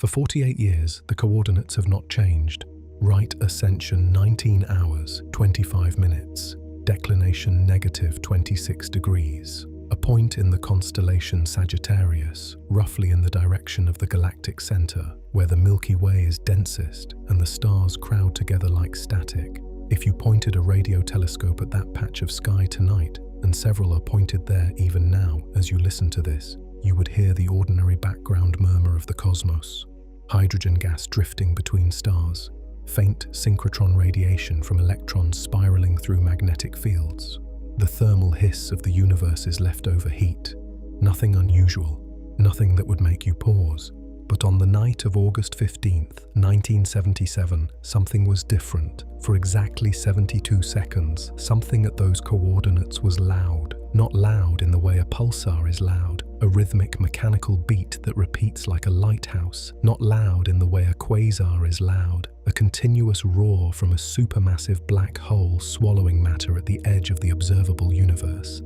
For 48 years, the coordinates have not changed. Right ascension 19 hours, 25 minutes. Declination -26 degrees. A point in the constellation Sagittarius, roughly in the direction of the galactic center, where the Milky Way is densest and the stars crowd together like static. If you pointed a radio telescope at that patch of sky tonight, and several are pointed there even now as you listen to this, you would hear the ordinary background murmur of the cosmos. Hydrogen gas drifting between stars, faint synchrotron radiation from electrons spiraling through magnetic fields, the thermal hiss of the universe's leftover heat. Nothing unusual, nothing that would make you pause. But on the night of August 15th, 1977, something was different. For exactly 72 seconds, something at those coordinates was loud. Not loud in the way a pulsar is loud, a rhythmic mechanical beat that repeats like a lighthouse. Not loud in the way a quasar is loud, a continuous roar from a supermassive black hole swallowing matter at the edge of the observable universe.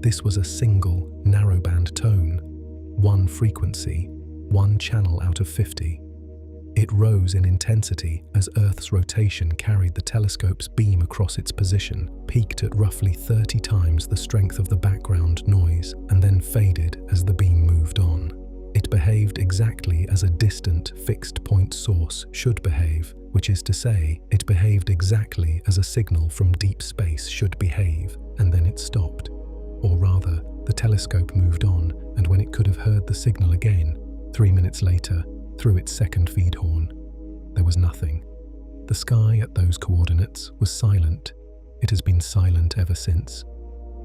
This was a single, narrowband tone, one frequency, one channel out of 50. It rose in intensity as Earth's rotation carried the telescope's beam across its position, peaked at roughly 30 times the strength of the background noise, and then faded as the beam moved on. It behaved exactly as a distant, fixed-point source should behave, which is to say, it behaved exactly as a signal from deep space should behave, and then it stopped. Or rather, the telescope moved on, and when it could have heard the signal again, 3 minutes later, through its second feed horn, there was nothing. The sky at those coordinates was silent. It has been silent ever since.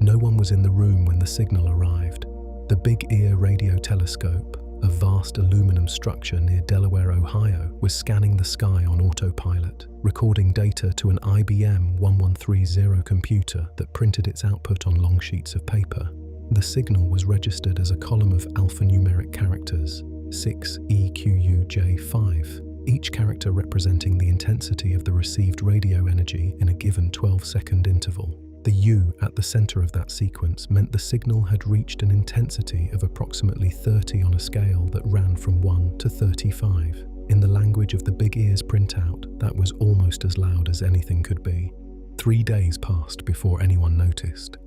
No one was in the room when the signal arrived. The Big Ear radio telescope, a vast aluminum structure near Delaware, Ohio, was scanning the sky on autopilot, recording data to an IBM 1130 computer that printed its output on long sheets of paper. The signal was registered as a column of alphanumeric characters, 6EQUJ5, each character representing the intensity of the received radio energy in a given 12-second interval. The U at the center of that sequence meant the signal had reached an intensity of approximately 30 on a scale that ran from 1 to 35. In the language of the Big Ear's printout, that was almost as loud as anything could be. 3 days passed before anyone noticed.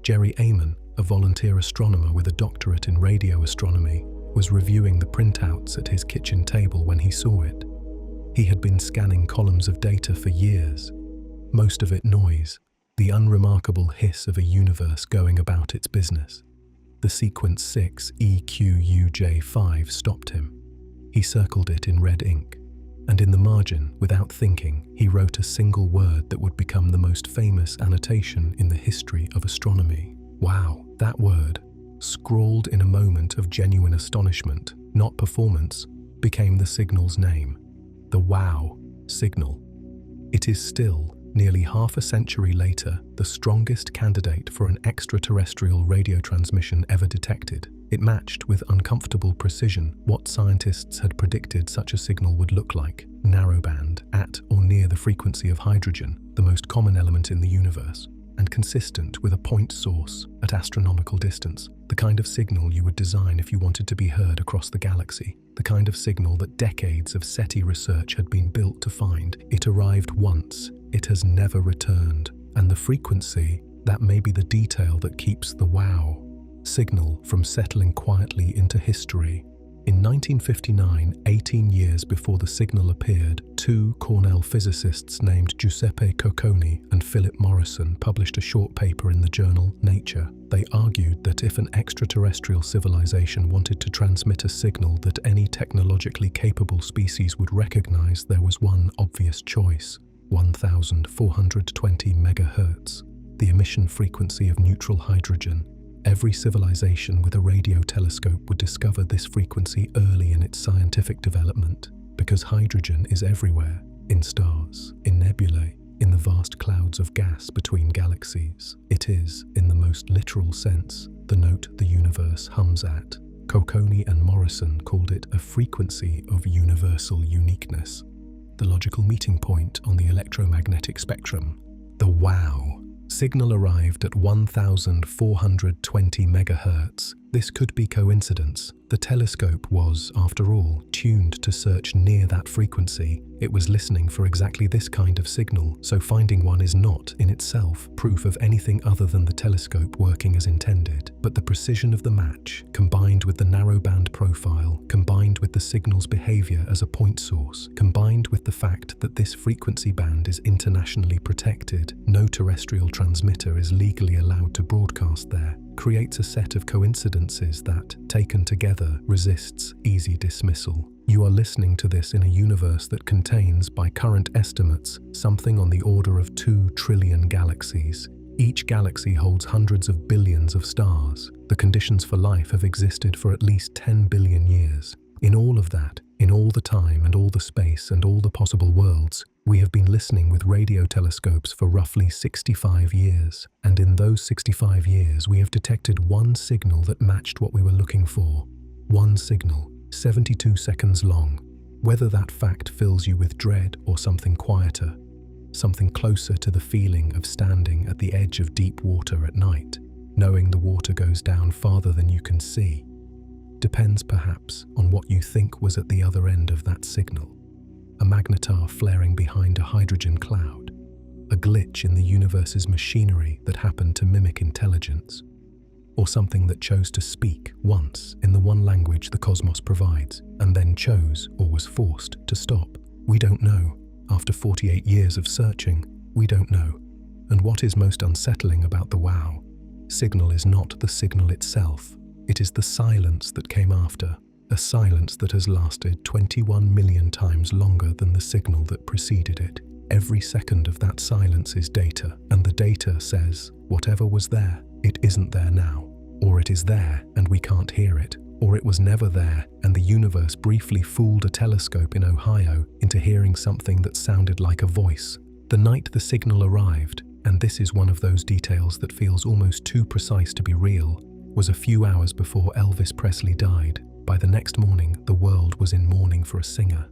Jerry Ehman, a volunteer astronomer with a doctorate in radio astronomy, was reviewing the printouts at his kitchen table when he saw it. He had been scanning columns of data for years, most of it noise, the unremarkable hiss of a universe going about its business. The sequence 6EQUJ5 stopped him. He circled it in red ink, and in the margin, without thinking, he wrote a single word that would become the most famous annotation in the history of astronomy. Wow, that word, scrawled in a moment of genuine astonishment, not performance, became the signal's name. The WOW signal. It is still, nearly half a century later, the strongest candidate for an extraterrestrial radio transmission ever detected. It matched with uncomfortable precision what scientists had predicted such a signal would look like: narrowband, at or near the frequency of hydrogen, the most common element in the universe, and consistent with a point source at astronomical distance, the kind of signal you would design if you wanted to be heard across the galaxy, the kind of signal that decades of SETI research had been built to find. It arrived once, it has never returned, and the frequency, that may be the detail that keeps the WOW signal from settling quietly into history. In 1959, 18 years before the signal appeared, two Cornell physicists named Giuseppe Cocconi and Philip Morrison published a short paper in the journal Nature. They argued that if an extraterrestrial civilization wanted to transmit a signal that any technologically capable species would recognize, there was one obvious choice: 1420 megahertz, the emission frequency of neutral hydrogen. Every civilization with a radio telescope would discover this frequency early in its scientific development, because hydrogen is everywhere, in stars, in nebulae, in the vast clouds of gas between galaxies. It is, in the most literal sense, the note the universe hums at. Cocconi and Morrison called it a frequency of universal uniqueness, the logical meeting point on the electromagnetic spectrum. The WOW Signal arrived at 1420 megahertz. This could be coincidence. The telescope was, after all, tuned to search near that frequency. It was listening for exactly this kind of signal, so finding one is not, in itself, proof of anything other than the telescope working as intended. But the precision of the match, combined with the narrowband profile, combined with the signal's behavior as a point source, combined with the fact that this frequency band is internationally protected, no terrestrial transmitter is legally allowed to broadcast there, creates a set of coincidences that, taken together, resists easy dismissal. You are listening to this in a universe that contains, by current estimates, something on the order of 2 trillion galaxies. Each galaxy holds hundreds of billions of stars. The conditions for life have existed for at least 10 billion years. In all of that, in all the time and all the space and all the possible worlds, we have been listening with radio telescopes for roughly 65 years. And in those 65 years, we have detected one signal that matched what we were looking for. One signal, 72 seconds long. Whether that fact fills you with dread or something quieter, something closer to the feeling of standing at the edge of deep water at night, knowing the water goes down farther than you can see, depends perhaps on what you think was at the other end of that signal. A magnetar flaring behind a hydrogen cloud, a glitch in the universe's machinery that happened to mimic intelligence, or something that chose to speak once in the one language the cosmos provides, and then chose or was forced to stop. We don't know. After 48 years of searching, we don't know. And what is most unsettling about the WOW signal is not the signal itself. It is the silence that came after, a silence that has lasted 21 million times longer than the signal that preceded it. Every second of that silence is data, and the data says, whatever was there, it isn't there now. Or it is there and we can't hear it. Or it was never there and the universe briefly fooled a telescope in Ohio into hearing something that sounded like a voice. The night the signal arrived, and this is one of those details that feels almost too precise to be real, was a few hours before Elvis Presley died. By the next morning, the world was in mourning for a singer.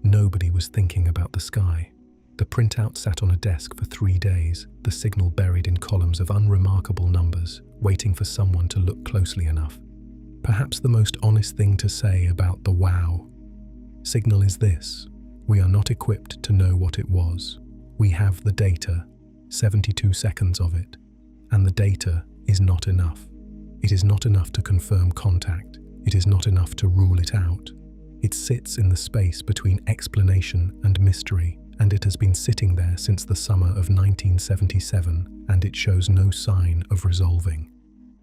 Nobody was thinking about the sky. The printout sat on a desk for 3 days, the signal buried in columns of unremarkable numbers, waiting for someone to look closely enough. Perhaps the most honest thing to say about the WOW signal is this: we are not equipped to know what it was. We have the data, 72 seconds of it, and the data is not enough. It is not enough to confirm contact. It is not enough to rule it out. It sits in the space between explanation and mystery, and it has been sitting there since the summer of 1977, and it shows no sign of resolving.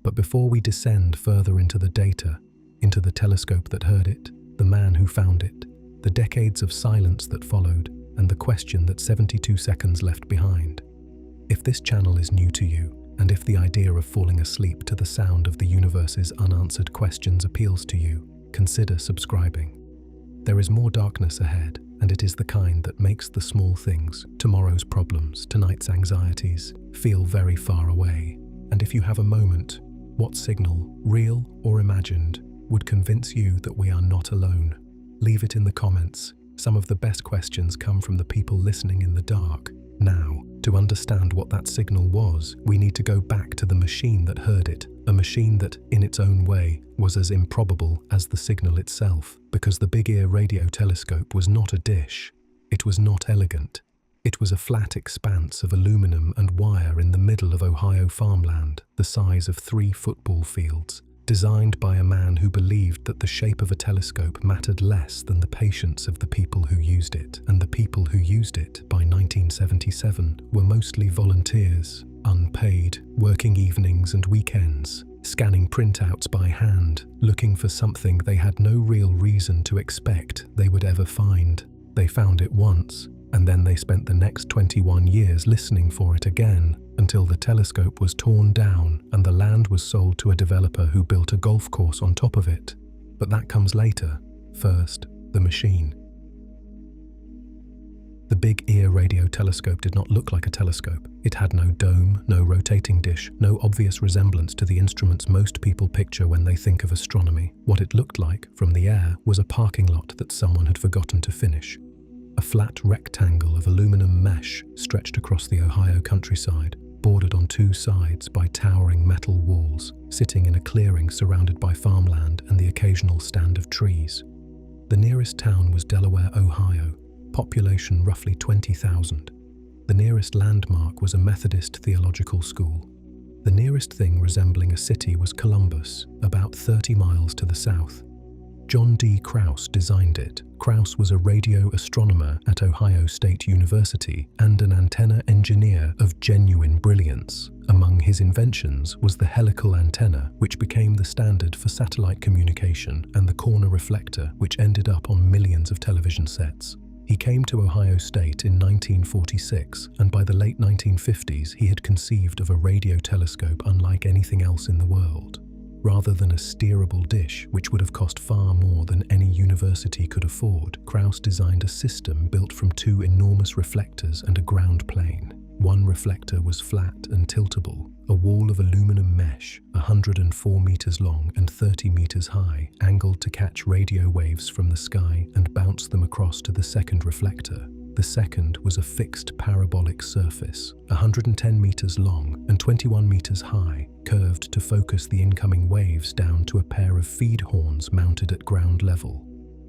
But before we descend further into the data, into the telescope that heard it, the man who found it, the decades of silence that followed, and the question that 72 seconds left behind. If this channel is new to you, and if the idea of falling asleep to the sound of the universe's unanswered questions appeals to you, consider subscribing. There is more darkness ahead, and it is the kind that makes the small things, tomorrow's problems, tonight's anxieties, feel very far away. And if you have a moment, what signal, real or imagined, would convince you that we are not alone? Leave it in the comments. Some of the best questions come from the people listening in the dark. Now, to understand what that signal was, we need to go back to the machine that heard it, a machine that, in its own way, was as improbable as the signal itself, because the Big Ear radio telescope was not a dish. It was not elegant. It was a flat expanse of aluminum and wire in the middle of Ohio farmland, the size of 3 football fields, designed by a man who believed that the shape of a telescope mattered less than the patience of the people who used it. And the people who used it, by 1977, were mostly volunteers, unpaid, working evenings and weekends, scanning printouts by hand, looking for something they had no real reason to expect they would ever find. They found it once, and then they spent the next 21 years listening for it again, until the telescope was torn down and the land was sold to a developer who built a golf course on top of it. But that comes later. First, the machine. The Big Ear radio telescope did not look like a telescope. It had no dome, no rotating dish, no obvious resemblance to the instruments most people picture when they think of astronomy. What it looked like, from the air, was a parking lot that someone had forgotten to finish. A flat rectangle of aluminum mesh stretched across the Ohio countryside. bordered on two sides by towering metal walls, sitting in a clearing surrounded by farmland and the occasional stand of trees. The nearest town was Delaware, Ohio, population roughly 20,000. The nearest landmark was a Methodist theological school. The nearest thing resembling a city was Columbus, about 30 miles to the south. John D. Krause designed it. Krause was a radio astronomer at Ohio State University and an antenna engineer of genuine brilliance. Among his inventions was the helical antenna, which became the standard for satellite communication, and the corner reflector, which ended up on millions of television sets. He came to Ohio State in 1946, and by the late 1950s he had conceived of a radio telescope unlike anything else in the world. Rather than a steerable dish, which would have cost far more than any university could afford, Krause designed a system built from two enormous reflectors and a ground plane. One reflector was flat and tiltable, a wall of aluminum mesh, 104 meters long and 30 meters high, angled to catch radio waves from the sky and bounce them across to the second reflector. The second was a fixed parabolic surface, 110 meters long and 21 meters high, curved to focus the incoming waves down to a pair of feed horns mounted at ground level.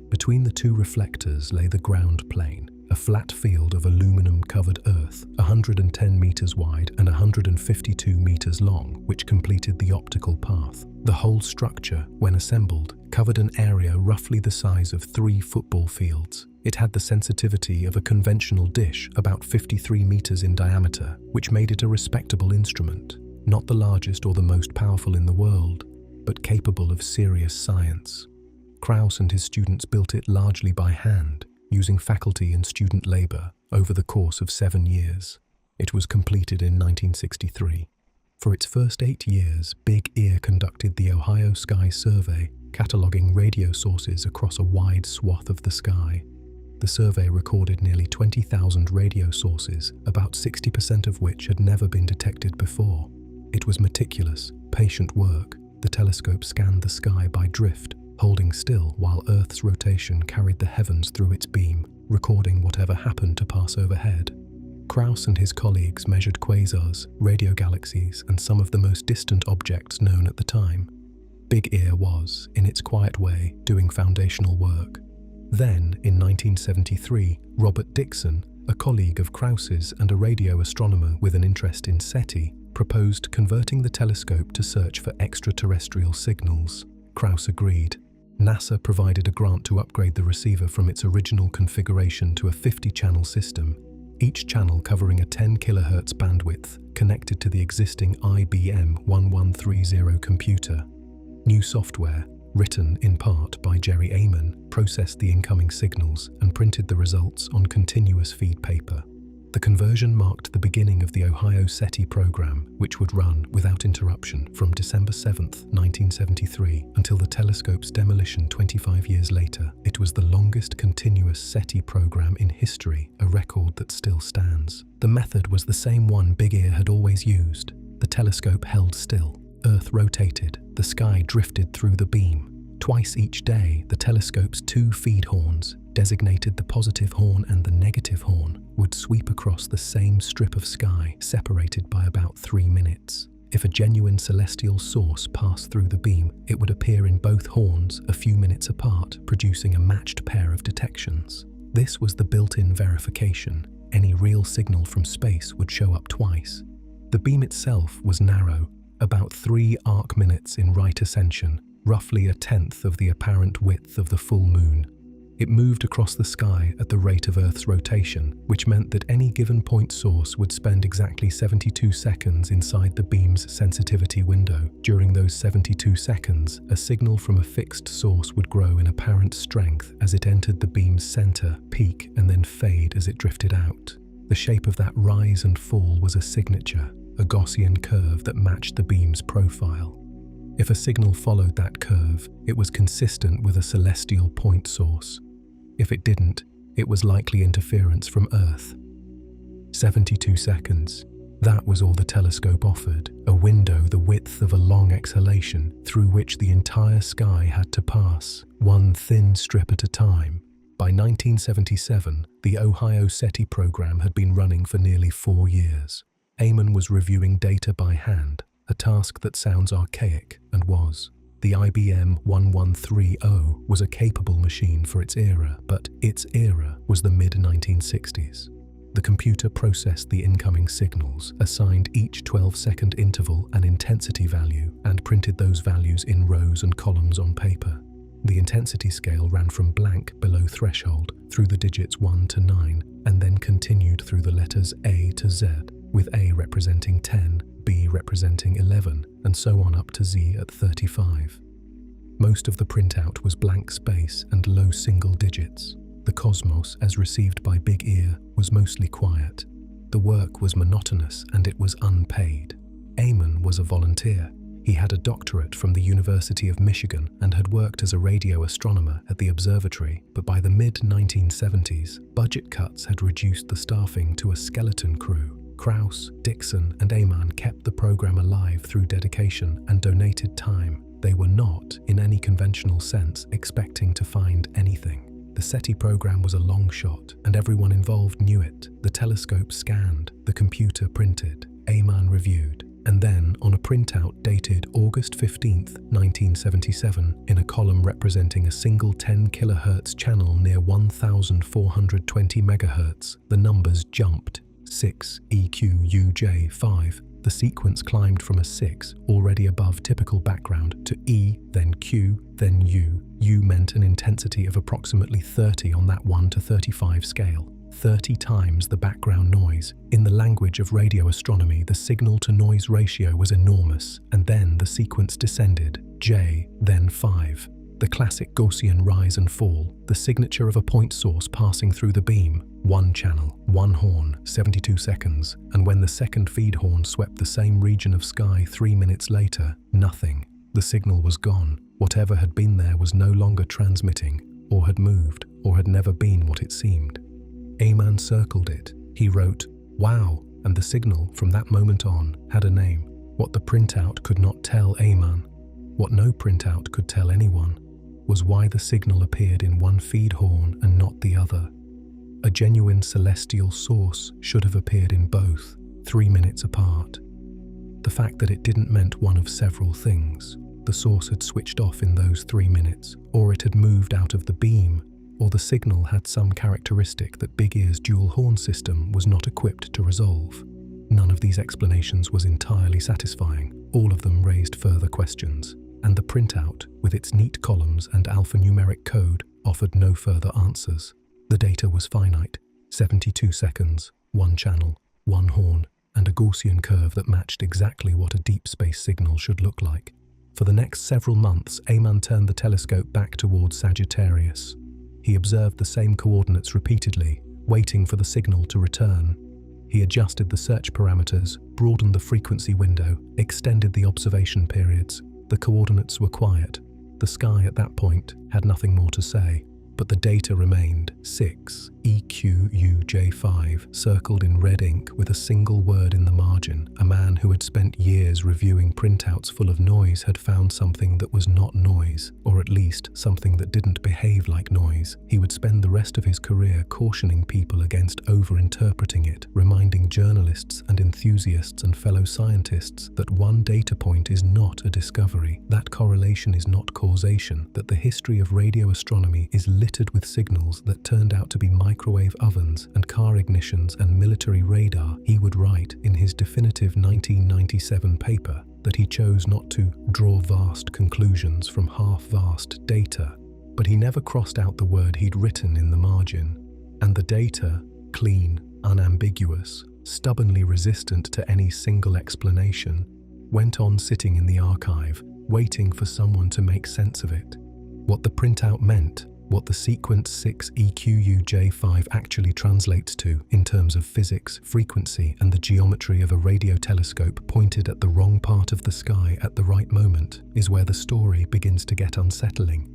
Between the two reflectors lay the ground plane, a flat field of aluminum-covered earth, 110 meters wide and 152 meters long, which completed the optical path. The whole structure, when assembled, covered an area roughly the size of 3 football fields. It had the sensitivity of a conventional dish, about 53 meters in diameter, which made it a respectable instrument. Not the largest or the most powerful in the world, but capable of serious science. Krause and his students built it largely by hand, using faculty and student labor over the course of 7 years. It was completed in 1963. For its first 8 years, Big Ear conducted the Ohio Sky Survey, cataloging radio sources across a wide swath of the sky. The survey recorded nearly 20,000 radio sources, about 60% of which had never been detected before. It was meticulous, patient work. The telescope scanned the sky by drift, holding still while Earth's rotation carried the heavens through its beam, recording whatever happened to pass overhead. Krause and his colleagues measured quasars, radio galaxies, and some of the most distant objects known at the time. Big Ear was, in its quiet way, doing foundational work. Then, in 1973, Robert Dixon, a colleague of Krause's and a radio astronomer with an interest in SETI, proposed converting the telescope to search for extraterrestrial signals. Krause agreed. NASA provided a grant to upgrade the receiver from its original configuration to a 50-channel system, each channel covering a 10 kHz bandwidth connected to the existing IBM 1130 computer. New software, written in part by Jerry Ehman, processed the incoming signals and printed the results on continuous feed paper. The conversion marked the beginning of the Ohio SETI program, which would run without interruption from December 7, 1973, until the telescope's demolition 25 years later. It was the longest continuous SETI program in history, a record that still stands. The method was the same one Big Ear had always used. The telescope held still. Earth rotated. The sky drifted through the beam. Twice each day, the telescope's 2 feed horns, designated the positive horn and the negative horn, would sweep across the same strip of sky, separated by about 3 minutes. If a genuine celestial source passed through the beam, it would appear in both horns a few minutes apart, producing a matched pair of detections. This was the built-in verification. Any real signal from space would show up twice. The beam itself was narrow, about 3 arc minutes in right ascension, roughly a tenth of the apparent width of the full moon. It moved across the sky at the rate of Earth's rotation, which meant that any given point source would spend exactly 72 seconds inside the beam's sensitivity window. During those 72 seconds, a signal from a fixed source would grow in apparent strength as it entered the beam's center, peak, and then fade as it drifted out. The shape of that rise and fall was a signature, a Gaussian curve that matched the beam's profile. If a signal followed that curve, it was consistent with a celestial point source. If it didn't, it was likely interference from Earth. 72 seconds. That was all the telescope offered, a window the width of a long exhalation through which the entire sky had to pass, one thin strip at a time. By 1977, the Ohio SETI program had been running for nearly 4 years. Ehman was reviewing data by hand, a task that sounds archaic and was. The IBM 1130 was a capable machine for its era, but its era was the mid-1960s. The computer processed the incoming signals, assigned each 12-second interval an intensity value, and printed those values in rows and columns on paper. The intensity scale ran from blank below threshold through the digits 1 to 9, and then continued through the letters A to Z, with A representing 10, B representing 11, and so on up to Z at 35. Most of the printout was blank space and low single digits. The cosmos, as received by Big Ear, was mostly quiet. The work was monotonous and it was unpaid. Ehman was a volunteer. He had a doctorate from the University of Michigan and had worked as a radio astronomer at the observatory, but by the mid-1970s, budget cuts had reduced the staffing to a skeleton crew. Krauss, Dixon, and Ehman kept the program alive through dedication and donated time. They were not, in any conventional sense, expecting to find anything. The SETI program was a long shot, and everyone involved knew it. The telescope scanned, the computer printed, Ehman reviewed, and then, on a printout dated August 15, 1977, in a column representing a single 10 kHz channel near 1420 MHz, the numbers jumped. 6 EQUJ5. The sequence climbed from a 6, already above typical background, to E, then Q, then U. U meant an intensity of approximately 30 on that 1 to 35 scale, 30 times the background noise. In the language of radio astronomy, the signal-to-noise ratio was enormous, and then the sequence descended, J, then 5. The classic Gaussian rise and fall, the signature of a point source passing through the beam, one channel, one horn, 72 seconds, and when the second feed horn swept the same region of sky 3 minutes later, nothing. The signal was gone. Whatever had been there was no longer transmitting, or had moved, or had never been what it seemed. Ehman circled it. He wrote, "Wow," and the signal, from that moment on, had a name. What the printout could not tell Ehman, what no printout could tell anyone, was why the signal appeared in one feed horn and not the other. A genuine celestial source should have appeared in both, 3 minutes apart. The fact that it didn't meant one of several things. The source had switched off in those 3 minutes, or it had moved out of the beam, or the signal had some characteristic that Big Ear's dual horn system was not equipped to resolve. None of these explanations was entirely satisfying. All of them raised further questions, and the printout, with its neat columns and alphanumeric code, offered no further answers. The data was finite, 72 seconds, one channel, one horn, and a Gaussian curve that matched exactly what a deep space signal should look like. For the next several months, Ehman turned the telescope back towards Sagittarius. He observed the same coordinates repeatedly, waiting for the signal to return. He adjusted the search parameters, broadened the frequency window, extended the observation periods. The coordinates were quiet. The sky at that point had nothing more to say, but the data remained 6 EQUJ5, circled in red ink with a single word in the margin. A man who had spent years reviewing printouts full of noise had found something that was not noise, or at least something that didn't behave like noise. He would spend the rest of his career cautioning people against over-interpreting it, reminding journalists and enthusiasts and fellow scientists that one data point is not a discovery, that correlation is not causation, that the history of radio astronomy is littered with signals that turned out to be microwave ovens and car ignitions and military radar. He would write in his definitive 1997 paper that he chose not to draw vast conclusions from half-vast data, but he never crossed out the word he'd written in the margin. And the data, clean, unambiguous, stubbornly resistant to any single explanation, went on sitting in the archive, waiting for someone to make sense of it. What the printout meant, what the sequence 6 EQUJ5 actually translates to in terms of physics, frequency, and the geometry of a radio telescope pointed at the wrong part of the sky at the right moment, is where the story begins to get unsettling.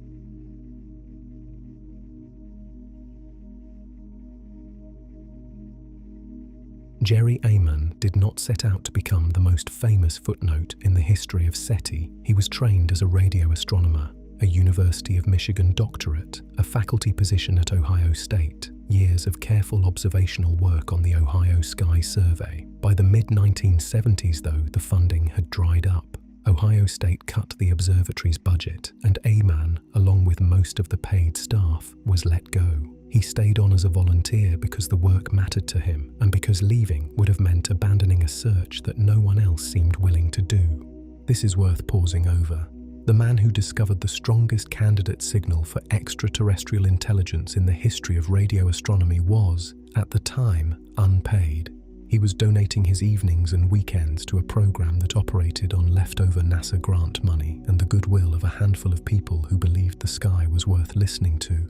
Jerry Ehman did not set out to become the most famous footnote in the history of SETI. He was trained as a radio astronomer, a University of Michigan doctorate, a faculty position at Ohio State, years of careful observational work on the Ohio Sky Survey. By the mid-1970s, though, the funding had dried up. Ohio State cut the observatory's budget, and Ehman, along with most of the paid staff, was let go. He stayed on as a volunteer because the work mattered to him, and because leaving would have meant abandoning a search that no one else seemed willing to do. This is worth pausing over. The man who discovered the strongest candidate signal for extraterrestrial intelligence in the history of radio astronomy was, at the time, unpaid. He was donating his evenings and weekends to a program that operated on leftover NASA grant money and the goodwill of a handful of people who believed the sky was worth listening to.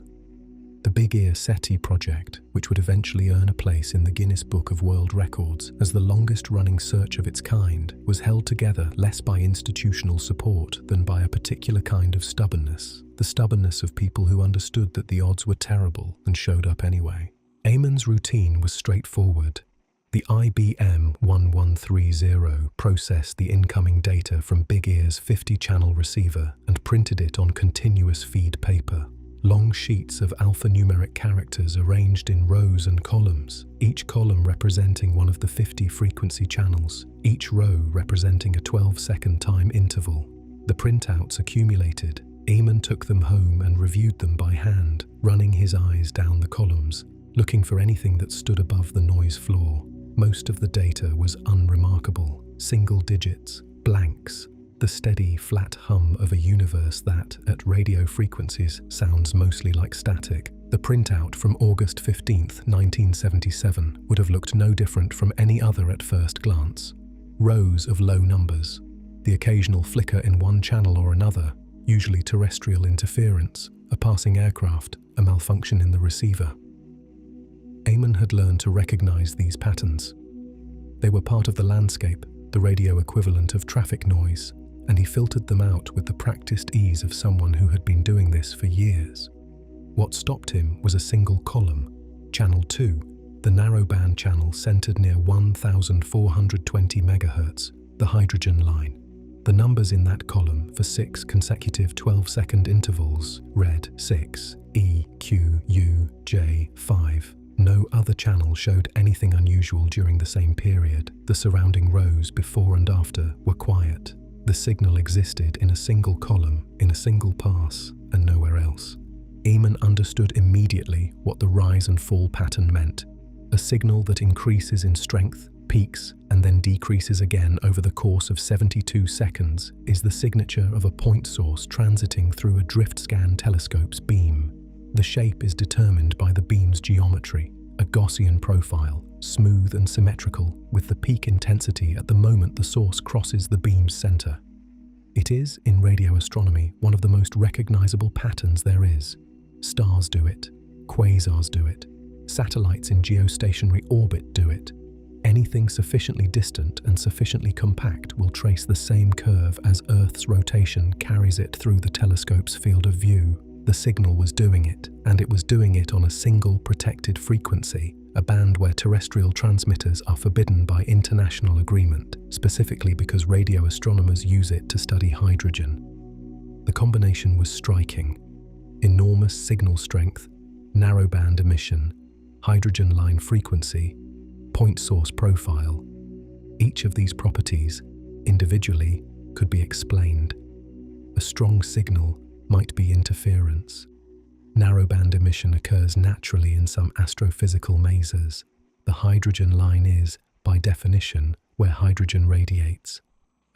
The Big Ear SETI project, which would eventually earn a place in the Guinness Book of World Records as the longest-running search of its kind, was held together less by institutional support than by a particular kind of stubbornness, the stubbornness of people who understood that the odds were terrible and showed up anyway. Ehman's routine was straightforward. The IBM 1130 processed the incoming data from Big Ear's 50-channel receiver and printed it on continuous feed paper. Long sheets of alphanumeric characters arranged in rows and columns, each column representing one of the 50 frequency channels, each row representing a 12-second time interval. The printouts accumulated. Ehman took them home and reviewed them by hand, running his eyes down the columns, looking for anything that stood above the noise floor. Most of the data was unremarkable, single digits, blanks, the steady, flat hum of a universe that, at radio frequencies, sounds mostly like static. The printout from August 15, 1977 would have looked no different from any other at first glance. Rows of low numbers, the occasional flicker in one channel or another, usually terrestrial interference, a passing aircraft, a malfunction in the receiver. Ehman had learned to recognize these patterns. They were part of the landscape, the radio equivalent of traffic noise, and he filtered them out with the practiced ease of someone who had been doing this for years. What stopped him was a single column, Channel 2, the narrowband channel centered near 1420 MHz, the hydrogen line. The numbers in that column for 6 consecutive 12-second intervals read 6, E, Q, U, J, 5. No other channel showed anything unusual during the same period. The surrounding rows before and after were quiet. The signal existed in a single column, in a single pass, and nowhere else. Ehman understood immediately what the rise and fall pattern meant. A signal that increases in strength, peaks, and then decreases again over the course of 72 seconds is the signature of a point source transiting through a drift scan telescope's beam. The shape is determined by the beam's geometry, a Gaussian profile, smooth and symmetrical, with the peak intensity at the moment the source crosses the beam's center. It is, in radio astronomy, one of the most recognizable patterns there is. Stars do it, quasars do it, satellites in geostationary orbit do it. Anything sufficiently distant and sufficiently compact will trace the same curve as Earth's rotation carries it through the telescope's field of view. The signal was doing it, and it was doing it on a single protected frequency, a band where terrestrial transmitters are forbidden by international agreement, specifically because radio astronomers use it to study hydrogen. The combination was striking. Enormous signal strength, narrowband emission, hydrogen line frequency, point source profile. Each of these properties, individually, could be explained. A strong signal might be interference. Narrowband emission occurs naturally in some astrophysical masers. The hydrogen line is, by definition, where hydrogen radiates.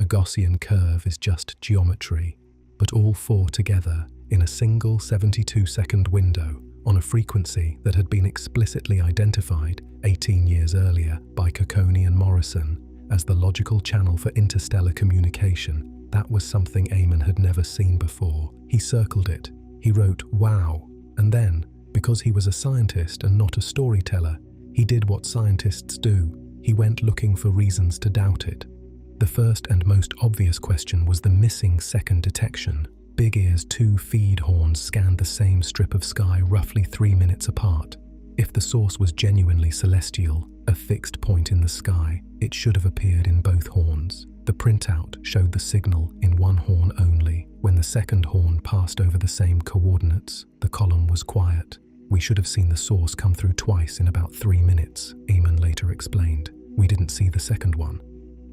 A Gaussian curve is just geometry, but all four together in a single 72-second window on a frequency that had been explicitly identified 18 years earlier by Cocconi and Morrison as the logical channel for interstellar communication. That was something Ehman had never seen before. He circled it. He wrote, "Wow." And then, because he was a scientist and not a storyteller, he did what scientists do. He went looking for reasons to doubt it. The first and most obvious question was the missing second detection. Big Ear's 2 feed horns scanned the same strip of sky roughly 3 minutes apart. If the source was genuinely celestial, a fixed point in the sky, it should have appeared in both horns. The printout showed the signal in one horn only. When the second horn passed over the same coordinates, the column was quiet. "We should have seen the source come through twice in about 3 minutes," Ehman later explained. "We didn't see the second one.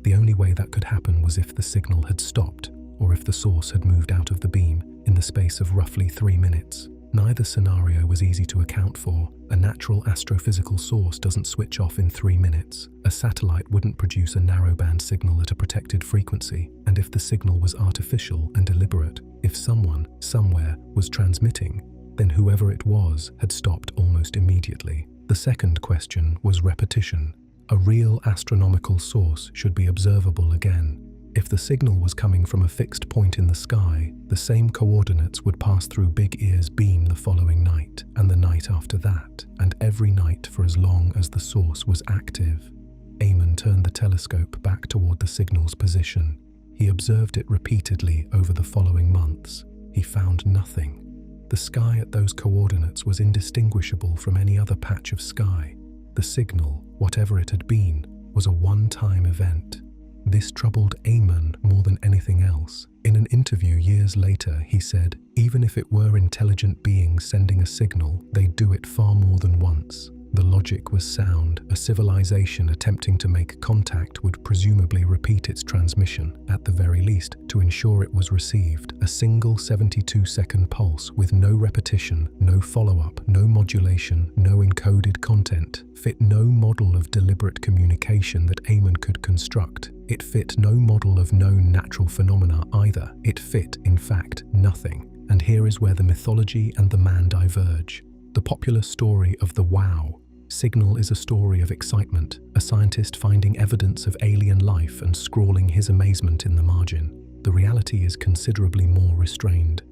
The only way that could happen was if the signal had stopped, or if the source had moved out of the beam in the space of roughly 3 minutes. Neither scenario was easy to account for. A natural astrophysical source doesn't switch off in 3 minutes. A satellite wouldn't produce a narrowband signal at a protected frequency, and if the signal was artificial and deliberate, if someone, somewhere, was transmitting, then whoever it was had stopped almost immediately." The second question was repetition. A real astronomical source should be observable again. If the signal was coming from a fixed point in the sky, the same coordinates would pass through Big Ear's beam the following night, and the night after that, and every night for as long as the source was active. Ehman turned the telescope back toward the signal's position. He observed it repeatedly over the following months. He found nothing. The sky at those coordinates was indistinguishable from any other patch of sky. The signal, whatever it had been, was a one-time event. This troubled Ehman more than anything else. In an interview years later, he said, "Even if it were intelligent beings sending a signal, they'd do it far more than once. The logic was sound. A civilization attempting to make contact would presumably repeat its transmission, at the very least, to ensure it was received. A single 72-second pulse with no repetition, no follow-up, no modulation, no encoded content, fit no model of deliberate communication that Ehman could construct. It fit no model of known natural phenomena either. It fit, in fact, nothing." And here is where the mythology and the man diverge. The popular story of the WOW signal is a story of excitement, a scientist finding evidence of alien life and scrawling his amazement in the margin. The reality is considerably more restrained.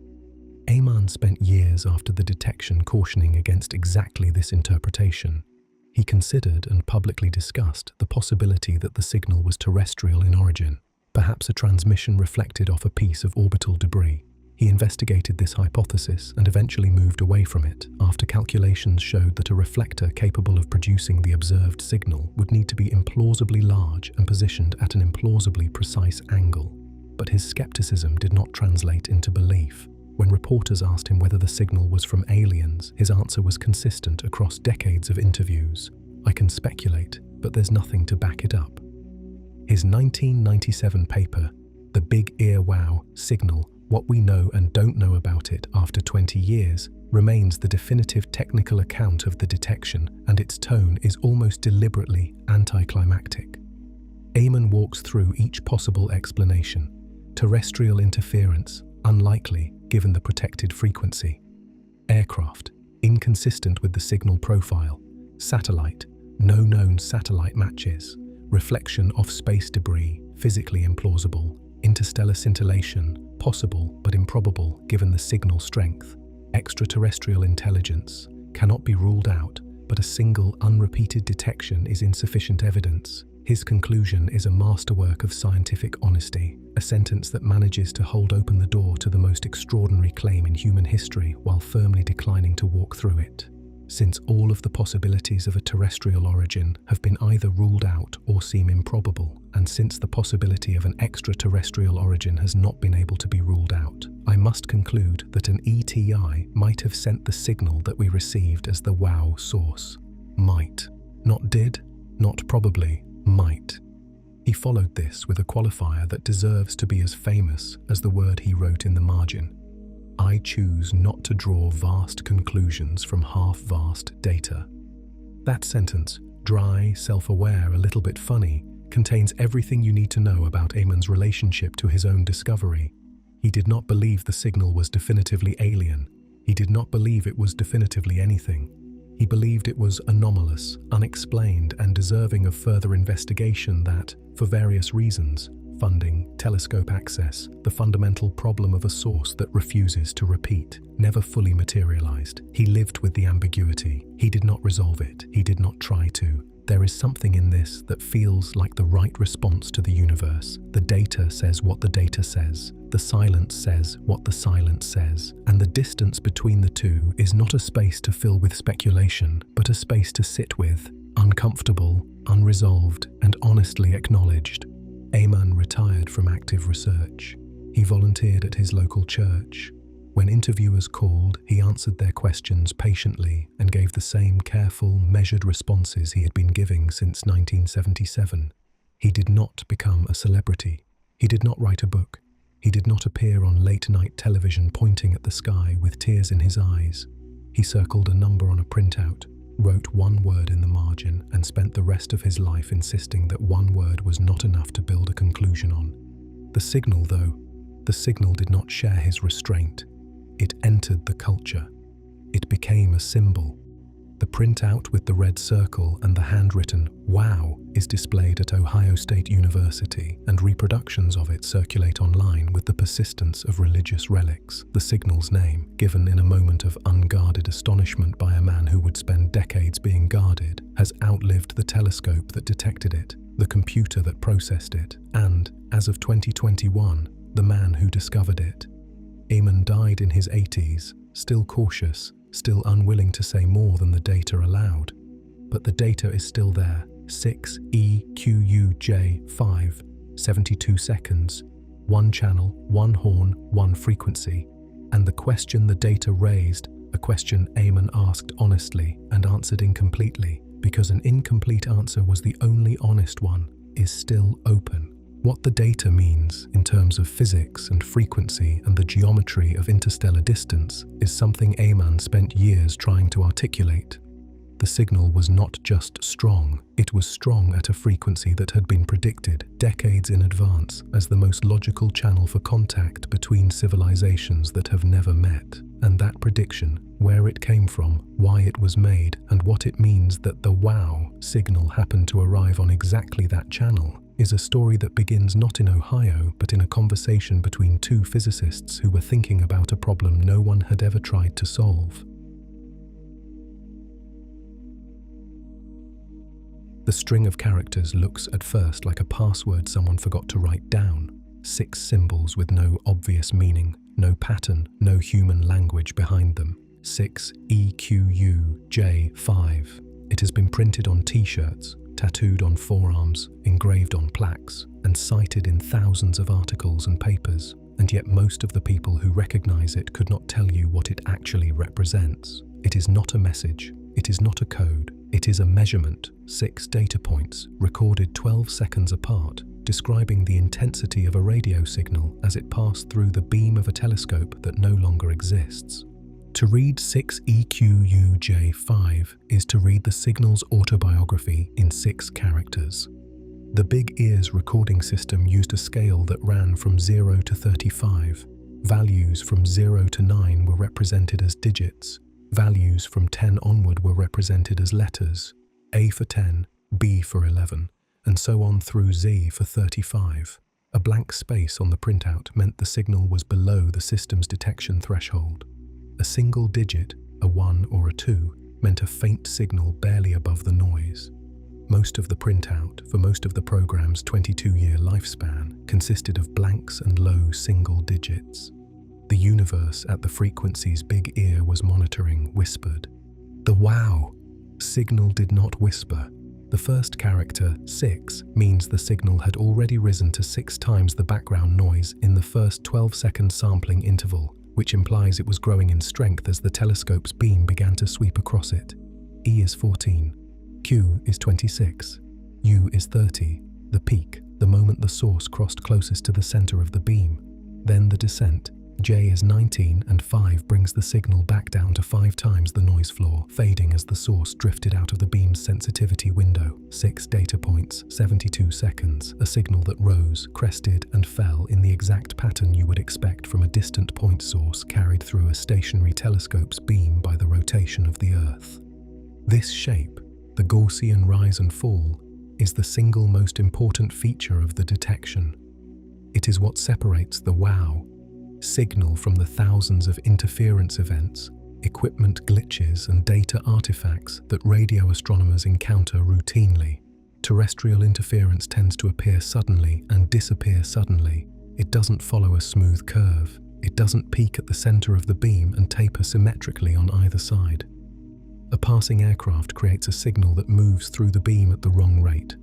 Ehman spent years after the detection cautioning against exactly this interpretation. He considered and publicly discussed the possibility that the signal was terrestrial in origin, perhaps a transmission reflected off a piece of orbital debris. He investigated this hypothesis and eventually moved away from it after calculations showed that a reflector capable of producing the observed signal would need to be implausibly large and positioned at an implausibly precise angle. But his skepticism did not translate into belief. When reporters asked him whether the signal was from aliens, his answer was consistent across decades of interviews. "I can speculate, but there's nothing to back it up." His 1997 paper, The Big Ear WOW Signal: What We Know and Don't Know About It After 20 Years, remains the definitive technical account of the detection, and its tone is almost deliberately anticlimactic. Ehman walks through each possible explanation. Terrestrial interference, unlikely given the protected frequency. Aircraft, inconsistent with the signal profile. Satellite, no known satellite matches. Reflection off space debris, physically implausible. Interstellar scintillation, possible but improbable given the signal strength. Extraterrestrial intelligence, cannot be ruled out, but a single unrepeated detection is insufficient evidence. His conclusion is a masterwork of scientific honesty, a sentence that manages to hold open the door to the most extraordinary claim in human history while firmly declining to walk through it. Since all of the possibilities of a terrestrial origin have been either ruled out or seem improbable, and since the possibility of an extraterrestrial origin has not been able to be ruled out, I must conclude that an ETI might have sent the signal that we received as the WOW source. Might. Not did, not probably, might. He followed this with a qualifier that deserves to be as famous as the word he wrote in the margin. "I choose not to draw vast conclusions from half-vast data." That sentence, dry, self-aware, a little bit funny, contains everything you need to know about Ehman's relationship to his own discovery. He did not believe the signal was definitively alien. He did not believe it was definitively anything. He believed it was anomalous, unexplained, and deserving of further investigation that, for various reasons, funding, telescope access, the fundamental problem of a source that refuses to repeat, never fully materialized. He lived with the ambiguity. He did not resolve it. He did not try to. There is something in this that feels like the right response to the universe. The data says what the data says. The silence says what the silence says. And the distance between the two is not a space to fill with speculation, but a space to sit with, uncomfortable, unresolved, and honestly acknowledged. Ehman retired from active research. He volunteered at his local church. When interviewers called, he answered their questions patiently and gave the same careful, measured responses he had been giving since 1977. He did not become a celebrity. He did not write a book. He did not appear on late-night television pointing at the sky with tears in his eyes. He circled a number on a printout, wrote one word in the margin, and spent the rest of his life insisting that one word was not enough to build a conclusion on. The signal did not share his restraint. It entered the culture. It became a symbol. The printout with the red circle and the handwritten "Wow" is displayed at Ohio State University, and reproductions of it circulate online with the persistence of religious relics. The signal's name, given in a moment of unguarded astonishment by a man who would spend decades being guarded, has outlived the telescope that detected it, the computer that processed it, and, as of 2021, the man who discovered it. Ehman died in his 80s, still cautious, still unwilling to say more than the data allowed. But the data is still there, 6EQUJ5, 72 seconds, one channel, one horn, one frequency. And the question the data raised, a question Ehman asked honestly and answered incompletely, because an incomplete answer was the only honest one, is still open. What the data means in terms of physics and frequency and the geometry of interstellar distance is something Ehman spent years trying to articulate. The signal was not just strong, it was strong at a frequency that had been predicted decades in advance as the most logical channel for contact between civilizations that have never met. And that prediction, where it came from, why it was made, and what it means that the "wow" signal happened to arrive on exactly that channel, is a story that begins not in Ohio but in a conversation between two physicists who were thinking about a problem no one had ever tried to solve. The string of characters looks at first like a password someone forgot to write down. 6 symbols with no obvious meaning, no pattern, no human language behind them. 6EQUJ5. It has been printed on t-shirts, tattooed on forearms, engraved on plaques, and cited in thousands of articles and papers, and yet most of the people who recognize it could not tell you what it actually represents. It is not a message, it is not a code, it is a measurement, 6 data points, recorded 12 seconds apart, describing the intensity of a radio signal as it passed through the beam of a telescope that no longer exists. To read 6EQUJ5 is to read the signal's autobiography in 6 characters. The Big Ear's recording system used a scale that ran from 0 to 35. Values from 0 to 9 were represented as digits. Values from 10 onward were represented as letters, A for 10, B for 11, and so on through Z for 35. A blank space on the printout meant the signal was below the system's detection threshold. A single digit, a 1 or a 2, meant a faint signal barely above the noise. Most of the printout, for most of the program's 22-year lifespan, consisted of blanks and low single digits. The universe at the frequency's Big Ear was monitoring whispered. The "wow" signal did not whisper. The first character, 6, means the signal had already risen to 6 times the background noise in the first 12-second sampling interval, which implies it was growing in strength as the telescope's beam began to sweep across it. E is 14, Q is 26, U is 30, the peak, the moment the source crossed closest to the center of the beam. Then the descent, J is 19, and 5 brings the signal back down to 5 times the noise floor, fading as the source drifted out of the beam's sensitivity window. 6 data points, 72 seconds, a signal that rose, crested, and fell in the exact pattern you would expect from a distant point source carried through a stationary telescope's beam by the rotation of the Earth. This shape, the Gaussian rise and fall, is the single most important feature of the detection. It is what separates the "wow" signal from the thousands of interference events, equipment glitches, and data artifacts that radio astronomers encounter routinely. Terrestrial interference tends to appear suddenly and disappear suddenly. It doesn't follow a smooth curve. It doesn't peak at the center of the beam and taper symmetrically on either side. A passing aircraft creates a signal that moves through the beam at the wrong rate.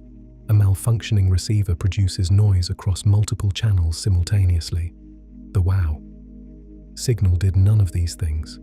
A malfunctioning receiver produces noise across multiple channels simultaneously. The "wow" signal did none of these things.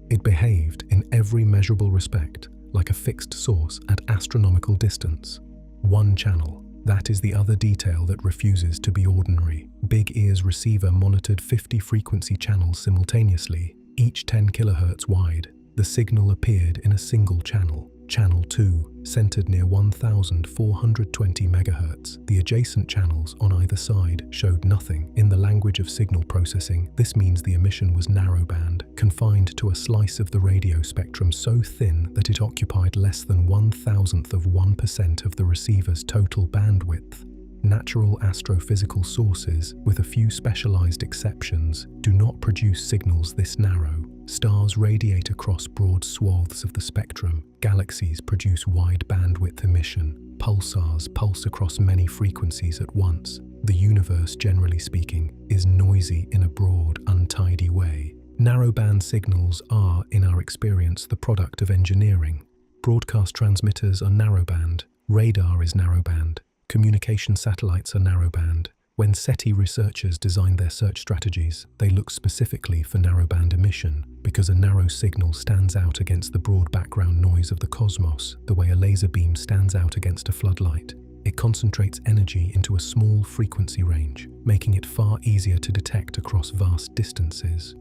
It behaved in every measurable respect like a fixed source at astronomical distance. One channel. That is the other detail that refuses to be ordinary. Big Ear's receiver monitored 50 frequency channels simultaneously, each 10 kHz wide. The signal appeared in a single channel, Channel 2, centered near 1420 MHz. The adjacent channels on either side showed nothing. In the language of signal processing, this means the emission was narrowband, confined to a slice of the radio spectrum so thin that it occupied less than 1,000th of 1% of the receiver's total bandwidth. Natural astrophysical sources, with a few specialized exceptions, do not produce signals this narrow. Stars radiate across broad swaths of the spectrum. Galaxies produce wide bandwidth emission. Pulsars pulse across many frequencies at once. The universe, generally speaking, is noisy in a broad, untidy way. Narrowband signals are, in our experience, the product of engineering. Broadcast transmitters are narrowband. Radar is narrowband. Communication satellites are narrowband. When SETI researchers designed their search strategies, they looked specifically for narrowband emission because a narrow signal stands out against the broad background noise of the cosmos, the way a laser beam stands out against a floodlight. It concentrates energy into a small frequency range, making it far easier to detect across vast distances.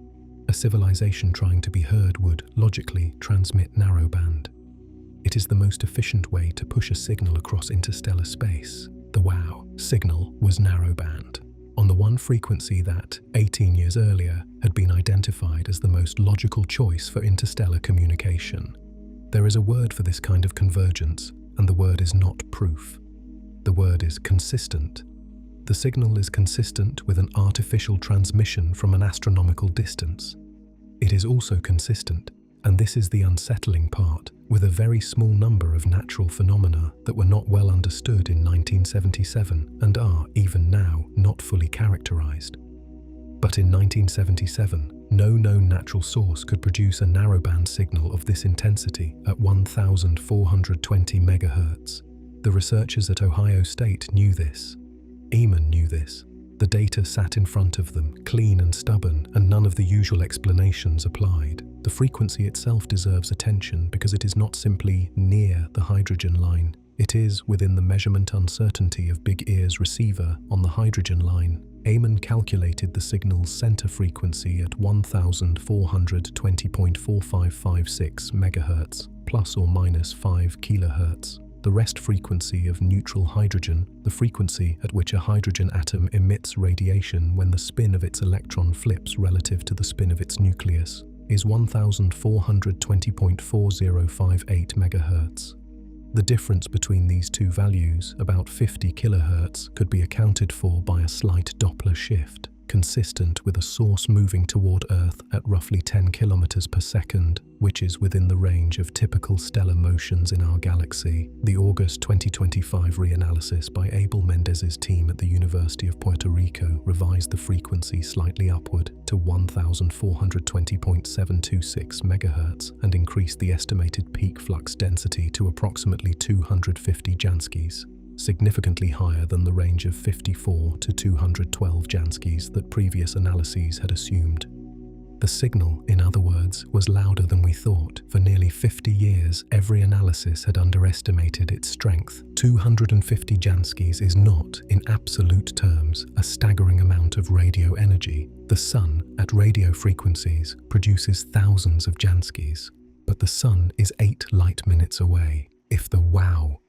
A civilization trying to be heard would, logically, transmit narrowband. It is the most efficient way to push a signal across interstellar space. The WOW signal was narrowband, on the one frequency that, 18 years earlier, had been identified as the most logical choice for interstellar communication. There is a word for this kind of convergence, and the word is not proof. The word is consistent. The signal is consistent with an artificial transmission from an astronomical distance. It is also consistent, and this is the unsettling part, with a very small number of natural phenomena that were not well understood in 1977 and are, even now, not fully characterized. But in 1977, no known natural source could produce a narrowband signal of this intensity at 1420 MHz. The researchers at Ohio State knew this. Ehman knew this. The data sat in front of them, clean and stubborn, and none of the usual explanations applied. The frequency itself deserves attention because it is not simply near the hydrogen line. It is within the measurement uncertainty of Big Ear's receiver on the hydrogen line. Ehman calculated the signal's center frequency at 1420.4556 MHz, plus or minus 5 kHz. The rest frequency of neutral hydrogen, the frequency at which a hydrogen atom emits radiation when the spin of its electron flips relative to the spin of its nucleus, is 1420.4058 MHz. The difference between these two values, about 50 kHz, could be accounted for by a slight Doppler shift, consistent with a source moving toward Earth at roughly 10 km per second, which is within the range of typical stellar motions in our galaxy. The August 2025 reanalysis by Abel Mendez's team at the University of Puerto Rico revised the frequency slightly upward to 1420.726 MHz and increased the estimated peak flux density to approximately 250 Janskis, significantly higher than the range of 54 to 212 Janskis that previous analyses had assumed. The signal, in other words, was louder than we thought. For nearly 50 years, every analysis had underestimated its strength. 250 Janskis is not, in absolute terms, a staggering amount of radio energy. The Sun, at radio frequencies, produces thousands of Janskis, but the Sun is 8 light minutes away. If the WOW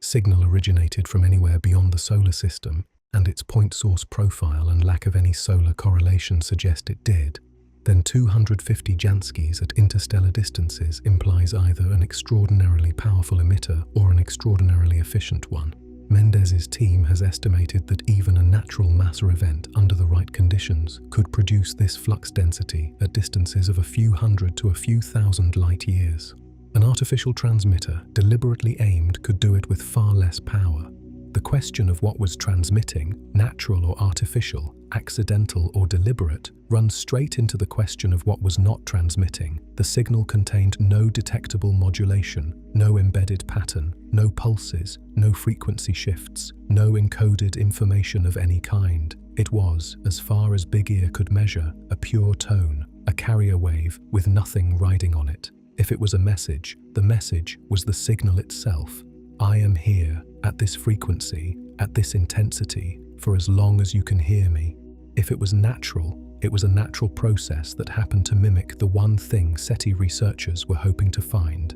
signal originated from anywhere beyond the solar system, and its point source profile and lack of any solar correlation suggest it did, then 250 Janskis at interstellar distances implies either an extraordinarily powerful emitter or an extraordinarily efficient one. Mendez's team has estimated that even a natural matter event under the right conditions could produce this flux density at distances of a few hundred to a few thousand light years. An artificial transmitter, deliberately aimed, could do it with far less power. The question of what was transmitting, natural or artificial, accidental or deliberate, runs straight into the question of what was not transmitting. The signal contained no detectable modulation, no embedded pattern, no pulses, no frequency shifts, no encoded information of any kind. It was, as far as Big Ear could measure, a pure tone, a carrier wave with nothing riding on it. If it was a message, the message was the signal itself. I am here, at this frequency, at this intensity, for as long as you can hear me. If it was natural, it was a natural process that happened to mimic the one thing SETI researchers were hoping to find.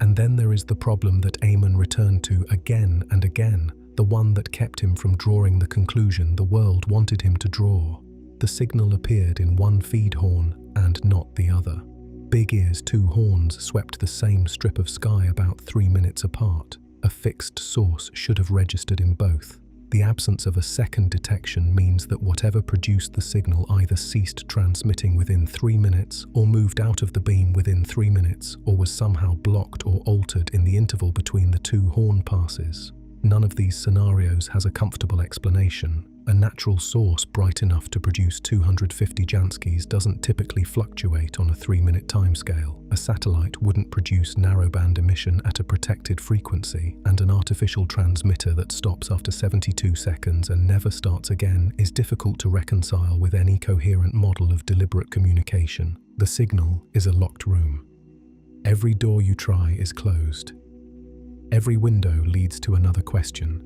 And then there is the problem that Ehman returned to again and again, the one that kept him from drawing the conclusion the world wanted him to draw. The signal appeared in one feed horn and not the other. Big Ear's two horns swept the same strip of sky about 3 minutes apart. A fixed source should have registered in both. The absence of a second detection means that whatever produced the signal either ceased transmitting within 3 minutes or moved out of the beam within 3 minutes or was somehow blocked or altered in the interval between the two horn passes. None of these scenarios has a comfortable explanation. A natural source bright enough to produce 250 Janskis doesn't typically fluctuate on a 3-minute timescale. A satellite wouldn't produce narrowband emission at a protected frequency, and an artificial transmitter that stops after 72 seconds and never starts again is difficult to reconcile with any coherent model of deliberate communication. The signal is a locked room. Every door you try is closed. Every window leads to another question.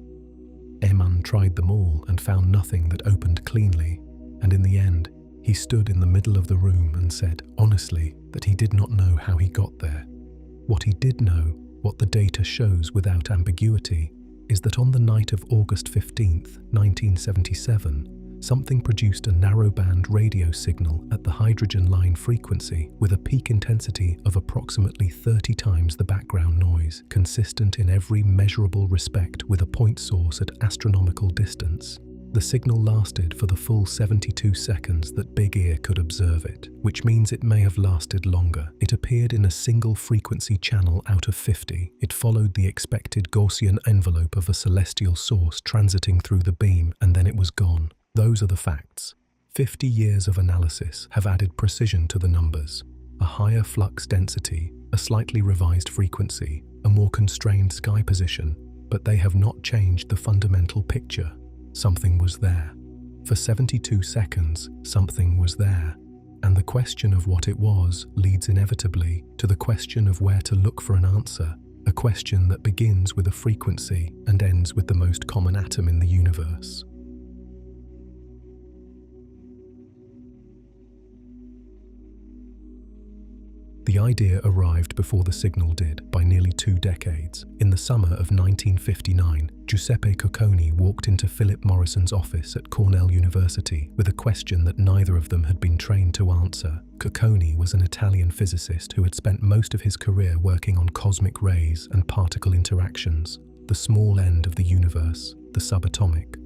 Ehman tried them all and found nothing that opened cleanly, and in the end, he stood in the middle of the room and said, honestly, that he did not know how he got there. What he did know, what the data shows without ambiguity, is that on the night of August 15th, 1977, something produced a narrowband radio signal at the hydrogen line frequency with a peak intensity of approximately 30 times the background noise, consistent in every measurable respect with a point source at astronomical distance. The signal lasted for the full 72 seconds that Big Ear could observe it, which means it may have lasted longer. It appeared in a single frequency channel out of 50. It followed the expected Gaussian envelope of a celestial source transiting through the beam, and then it was gone. Those are the facts. 50 years of analysis have added precision to the numbers. A higher flux density, a slightly revised frequency, a more constrained sky position, but they have not changed the fundamental picture. Something was there. For 72 seconds, something was there. And the question of what it was leads inevitably to the question of where to look for an answer, a question that begins with a frequency and ends with the most common atom in the universe. The idea arrived before the signal did, by nearly 2 decades. In the summer of 1959, Giuseppe Cocconi walked into Philip Morrison's office at Cornell University with a question that neither of them had been trained to answer. Cocconi was an Italian physicist who had spent most of his career working on cosmic rays and particle interactions, the small end of the universe, the subatomic.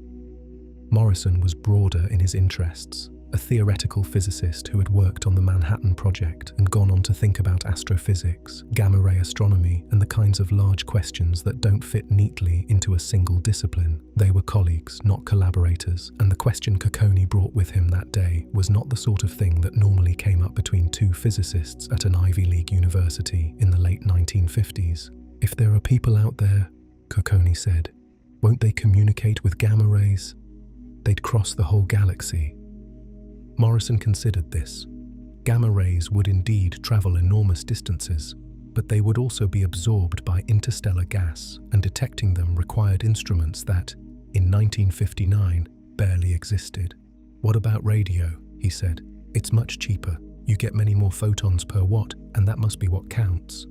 Morrison was broader in his interests, a theoretical physicist who had worked on the Manhattan Project and gone on to think about astrophysics, gamma-ray astronomy, and the kinds of large questions that don't fit neatly into a single discipline. They were colleagues, not collaborators, and the question Cocconi brought with him that day was not the sort of thing that normally came up between two physicists at an Ivy League university in the late 1950s. If there are people out there, Cocconi said, won't they communicate with gamma rays? They'd cross the whole galaxy. Morrison considered this. Gamma rays would indeed travel enormous distances, but they would also be absorbed by interstellar gas, and detecting them required instruments that, in 1959, barely existed. What about radio? He said. It's much cheaper. You get many more photons per watt, and that must be what counts.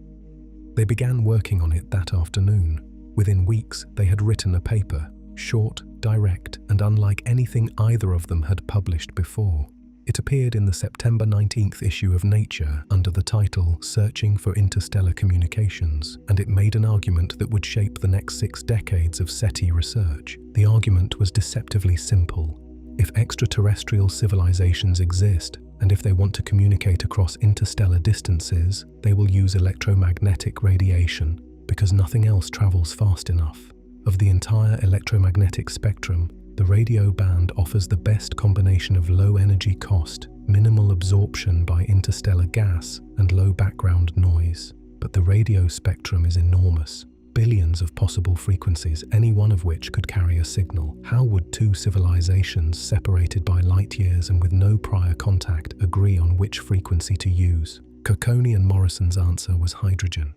They began working on it that afternoon. Within weeks, they had written a paper, short, direct, and unlike anything either of them had published before. It appeared in the September 19th issue of Nature under the title Searching for Interstellar Communications, and it made an argument that would shape the next 6 decades of SETI research. The argument was deceptively simple. If extraterrestrial civilizations exist, and if they want to communicate across interstellar distances, they will use electromagnetic radiation, because nothing else travels fast enough. Of the entire electromagnetic spectrum, the radio band offers the best combination of low energy cost, minimal absorption by interstellar gas, and low background noise. But the radio spectrum is enormous. billions of possible frequencies, any one of which could carry a signal. How would two civilizations separated by light years and with no prior contact agree on which frequency to use? Cocconi and Morrison's answer was hydrogen.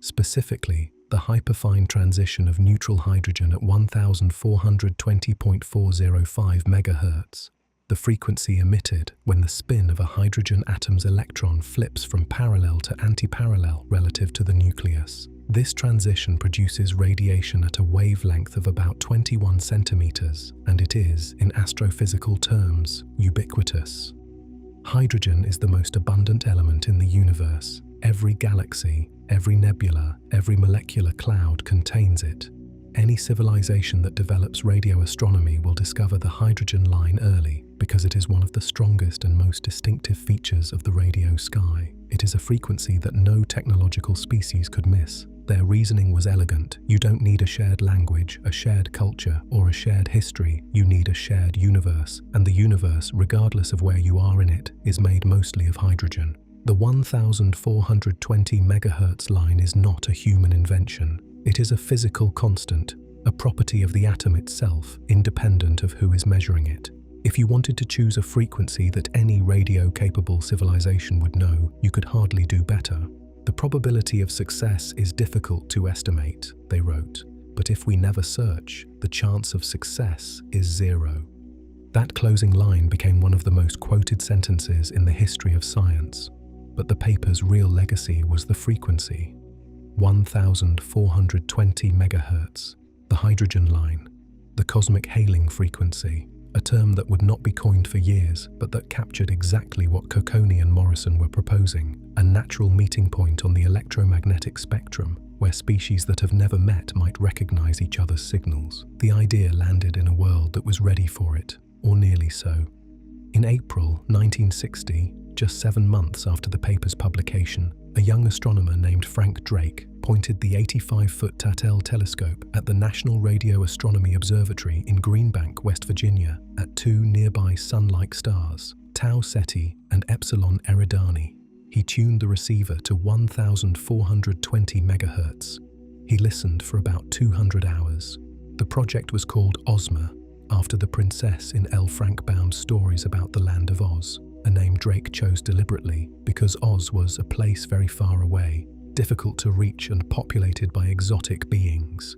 Specifically, the hyperfine transition of neutral hydrogen at 1420.405 MHz, the frequency emitted when the spin of a hydrogen atom's electron flips from parallel to antiparallel relative to the nucleus. This transition produces radiation at a wavelength of about 21 centimeters, and it is, in astrophysical terms, ubiquitous. Hydrogen is the most abundant element in the universe. Every galaxy, every nebula, every molecular cloud contains it. Any civilization that develops radio astronomy will discover the hydrogen line early because it is one of the strongest and most distinctive features of the radio sky. It is a frequency that no technological species could miss. Their reasoning was elegant. You don't need a shared language, a shared culture, or a shared history. You need a shared universe. And the universe, regardless of where you are in it, is made mostly of hydrogen. The 1420 MHz line is not a human invention. It is a physical constant, a property of the atom itself, independent of who is measuring it. If you wanted to choose a frequency that any radio-capable civilization would know, you could hardly do better. The probability of success is difficult to estimate, they wrote, but if we never search, the chance of success is zero. That closing line became one of the most quoted sentences in the history of science, but the paper's real legacy was the frequency. 1420 MHz, the hydrogen line, the cosmic hailing frequency, a term that would not be coined for years, but that captured exactly what Cocconi and Morrison were proposing, a natural meeting point on the electromagnetic spectrum, where species that have never met might recognize each other's signals. The idea landed in a world that was ready for it, or nearly so. In April 1960, just 7 months after the paper's publication, a young astronomer named Frank Drake pointed the 85-foot Tatell telescope at the National Radio Astronomy Observatory in Greenbank, West Virginia, at two nearby sun-like stars, Tau Ceti and Epsilon Eridani. He tuned the receiver to 1420 MHz. He listened for about 200 hours. The project was called Ozma, after the princess in L. Frank Baum's stories about the land of Oz, a name Drake chose deliberately because Oz was a place very far away, difficult to reach and populated by exotic beings.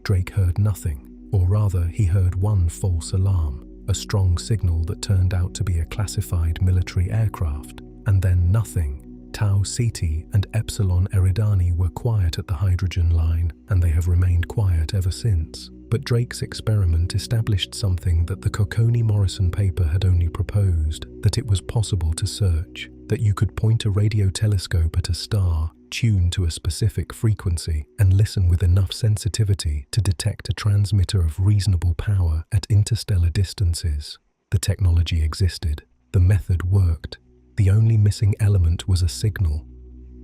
Drake heard nothing, or rather he heard one false alarm, a strong signal that turned out to be a classified military aircraft, and then nothing. Tau Ceti and Epsilon Eridani were quiet at the hydrogen line, and they have remained quiet ever since. But Drake's experiment established something that the Cocconi-Morrison paper had only proposed, that it was possible to search, that you could point a radio telescope at a star, tune to a specific frequency, and listen with enough sensitivity to detect a transmitter of reasonable power at interstellar distances. The technology existed. The method worked. The only missing element was a signal.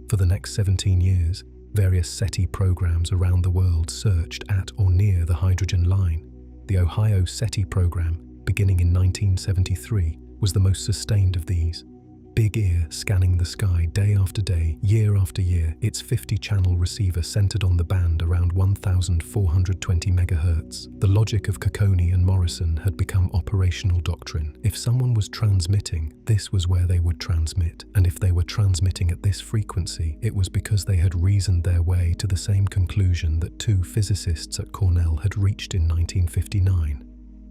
For the next 17 years, various SETI programs around the world searched at or near the hydrogen line. The Ohio SETI program, beginning in 1973, was the most sustained of these. Big Ear scanning the sky day after day, year after year, its 50-channel receiver centered on the band around 1420 MHz. The logic of Cocconi and Morrison had become operational doctrine. If someone was transmitting, this was where they would transmit, and if they were transmitting at this frequency, it was because they had reasoned their way to the same conclusion that two physicists at Cornell had reached in 1959,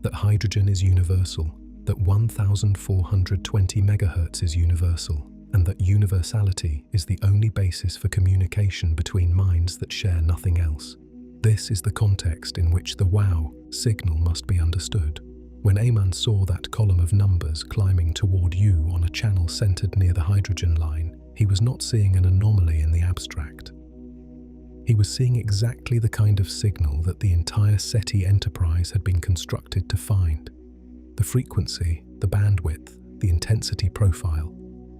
that hydrogen is universal, that 1420 MHz is universal, and that universality is the only basis for communication between minds that share nothing else. This is the context in which the wow signal must be understood. When Ehman saw that column of numbers climbing toward you on a channel centered near the hydrogen line, he was not seeing an anomaly in the abstract. He was seeing exactly the kind of signal that the entire SETI enterprise had been constructed to find. The frequency, the bandwidth, the intensity profile.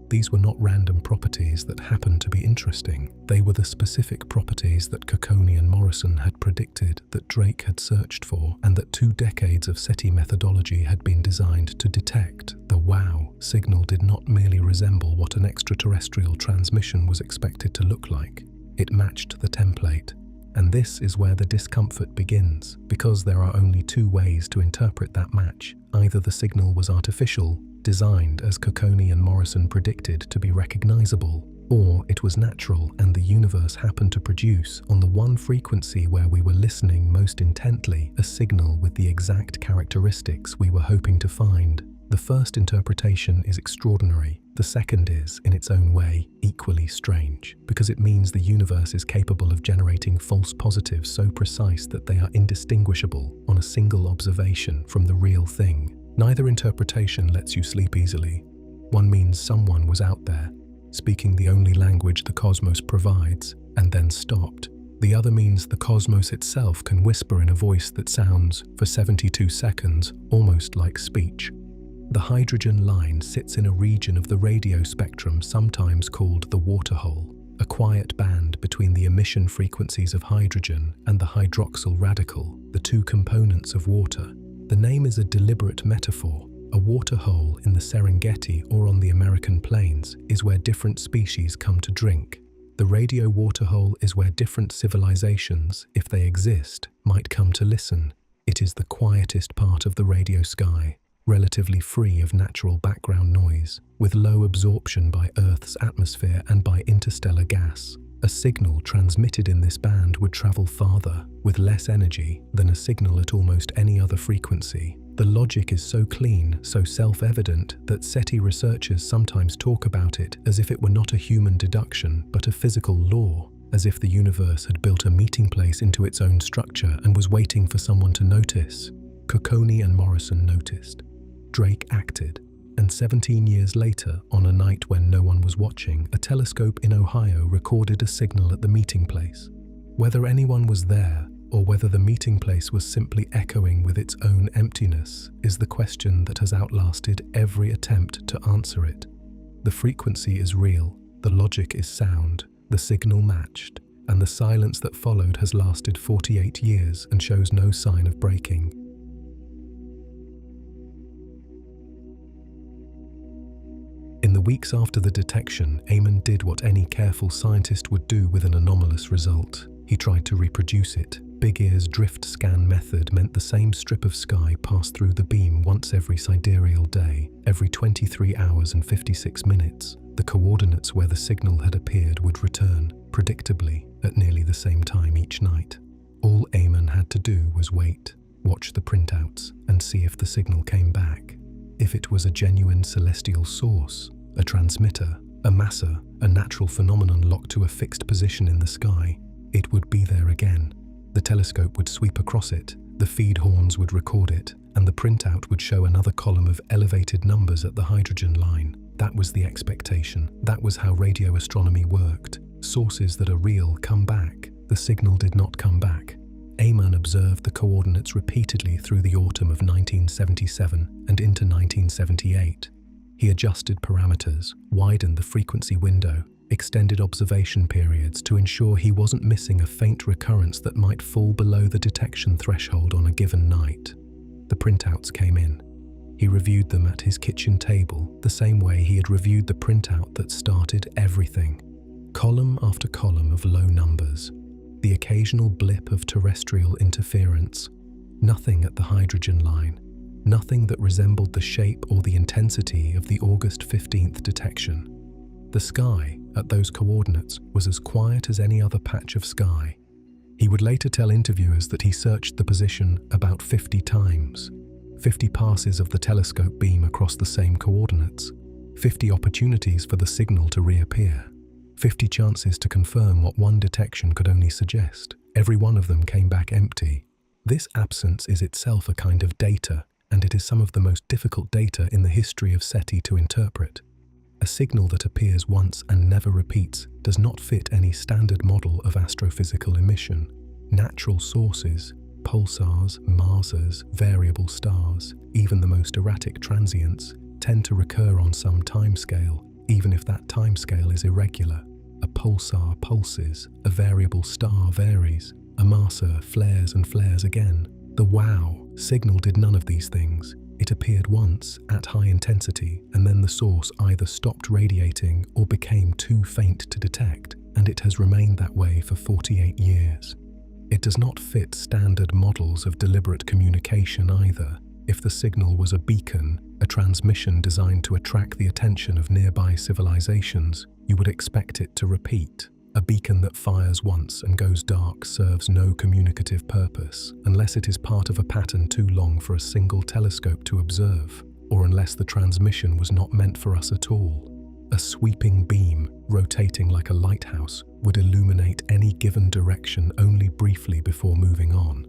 These were not random properties that happened to be interesting. They were the specific properties that Cocconi and Morrison had predicted, that Drake had searched for, and that 2 decades of SETI methodology had been designed to detect. The wow signal did not merely resemble what an extraterrestrial transmission was expected to look like. It matched the template. And this is where the discomfort begins, because there are only two ways to interpret that match. Either the signal was artificial, designed as Cocconi and Morrison predicted to be recognizable, or it was natural and the universe happened to produce, on the one frequency where we were listening most intently, a signal with the exact characteristics we were hoping to find. The first interpretation is extraordinary. The second is, in its own way, equally strange, because it means the universe is capable of generating false positives so precise that they are indistinguishable on a single observation from the real thing. Neither interpretation lets you sleep easily. One means someone was out there, speaking the only language the cosmos provides, and then stopped. The other means the cosmos itself can whisper in a voice that sounds, for 72 seconds, almost like speech. The hydrogen line sits in a region of the radio spectrum sometimes called the waterhole, a quiet band between the emission frequencies of hydrogen and the hydroxyl radical, the two components of water. The name is a deliberate metaphor. A waterhole in the Serengeti or on the American plains is where different species come to drink. The radio waterhole is where different civilizations, if they exist, might come to listen. It is the quietest part of the radio sky, relatively free of natural background noise, with low absorption by Earth's atmosphere and by interstellar gas. A signal transmitted in this band would travel farther, with less energy, than a signal at almost any other frequency. The logic is so clean, so self-evident, that SETI researchers sometimes talk about it as if it were not a human deduction, but a physical law, as if the universe had built a meeting place into its own structure and was waiting for someone to notice. Cocconi and Morrison noticed. Drake acted, and 17 years later, on a night when no one was watching, a telescope in Ohio recorded a signal at the meeting place. Whether anyone was there, or whether the meeting place was simply echoing with its own emptiness, is the question that has outlasted every attempt to answer it. The frequency is real, the logic is sound, the signal matched, and the silence that followed has lasted 48 years and shows no sign of breaking. In the weeks after the detection, Ehman did what any careful scientist would do with an anomalous result. He tried to reproduce it. Big Ear's drift scan method meant the same strip of sky passed through the beam once every sidereal day, every 23 hours and 56 minutes. The coordinates where the signal had appeared would return, predictably, at nearly the same time each night. All Ehman had to do was wait, watch the printouts, and see if the signal came back. If it was a genuine celestial source, a transmitter, a massa, a natural phenomenon locked to a fixed position in the sky, it would be there again. The telescope would sweep across it, the feed horns would record it, and the printout would show another column of elevated numbers at the hydrogen line. That was the expectation. That was how radio astronomy worked. Sources that are real come back. The signal did not come back. Ehman observed the coordinates repeatedly through the autumn of 1977 and into 1978. He adjusted parameters, widened the frequency window, extended observation periods to ensure he wasn't missing a faint recurrence that might fall below the detection threshold on a given night. The printouts came in. He reviewed them at his kitchen table, the same way he had reviewed the printout that started everything. Column after column of low numbers. The occasional blip of terrestrial interference. Nothing at the hydrogen line. Nothing that resembled the shape or the intensity of the August 15th detection. The sky, at those coordinates, was as quiet as any other patch of sky. He would later tell interviewers that he searched the position about 50 times. 50 passes of the telescope beam across the same coordinates. 50 opportunities for the signal to reappear. 50 chances to confirm what one detection could only suggest. Every one of them came back empty. This absence is itself a kind of data, and it is some of the most difficult data in the history of SETI to interpret. A signal that appears once and never repeats does not fit any standard model of astrophysical emission. Natural sources, pulsars, masers, variable stars, even the most erratic transients, tend to recur on some timescale, even if that timescale is irregular. A pulsar pulses, a variable star varies, a maser flares and flares again. The WOW signal did none of these things. It appeared once at high intensity, and then the source either stopped radiating or became too faint to detect, and it has remained that way for 48 years. It does not fit standard models of deliberate communication either. If the signal was a beacon, a transmission designed to attract the attention of nearby civilizations, you would expect it to repeat. A beacon that fires once and goes dark serves no communicative purpose, unless it is part of a pattern too long for a single telescope to observe, or unless the transmission was not meant for us at all. A sweeping beam, rotating like a lighthouse, would illuminate any given direction only briefly before moving on.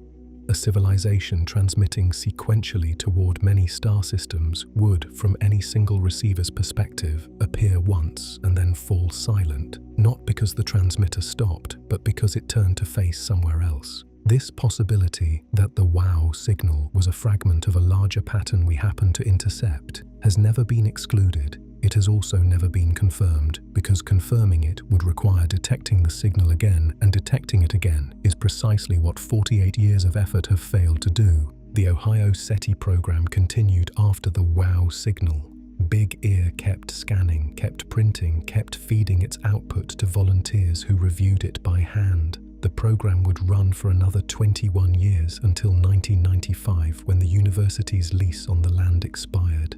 A civilization transmitting sequentially toward many star systems would, from any single receiver's perspective, appear once and then fall silent, not because the transmitter stopped, but because it turned to face somewhere else. This possibility that the WOW signal was a fragment of a larger pattern we happen to intercept has never been excluded. It has also never been confirmed, because confirming it would require detecting the signal again, and detecting it again is precisely what 48 years of effort have failed to do. The Ohio SETI program continued after the WOW signal. Big Ear kept scanning, kept printing, kept feeding its output to volunteers who reviewed it by hand. The program would run for another 21 years until 1995, when the university's lease on the land expired.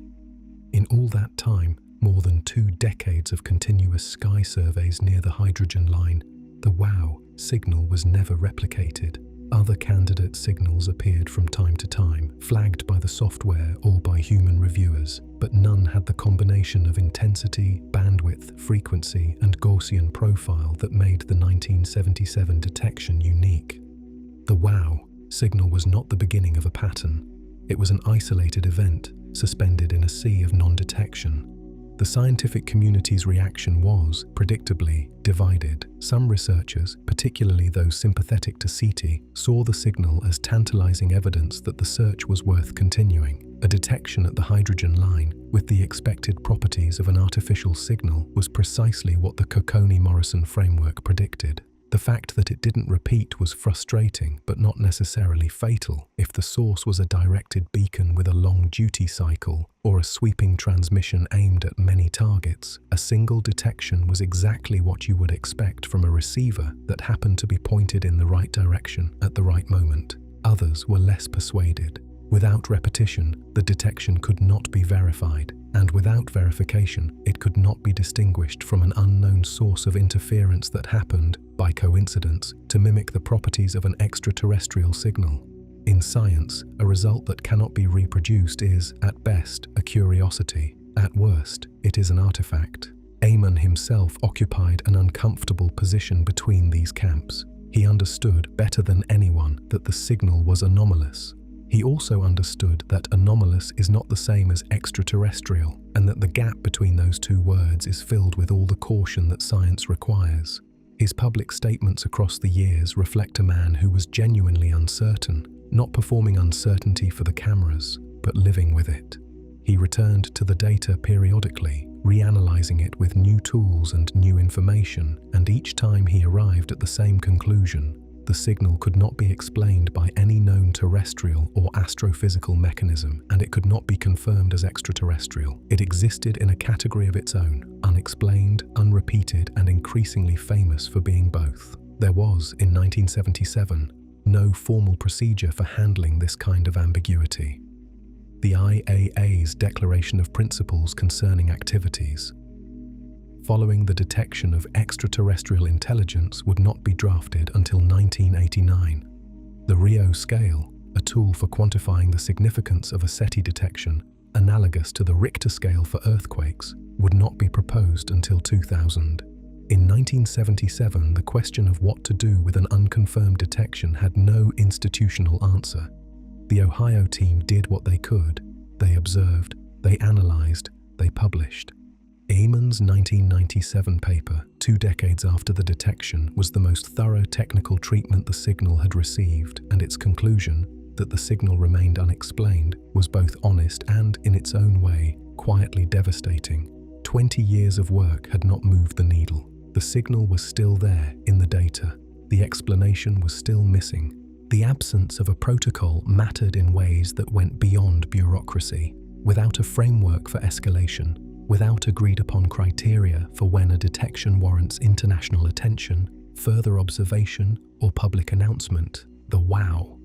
In all that time, more than 2 decades of continuous sky surveys near the hydrogen line, the WOW signal was never replicated. Other candidate signals appeared from time to time, flagged by the software or by human reviewers, but none had the combination of intensity, bandwidth, frequency, and Gaussian profile that made the 1977 detection unique. The WOW signal was not the beginning of a pattern. It was an isolated event, suspended in a sea of non-detection. The scientific community's reaction was, predictably, divided. Some researchers, particularly those sympathetic to SETI, saw the signal as tantalizing evidence that the search was worth continuing. A detection at the hydrogen line, with the expected properties of an artificial signal, was precisely what the Cocconi-Morrison framework predicted. The fact that it didn't repeat was frustrating, but not necessarily fatal. If the source was a directed beacon with a long duty cycle, or a sweeping transmission aimed at many targets, a single detection was exactly what you would expect from a receiver that happened to be pointed in the right direction at the right moment. Others were less persuaded. Without repetition, the detection could not be verified, and without verification, it could not be distinguished from an unknown source of interference that happened, by coincidence, to mimic the properties of an extraterrestrial signal. In science, a result that cannot be reproduced is, at best, a curiosity. At worst, it is an artifact. Ehman himself occupied an uncomfortable position between these camps. He understood better than anyone that the signal was anomalous. He also understood that anomalous is not the same as extraterrestrial, and that the gap between those two words is filled with all the caution that science requires. His public statements across the years reflect a man who was genuinely uncertain, not performing uncertainty for the cameras, but living with it. He returned to the data periodically, reanalyzing it with new tools and new information, and each time he arrived at the same conclusion: the signal could not be explained by any known terrestrial or astrophysical mechanism, and it could not be confirmed as extraterrestrial. It existed in a category of its own, unexplained, unrepeated, and increasingly famous for being both. There was, in 1977, no formal procedure for handling this kind of ambiguity. The IAA's Declaration of Principles Concerning Activities, following the detection of extraterrestrial intelligence, would not be drafted until 1989. The Rio scale, a tool for quantifying the significance of a SETI detection, analogous to the Richter scale for earthquakes, would not be proposed until 2000. In 1977, the question of what to do with an unconfirmed detection had no institutional answer. The Ohio team did what they could. They observed, they analyzed, they published. Ehman's 1997 paper, 2 decades after the detection, was the most thorough technical treatment the signal had received, and its conclusion, that the signal remained unexplained, was both honest and, in its own way, quietly devastating. 20 years of work had not moved the needle. The signal was still there, in the data. The explanation was still missing. The absence of a protocol mattered in ways that went beyond bureaucracy. Without a framework for escalation, without agreed-upon criteria for when a detection warrants international attention, further observation, or public announcement, the wow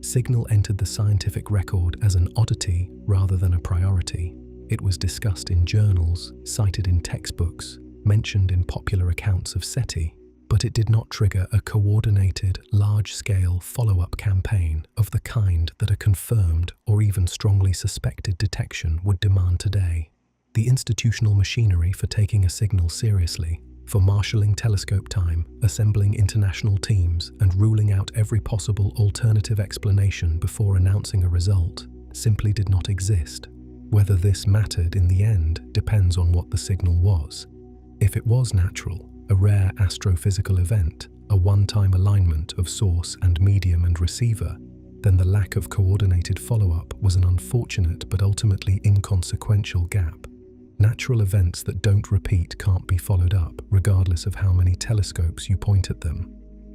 signal entered the scientific record as an oddity rather than a priority. It was discussed in journals, cited in textbooks, mentioned in popular accounts of SETI, but it did not trigger a coordinated, large-scale follow-up campaign of the kind that a confirmed or even strongly suspected detection would demand today. The institutional machinery for taking a signal seriously, for marshalling telescope time, assembling international teams, and ruling out every possible alternative explanation before announcing a result, simply did not exist. Whether this mattered in the end depends on what the signal was. If it was natural, a rare astrophysical event, a one-time alignment of source and medium and receiver, then the lack of coordinated follow-up was an unfortunate but ultimately inconsequential gap. Natural events that don't repeat can't be followed up, regardless of how many telescopes you point at them.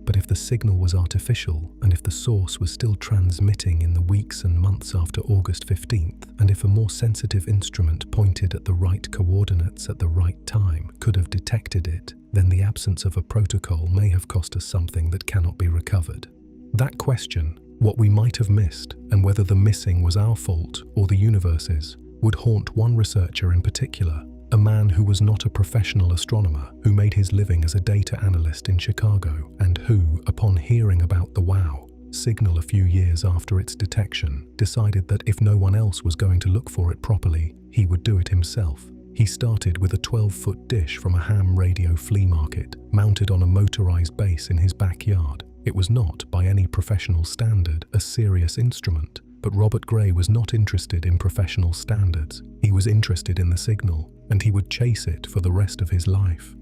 But if the signal was artificial, and if the source was still transmitting in the weeks and months after August 15th, and if a more sensitive instrument pointed at the right coordinates at the right time could have detected it, then the absence of a protocol may have cost us something that cannot be recovered. That question, what we might have missed, and whether the missing was our fault or the universe's, would haunt one researcher in particular, a man who was not a professional astronomer, who made his living as a data analyst in Chicago, and who, upon hearing about the WOW signal a few years after its detection, decided that if no one else was going to look for it properly, he would do it himself. He started with a 12-foot dish from a ham radio flea market, mounted on a motorized base in his backyard. It was not, by any professional standard, a serious instrument. But Robert Gray was not interested in professional standards. He was interested in the signal, and he would chase it for the rest of his life.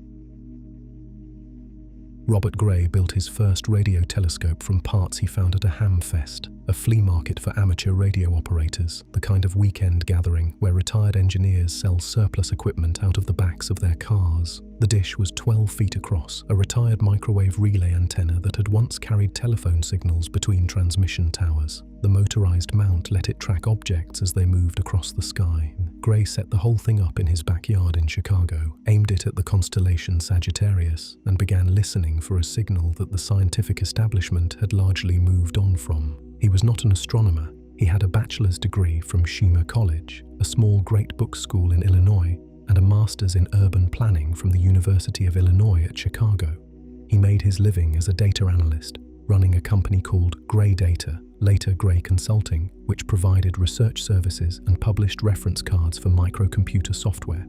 Robert Gray built his first radio telescope from parts he found at a hamfest, a flea market for amateur radio operators, the kind of weekend gathering where retired engineers sell surplus equipment out of the backs of their cars. The dish was 12 feet across, a retired microwave relay antenna that had once carried telephone signals between transmission towers. The motorized mount let it track objects as they moved across the sky. Gray set the whole thing up in his backyard in Chicago, aimed it at the constellation Sagittarius, and began listening for a signal that the scientific establishment had largely moved on from. He was not an astronomer. He had a bachelor's degree from Schumer College, a small great book school in Illinois, and a master's in urban planning from the University of Illinois at Chicago. He made his living as a data analyst, running a company called Gray Data, later Gray Consulting, which provided research services and published reference cards for microcomputer software.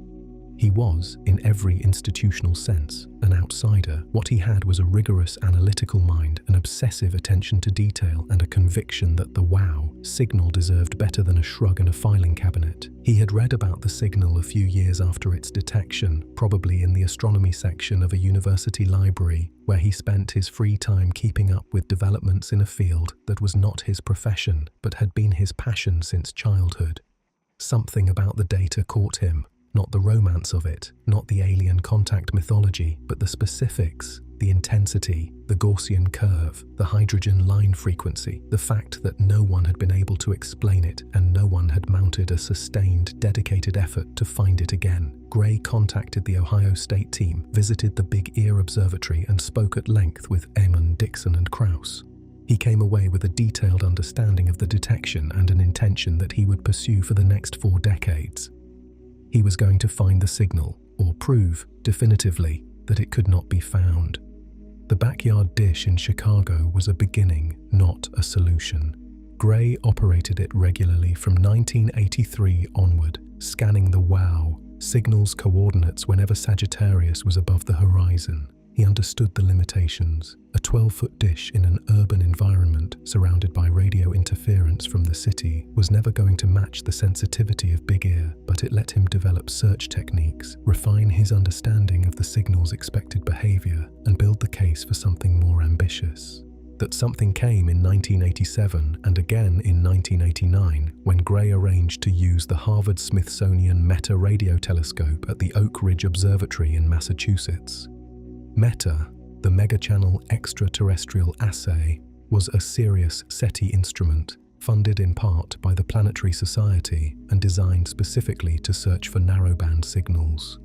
He was, in every institutional sense, an outsider. What he had was a rigorous analytical mind, an obsessive attention to detail, and a conviction that the WOW signal deserved better than a shrug and a filing cabinet. He had read about the signal a few years after its detection, probably in the astronomy section of a university library, where he spent his free time keeping up with developments in a field that was not his profession, but had been his passion since childhood. Something about the data caught him. Not the romance of it, not the alien contact mythology, but the specifics, the intensity, the Gaussian curve, the hydrogen line frequency, the fact that no one had been able to explain it and no one had mounted a sustained, dedicated effort to find it again. Gray contacted the Ohio State team, visited the Big Ear Observatory and spoke at length with Ehman, Dixon and Krauss. He came away with a detailed understanding of the detection and an intention that he would pursue for the next 4 decades. He was going to find the signal, or prove, definitively, that it could not be found. The backyard dish in Chicago was a beginning, not a solution. Gray operated it regularly from 1983 onward, scanning the WOW signal's coordinates whenever Sagittarius was above the horizon. He understood the limitations. A 12-foot dish in an urban environment surrounded by radio interference from the city was never going to match the sensitivity of Big Ear, but it let him develop search techniques, refine his understanding of the signal's expected behavior, and build the case for something more ambitious. That something came in 1987 and again in 1989 when Gray arranged to use the Harvard-Smithsonian Meta radio telescope at the Oak Ridge Observatory in Massachusetts. Meta, the mega-channel extraterrestrial assay, was a serious SETI instrument, funded in part by the Planetary Society and designed specifically to search for narrowband signals.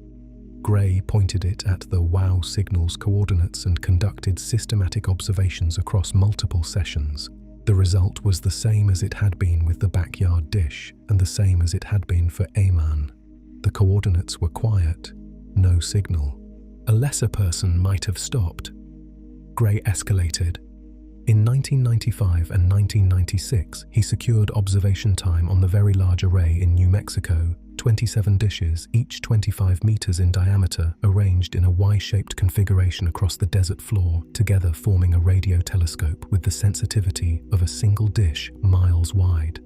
Gray pointed it at the WOW signal's coordinates and conducted systematic observations across multiple sessions. The result was the same as it had been with the backyard dish, and the same as it had been for Ehman. The coordinates were quiet, no signal. A lesser person might have stopped. Gray escalated. In 1995 and 1996, he secured observation time on the Very Large Array in New Mexico, 27 dishes, each 25 meters in diameter, arranged in a Y-shaped configuration across the desert floor, together forming a radio telescope with the sensitivity of a single dish miles wide.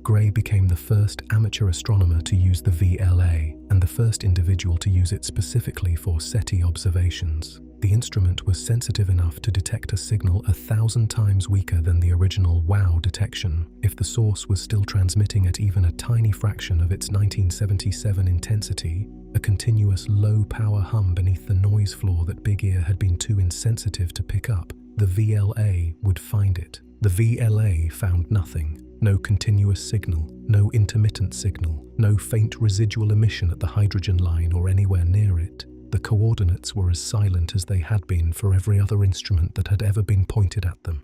Gray became the first amateur astronomer to use the VLA and the first individual to use it specifically for SETI observations. The instrument was sensitive enough to detect a signal 1,000 times weaker than the original WOW detection if the source was still transmitting at even a tiny fraction of its 1977 intensity, a continuous low-power hum beneath the noise floor that Big Ear had been too insensitive to pick up. The VLA would find it. The VLA found nothing. No continuous signal, no intermittent signal, no faint residual emission at the hydrogen line or anywhere near it. The coordinates were as silent as they had been for every other instrument that had ever been pointed at them.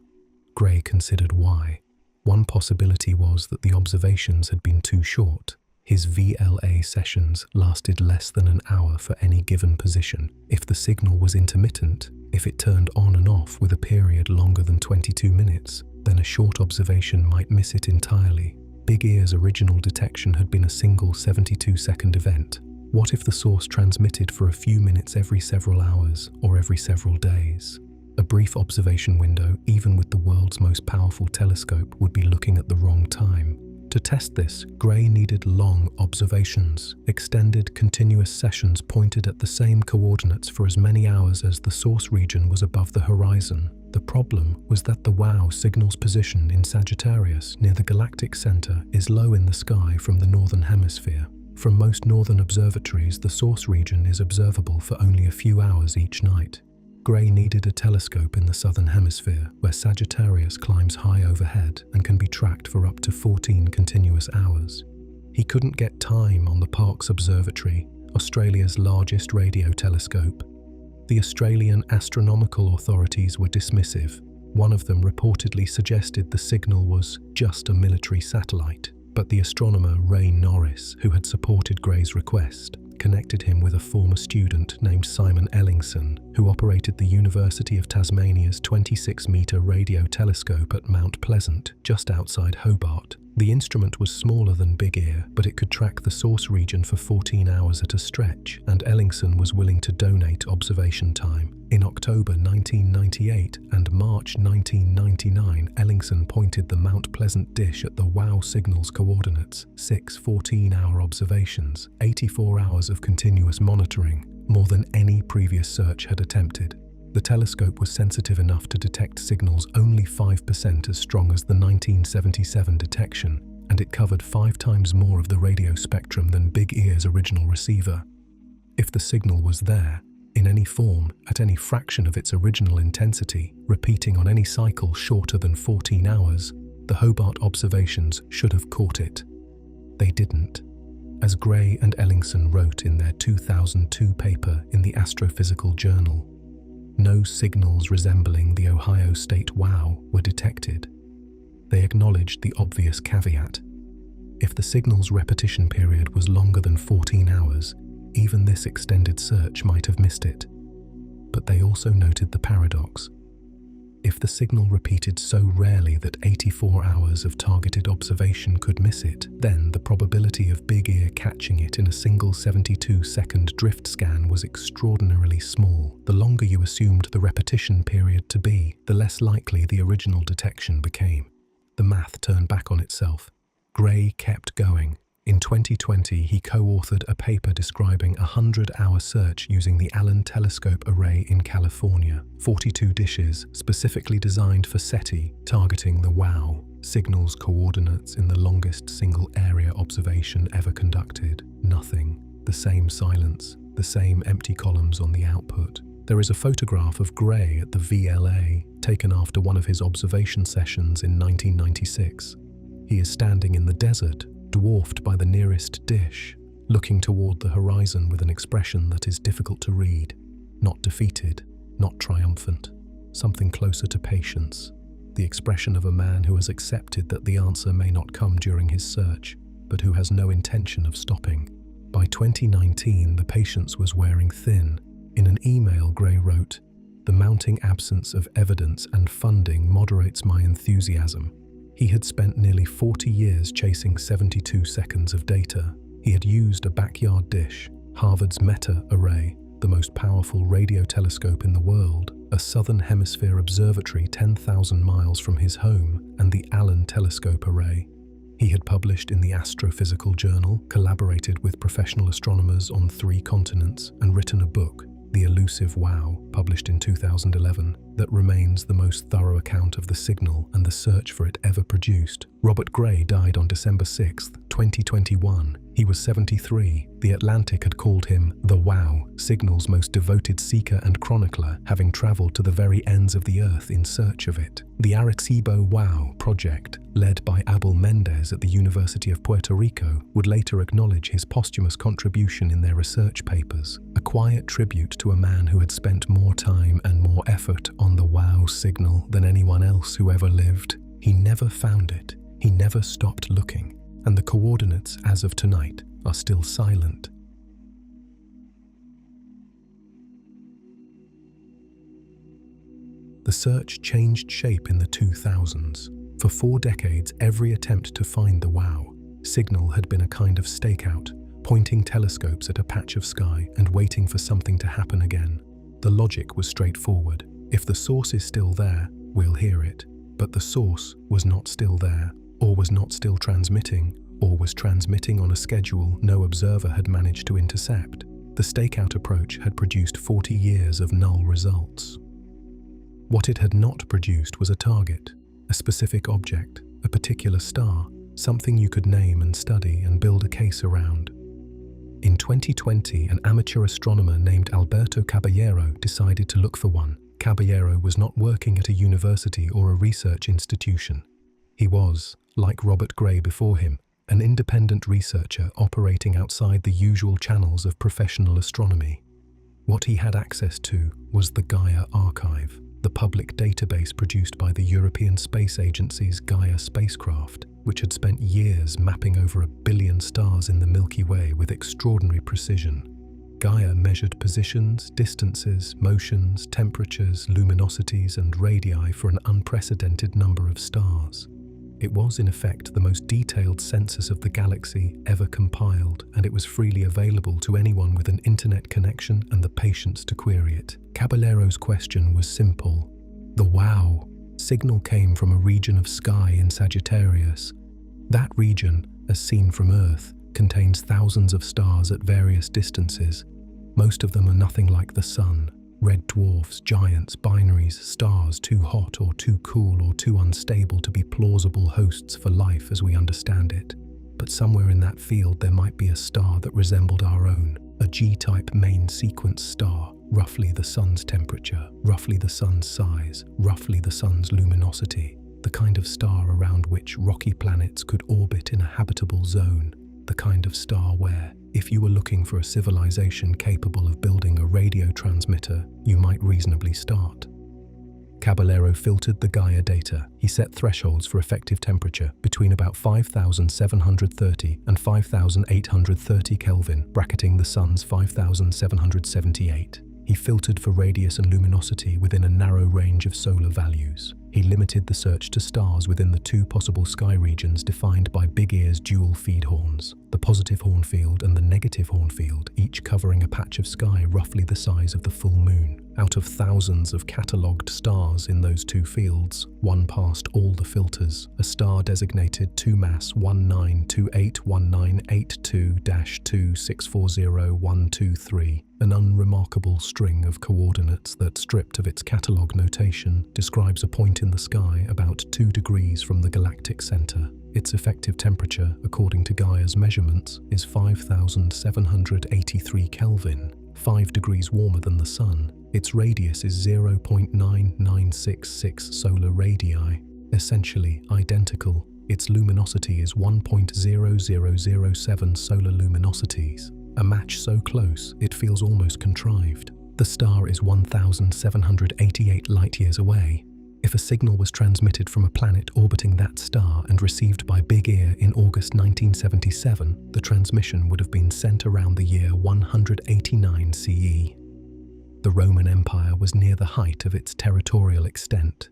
Gray considered why. One possibility was that the observations had been too short. His VLA sessions lasted less than an hour for any given position. If the signal was intermittent, if it turned on and off with a period longer than 22 minutes, then a short observation might miss it entirely. Big Ear's original detection had been a single 72-second event. What if the source transmitted for a few minutes every several hours or every several days? A brief observation window, even with the world's most powerful telescope, would be looking at the wrong time. To test this, Gray needed long observations, extended continuous sessions pointed at the same coordinates for as many hours as the source region was above the horizon. The problem was that the WOW signal's position in Sagittarius, near the galactic center, is low in the sky from the northern hemisphere. From most northern observatories, the source region is observable for only a few hours each night. Gray needed a telescope in the southern hemisphere, where Sagittarius climbs high overhead and can be tracked for up to 14 continuous hours. He couldn't get time on the Parkes Observatory, Australia's largest radio telescope. The Australian astronomical authorities were dismissive. One of them reportedly suggested the signal was just a military satellite. But the astronomer Ray Norris, who had supported Gray's request, connected him with a former student named Simon Ellingson, who operated the University of Tasmania's 26-metre radio telescope at Mount Pleasant, just outside Hobart. The instrument was smaller than Big Ear, but it could track the source region for 14 hours at a stretch, and Ellingson was willing to donate observation time. In October 1998 and March 1999, Ellingson pointed the Mount Pleasant dish at the WOW signal's coordinates, 6 14-hour observations, 84 hours of continuous monitoring, more than any previous search had attempted. The telescope was sensitive enough to detect signals only 5% as strong as the 1977 detection, and it covered 5 times more of the radio spectrum than Big Ear's original receiver. If the signal was there, in any form, at any fraction of its original intensity, repeating on any cycle shorter than 14 hours, the Hobart observations should have caught it. They didn't. As Gray and Ellingson wrote in their 2002 paper in the Astrophysical Journal, no signals resembling the Ohio State WOW were detected. They acknowledged the obvious caveat. If the signal's repetition period was longer than 14 hours, even this extended search might have missed it. But they also noted the paradox. If the signal repeated so rarely that 84 hours of targeted observation could miss it, then the probability of Big Ear catching it in a single 72-second drift scan was extraordinarily small. The longer you assumed the repetition period to be, the less likely the original detection became. The math turned back on itself. Gray kept going. In 2020, he co-authored a paper describing a 100-hour search using the Allen Telescope Array in California, 42 dishes specifically designed for SETI, targeting the WOW signal's coordinates in the longest single-area observation ever conducted. Nothing. The same silence, the same empty columns on the output. There is a photograph of Gray at the VLA, taken after one of his observation sessions in 1996. He is standing in the desert, dwarfed by the nearest dish, looking toward the horizon with an expression that is difficult to read, not defeated, not triumphant, something closer to patience, the expression of a man who has accepted that the answer may not come during his search, but who has no intention of stopping. By 2019, the patient was wearing thin. In an email, Gray wrote, "The mounting absence of evidence and funding moderates my enthusiasm." He had spent nearly 40 years chasing 72 seconds of data. He had used a backyard dish, Harvard's Meta Array, the most powerful radio telescope in the world, a Southern Hemisphere observatory 10,000 miles from his home, and the Allen Telescope Array. He had published in the Astrophysical Journal, collaborated with professional astronomers on 3 continents, and written a book, The Elusive Wow, published in 2011, that remains the most thorough account of the signal and the search for it ever produced. Robert Gray died on December 6, 2021. He was 73. The Atlantic had called him the Wow, signal's most devoted seeker and chronicler, having traveled to the very ends of the Earth in search of it. The Arecibo Wow project, led by Abel Mendez at the University of Puerto Rico, would later acknowledge his posthumous contribution in their research papers, a quiet tribute to a man who had spent more time and more effort on the Wow signal than anyone else who ever lived. He never found it. He never stopped looking. And the coordinates, as of tonight, are still silent. The search changed shape in the 2000s. For 4 decades, every attempt to find the Wow signal had been a kind of stakeout, pointing telescopes at a patch of sky and waiting for something to happen again. The logic was straightforward. If the source is still there, we'll hear it. But the source was not still there, or was not still transmitting, or was transmitting on a schedule no observer had managed to intercept. The stakeout approach had produced 40 years of null results. What it had not produced was a target, a specific object, a particular star, something you could name and study and build a case around. In 2020, an amateur astronomer named Alberto Caballero decided to look for one. Caballero was not working at a university or a research institution. He was, like Robert Gray before him, an independent researcher operating outside the usual channels of professional astronomy. What he had access to was the Gaia Archive, the public database produced by the European Space Agency's Gaia spacecraft, which had spent years mapping over 1 billion stars in the Milky Way with extraordinary precision. Gaia measured positions, distances, motions, temperatures, luminosities, and radii for an unprecedented number of stars. It was, in effect, the most detailed census of the galaxy ever compiled, and it was freely available to anyone with an internet connection and the patience to query it. Caballero's question was simple. The Wow signal came from a region of sky in Sagittarius. That region, as seen from Earth, contains thousands of stars at various distances. Most of them are nothing like the Sun. Red dwarfs, giants, binaries, stars too hot or too cool or too unstable to be plausible hosts for life as we understand it. But somewhere in that field there might be a star that resembled our own, a G-type main sequence star, roughly the Sun's temperature, roughly the Sun's size, roughly the Sun's luminosity, the kind of star around which rocky planets could orbit in a habitable zone, the kind of star where, if you were looking for a civilization capable of building a radio transmitter, you might reasonably start. Caballero filtered the Gaia data. He set thresholds for effective temperature between about 5,730 and 5,830 Kelvin, bracketing the Sun's 5,778. He filtered for radius and luminosity within a narrow range of solar values. He limited the search to stars within the 2 possible sky regions defined by Big Ear's dual feed horns, the positive horn field and the negative horn field, each covering a patch of sky roughly the size of the full moon. Out of thousands of catalogued stars in those 2 fields, one passed all the filters, a star designated 2MASS 19281982-2640123, an unremarkable string of coordinates that, stripped of its catalogue notation, describes a point in the sky about 2 degrees from the galactic center. Its effective temperature, according to Gaia's measurements, is 5,783 Kelvin, 5 degrees warmer than the Sun. Its radius is 0.9966 solar radii, essentially identical, Its luminosity is 1.0007 solar luminosities, a match so close it feels almost contrived. The star is 1,788 light-years away. If a signal was transmitted from a planet orbiting that star and received by Big Ear in August 1977, the transmission would have been sent around the year 189 CE. The Roman Empire was near the height of its territorial extent.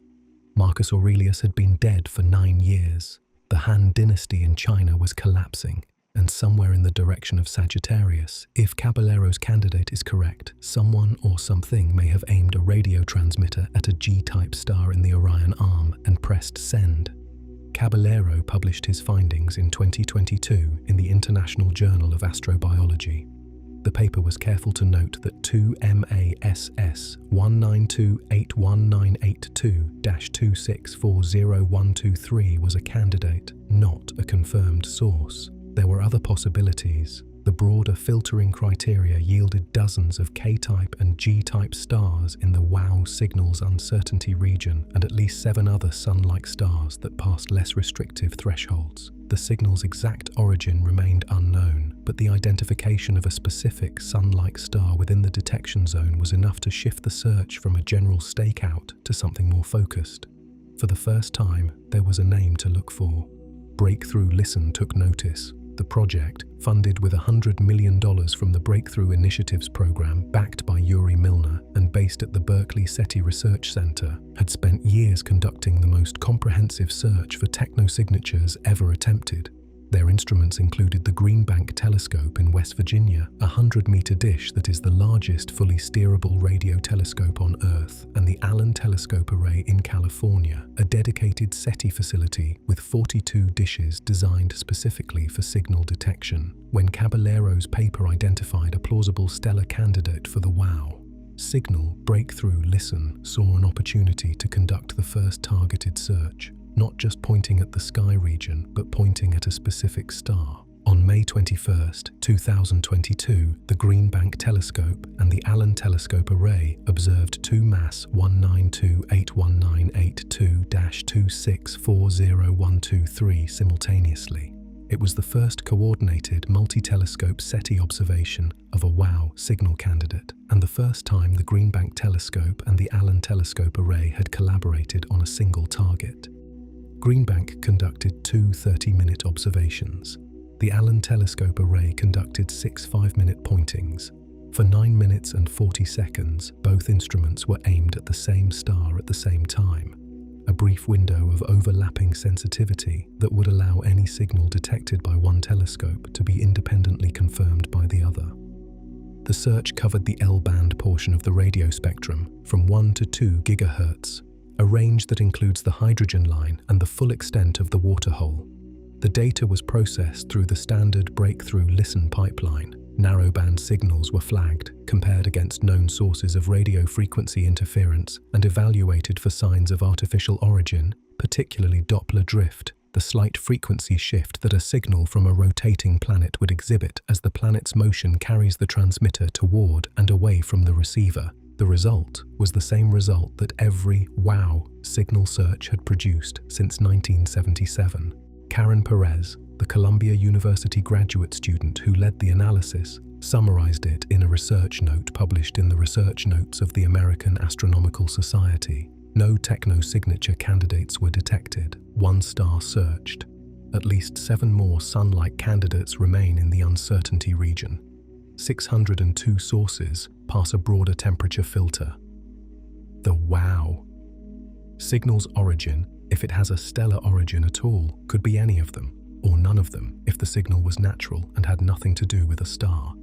Marcus Aurelius had been dead for 9 years. The Han dynasty in China was collapsing, and somewhere in the direction of Sagittarius, if Caballero's candidate is correct, someone or something may have aimed a radio transmitter at a G-type star in the Orion Arm and pressed send. Caballero published his findings in 2022 in the International Journal of Astrobiology. The paper was careful to note that 2 MASS 192819882-2640123 was a candidate, not a confirmed source. There were other possibilities. The broader filtering criteria yielded dozens of K-type and G-type stars in the WOW signals uncertainty region and at least 7 other Sun-like stars that passed less restrictive thresholds. The signal's exact origin remained unknown, but the identification of a specific Sun-like star within the detection zone was enough to shift the search from a general stakeout to something more focused. For the first time, there was a name to look for. Breakthrough Listen took notice. The project, funded with $100 million from the Breakthrough Initiatives program backed by Yuri Milner and based at the Berkeley SETI Research Center, had spent years conducting the most comprehensive search for technosignatures ever attempted. Their instruments included the Green Bank Telescope in West Virginia, a 100-meter dish that is the largest fully steerable radio telescope on Earth, and the Allen Telescope Array in California, a dedicated SETI facility with 42 dishes designed specifically for signal detection. When Caballero's paper identified a plausible stellar candidate for the WOW signal, Breakthrough Listen saw an opportunity to conduct the first targeted search, not just pointing at the sky region, but pointing at a specific star. On May 21, 2022, the Green Bank Telescope and the Allen Telescope Array observed 2 MASS 192819882-2640123 simultaneously. It was the first coordinated multi-telescope SETI observation of a WOW signal candidate, and the first time the Green Bank Telescope and the Allen Telescope Array had collaborated on a single target. Green Bank conducted 2 30-minute observations. The Allen Telescope Array conducted 6 5-minute pointings. For 9 minutes and 40 seconds, both instruments were aimed at the same star at the same time, a brief window of overlapping sensitivity that would allow any signal detected by one telescope to be independently confirmed by the other. The search covered the L-band portion of the radio spectrum, from 1 to 2 GHz, a range that includes the hydrogen line and the full extent of the waterhole. The data was processed through the standard Breakthrough Listen pipeline. Narrowband signals were flagged, compared against known sources of radio frequency interference, and evaluated for signs of artificial origin, particularly Doppler drift, the slight frequency shift that a signal from a rotating planet would exhibit as the planet's motion carries the transmitter toward and away from the receiver. The result was the same result that every WOW signal search had produced since 1977. Karen Perez, the Columbia University graduate student who led the analysis, summarized it in a research note published in the Research Notes of the American Astronomical Society. No technosignature candidates were detected. 1 star searched. At least 7 more Sun-like candidates remain in the uncertainty region. 602 sources pass a broader temperature filter. The WOW signal's origin, if it has a stellar origin at all, could be any of them, or none of them if the signal was natural and had nothing to do with a star.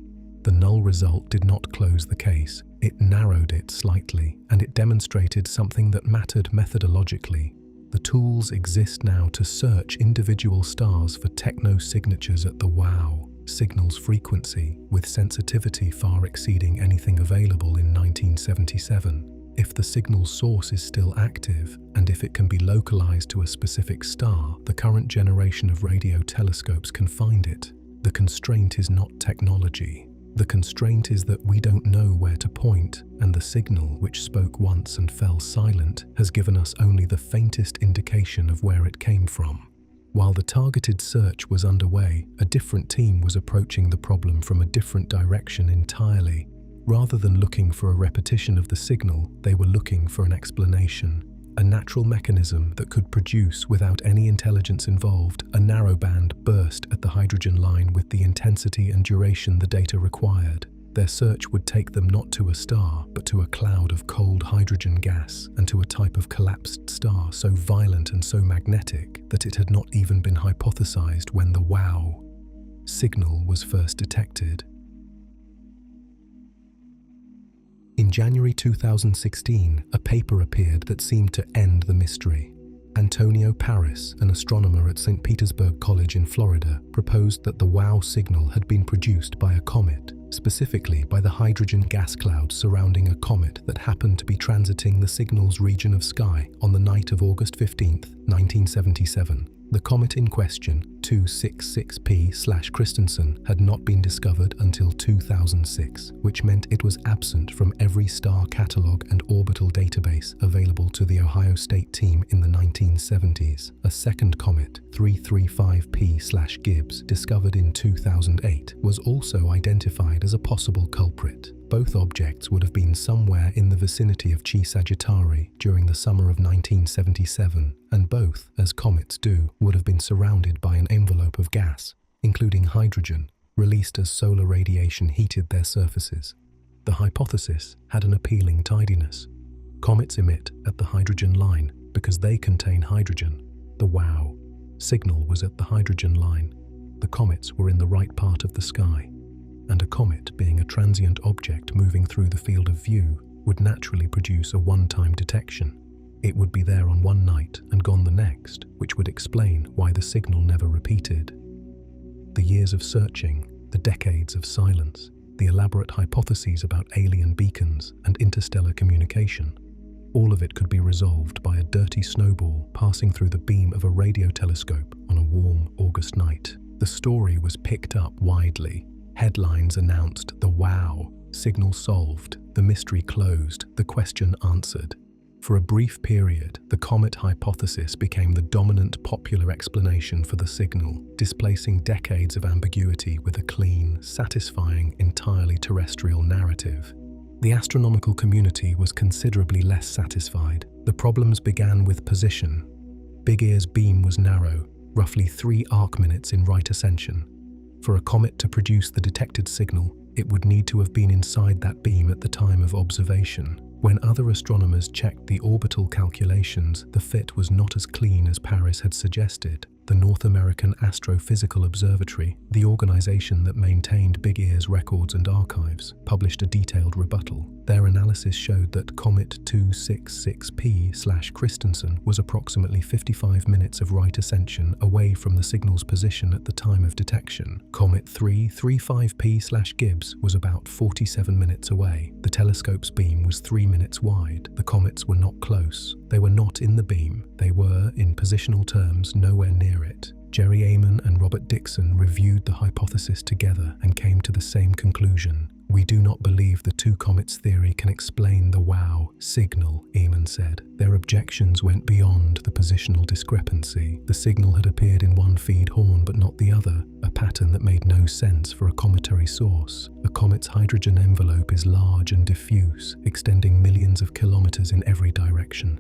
The null result did not close the case. It narrowed it slightly, and it demonstrated something that mattered methodologically. The tools exist now to search individual stars for technosignatures at the WOW signal's frequency, with sensitivity far exceeding anything available in 1977. If the signal's source is still active, and if it can be localized to a specific star, the current generation of radio telescopes can find it. The constraint is not technology. The constraint is that we don't know where to point, and the signal, which spoke once and fell silent, has given us only the faintest indication of where it came from. While the targeted search was underway, a different team was approaching the problem from a different direction entirely. Rather than looking for a repetition of the signal, they were looking for an explanation. A natural mechanism that could produce, without any intelligence involved, a narrowband burst at the hydrogen line with the intensity and duration the data required. Their search would take them not to a star, but to a cloud of cold hydrogen gas and to a type of collapsed star so violent and so magnetic that it had not even been hypothesized when the WOW signal was first detected. In January 2016, a paper appeared that seemed to end the mystery. Antonio Paris, an astronomer at St. Petersburg College in Florida, proposed that the WOW signal had been produced by a comet, specifically by the hydrogen gas cloud surrounding a comet that happened to be transiting the signal's region of sky on the night of August 15, 1977. The comet in question, 266P/Christensen, had not been discovered until 2006, which meant it was absent from every star catalogue and orbital database available to the Ohio State team in the 1970s. A second comet, 335P/Gibbs, discovered in 2008, was also identified as a possible culprit. Both objects would have been somewhere in the vicinity of Chi Sagittarii during the summer of 1977, and both, as comets do, would have been surrounded by an envelope of gas, including hydrogen, released as solar radiation heated their surfaces. The hypothesis had an appealing tidiness. Comets emit at the hydrogen line because they contain hydrogen. The WOW signal was at the hydrogen line. The comets were in the right part of the sky. And a comet, being a transient object moving through the field of view, would naturally produce a one-time detection. It would be there on one night and gone the next, which would explain why the signal never repeated. The years of searching, the decades of silence, the elaborate hypotheses about alien beacons and interstellar communication, all of it could be resolved by a dirty snowball passing through the beam of a radio telescope on a warm August night. The story was picked up widely. Headlines announced the WOW signal solved, the mystery closed, the question answered. For a brief period, the comet hypothesis became the dominant popular explanation for the signal, displacing decades of ambiguity with a clean, satisfying, entirely terrestrial narrative. The astronomical community was considerably less satisfied. The problems began with position. Big Ear's beam was narrow, roughly 3 arc minutes in right ascension. For a comet to produce the detected signal, it would need to have been inside that beam at the time of observation. When other astronomers checked the orbital calculations, the fit was not as clean as Paris had suggested. The North American Astrophysical Observatory, the organization that maintained Big Ear's records and archives, published a detailed rebuttal. Their analysis showed that Comet 266P/Christensen was approximately 55 minutes of right ascension away from the signal's position at the time of detection. Comet 335P/Gibbs was about 47 minutes away. The telescope's beam was 3 minutes wide. The comets were not close. They were not in the beam. They were, in positional terms, nowhere near it. Jerry Ehman and Robert Dixon reviewed the hypothesis together and came to the same conclusion. "We do not believe the two comets theory can explain the WOW signal," Ehman said. Their objections went beyond the positional discrepancy. The signal had appeared in one feed horn but not the other, a pattern that made no sense for a cometary source. A comet's hydrogen envelope is large and diffuse, extending millions of kilometers in every direction.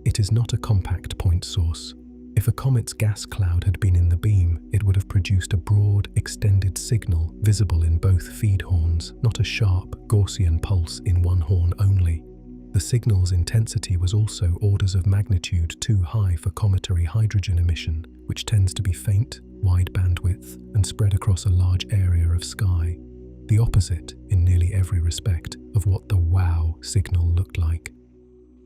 It is not a compact point source. If a comet's gas cloud had been in the beam, it would have produced a broad, extended signal visible in both feed horns, not a sharp, Gaussian pulse in one horn only. The signal's intensity was also orders of magnitude too high for cometary hydrogen emission, which tends to be faint, wide bandwidth, and spread across a large area of sky. The opposite, in nearly every respect, of what the WOW signal looked like.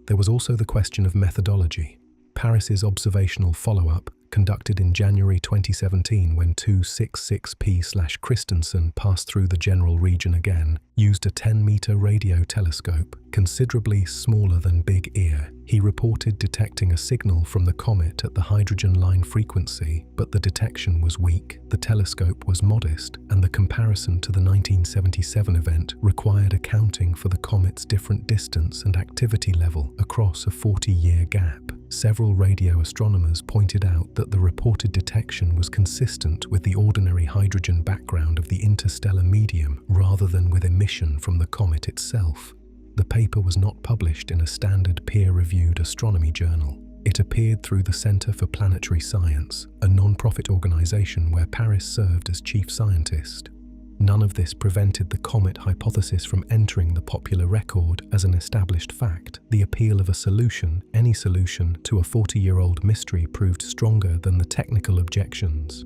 There was also the question of methodology. Paris's observational follow-up, conducted in January 2017 when 266P/Christensen passed through the general region again, used a 10-meter radio telescope, considerably smaller than Big Ear. He reported detecting a signal from the comet at the hydrogen line frequency, but the detection was weak, the telescope was modest, and the comparison to the 1977 event required accounting for the comet's different distance and activity level across a 40-year gap. Several radio astronomers pointed out that the reported detection was consistent with the ordinary hydrogen background of the interstellar medium rather than with emission from the comet itself. The paper was not published in a standard peer-reviewed astronomy journal. It appeared through the Center for Planetary Science, a non-profit organization where Paris served as chief scientist. None of this prevented the comet hypothesis from entering the popular record as an established fact. The appeal of a solution, any solution, to a 40-year-old mystery proved stronger than the technical objections.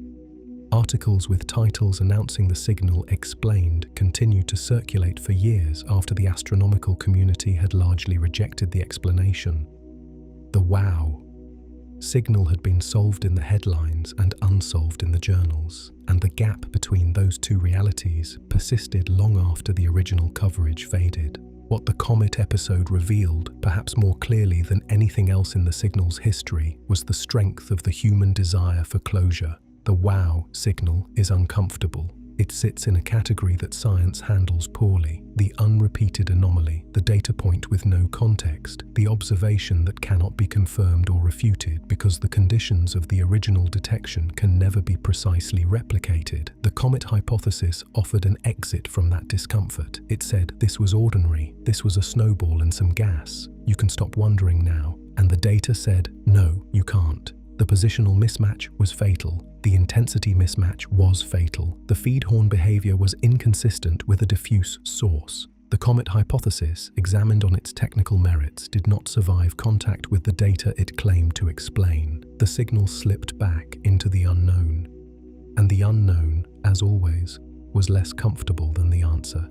Articles with titles announcing the signal explained continued to circulate for years after the astronomical community had largely rejected the explanation. The wow signal had been solved in the headlines and unsolved in the journals, and the gap between those two realities persisted long after the original coverage faded. What the Comet episode revealed, perhaps more clearly than anything else in the signal's history, was the strength of the human desire for closure. The wow signal is uncomfortable. It sits in a category that science handles poorly: the unrepeated anomaly, the data point with no context, the observation that cannot be confirmed or refuted because the conditions of the original detection can never be precisely replicated. The Comet hypothesis offered an exit from that discomfort. It said, this was ordinary, this was a snowball and some gas. You can stop wondering now. And the data said, no, you can't. The positional mismatch was fatal. The intensity mismatch was fatal. The feed horn behavior was inconsistent with a diffuse source. The Comet hypothesis, examined on its technical merits, did not survive contact with the data it claimed to explain. The signal slipped back into the unknown. And the unknown, as always, was less comfortable than the answer,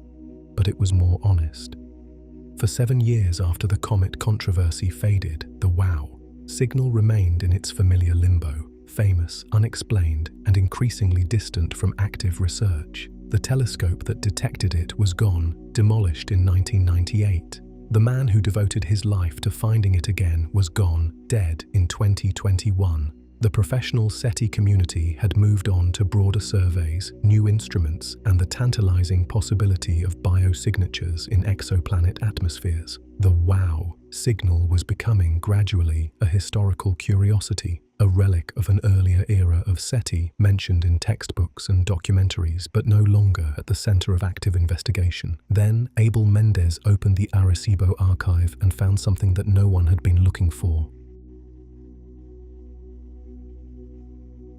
but it was more honest. For 7 years after the Comet controversy faded, the wow signal remained in its familiar limbo, famous, unexplained, and increasingly distant from active research. The telescope that detected it was gone, demolished in 1998. The man who devoted his life to finding it again was gone, dead in 2021. The professional SETI community had moved on to broader surveys, new instruments, and the tantalizing possibility of biosignatures in exoplanet atmospheres. The wow signal was becoming gradually a historical curiosity, a relic of an earlier era of SETI mentioned in textbooks and documentaries, but no longer at the center of active investigation. Then Abel Mendez opened the Arecibo archive and found something that no one had been looking for.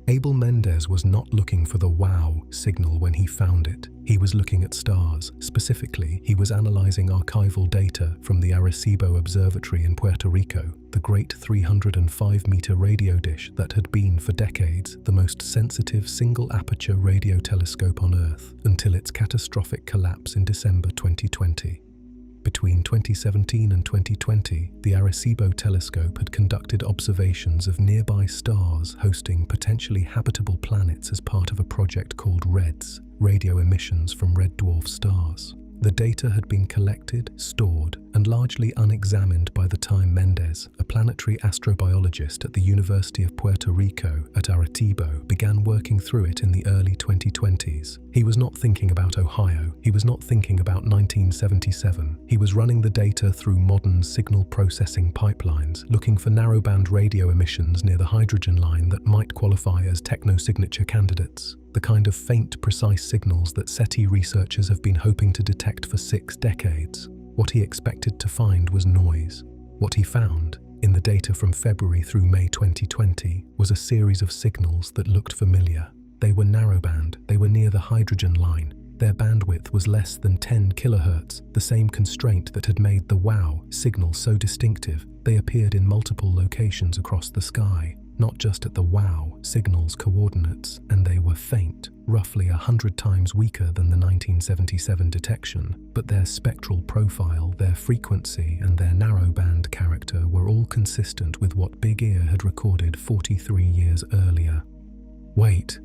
Abel Mendez was not looking for the wow signal when he found it. He was looking at stars. Specifically, he was analyzing archival data from the Arecibo Observatory in Puerto Rico, the great 305-meter radio dish that had been for decades the most sensitive single-aperture radio telescope on Earth until its catastrophic collapse in December 2020. Between 2017 and 2020, the Arecibo telescope had conducted observations of nearby stars hosting potentially habitable planets as part of a project called REDS, radio emissions from red dwarf stars. The data had been collected, stored, and largely unexamined by the time Mendez, a planetary astrobiologist at the University of Puerto Rico at Arecibo, began working through it in the early 2020s. He was not thinking about Ohio. He was not thinking about 1977. He was running the data through modern signal processing pipelines, looking for narrowband radio emissions near the hydrogen line that might qualify as technosignature candidates. The kind of faint, precise signals that SETI researchers have been hoping to detect for 6 decades. What he expected to find was noise. What he found, in the data from February through May 2020, was a series of signals that looked familiar. They were narrowband, they were near the hydrogen line. Their bandwidth was less than 10 kilohertz, the same constraint that had made the wow signal so distinctive. They appeared in multiple locations across the sky, not just at the wow signal's coordinates, and they were faint, roughly 100 times weaker than the 1977 detection, but their spectral profile, their frequency, and their narrowband character were all consistent with what Big Ear had recorded 43 years earlier. Wait,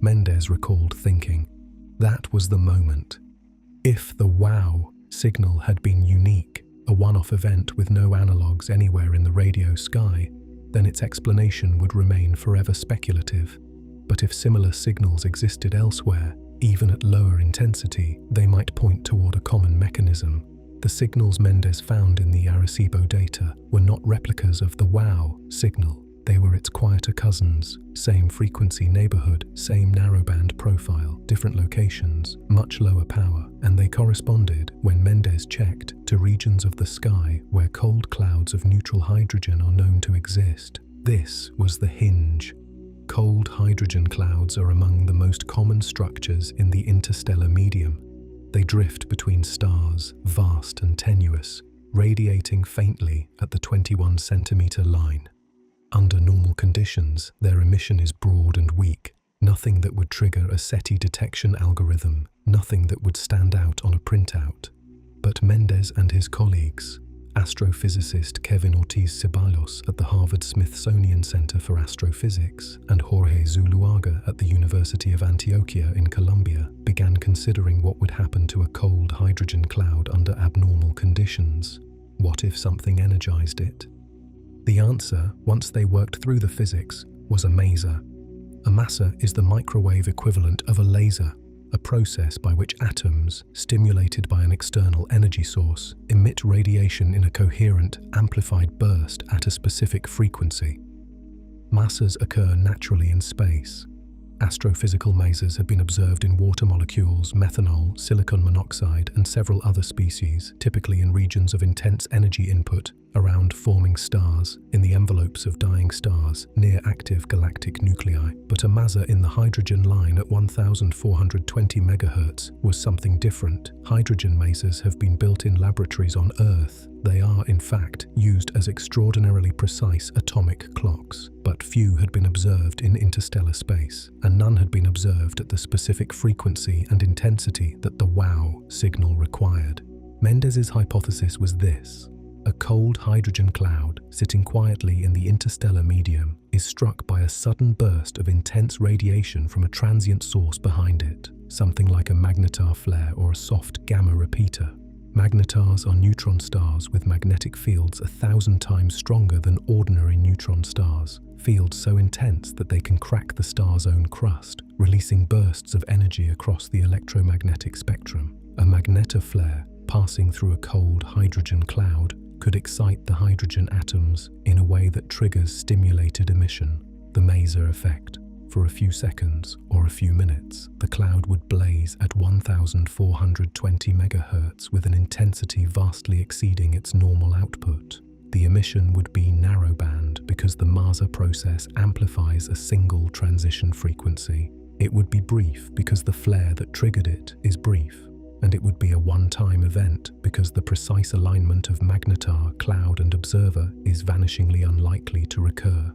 Mendez recalled thinking. That was the moment. If the wow signal had been unique, a one-off event with no analogues anywhere in the radio sky, then its explanation would remain forever speculative. But if similar signals existed elsewhere, even at lower intensity, they might point toward a common mechanism. The signals Mendes found in the Arecibo data were not replicas of the WOW signal. They were its quieter cousins, same frequency neighborhood, same narrowband profile, different locations, much lower power, and they corresponded, when Mendes checked, to regions of the sky where cold clouds of neutral hydrogen are known to exist. This was the hinge. Cold hydrogen clouds are among the most common structures in the interstellar medium. They drift between stars, vast and tenuous, radiating faintly at the 21-centimeter line. Under normal conditions, their emission is broad and weak, nothing that would trigger a SETI detection algorithm, nothing that would stand out on a printout. But Mendes and his colleagues, astrophysicist Kevin Ortiz-Ceballos at the Harvard-Smithsonian Center for Astrophysics and Jorge Zuluaga at the University of Antioquia in Colombia, began considering what would happen to a cold hydrogen cloud under abnormal conditions. What if something energized it? The answer, once they worked through the physics, was a maser. A maser is the microwave equivalent of a laser, a process by which atoms, stimulated by an external energy source, emit radiation in a coherent, amplified burst at a specific frequency. Masers occur naturally in space. Astrophysical masers have been observed in water molecules, methanol, silicon monoxide, and several other species, typically in regions of intense energy input, around forming stars, in the envelopes of dying stars, near active galactic nuclei. But a maser in the hydrogen line at 1420 MHz was something different. Hydrogen masers have been built in laboratories on Earth. They are, in fact, used as extraordinarily precise atomic clocks, but few had been observed in interstellar space, and none had been observed at the specific frequency and intensity that the WOW signal required. Mendes's hypothesis was this: a cold hydrogen cloud, sitting quietly in the interstellar medium, is struck by a sudden burst of intense radiation from a transient source behind it, something like a magnetar flare or a soft gamma repeater. Magnetars are neutron stars with magnetic fields 1,000 times stronger than ordinary neutron stars, fields so intense that they can crack the star's own crust, releasing bursts of energy across the electromagnetic spectrum. A magnetar flare, passing through a cold hydrogen cloud, could excite the hydrogen atoms in a way that triggers stimulated emission, the maser effect. For a few seconds or a few minutes, the cloud would blaze at 1420 MHz with an intensity vastly exceeding its normal output. The emission would be narrowband because the maser process amplifies a single transition frequency. It would be brief because the flare that triggered it is brief. And it would be a one-time event because the precise alignment of magnetar, cloud, and observer is vanishingly unlikely to recur.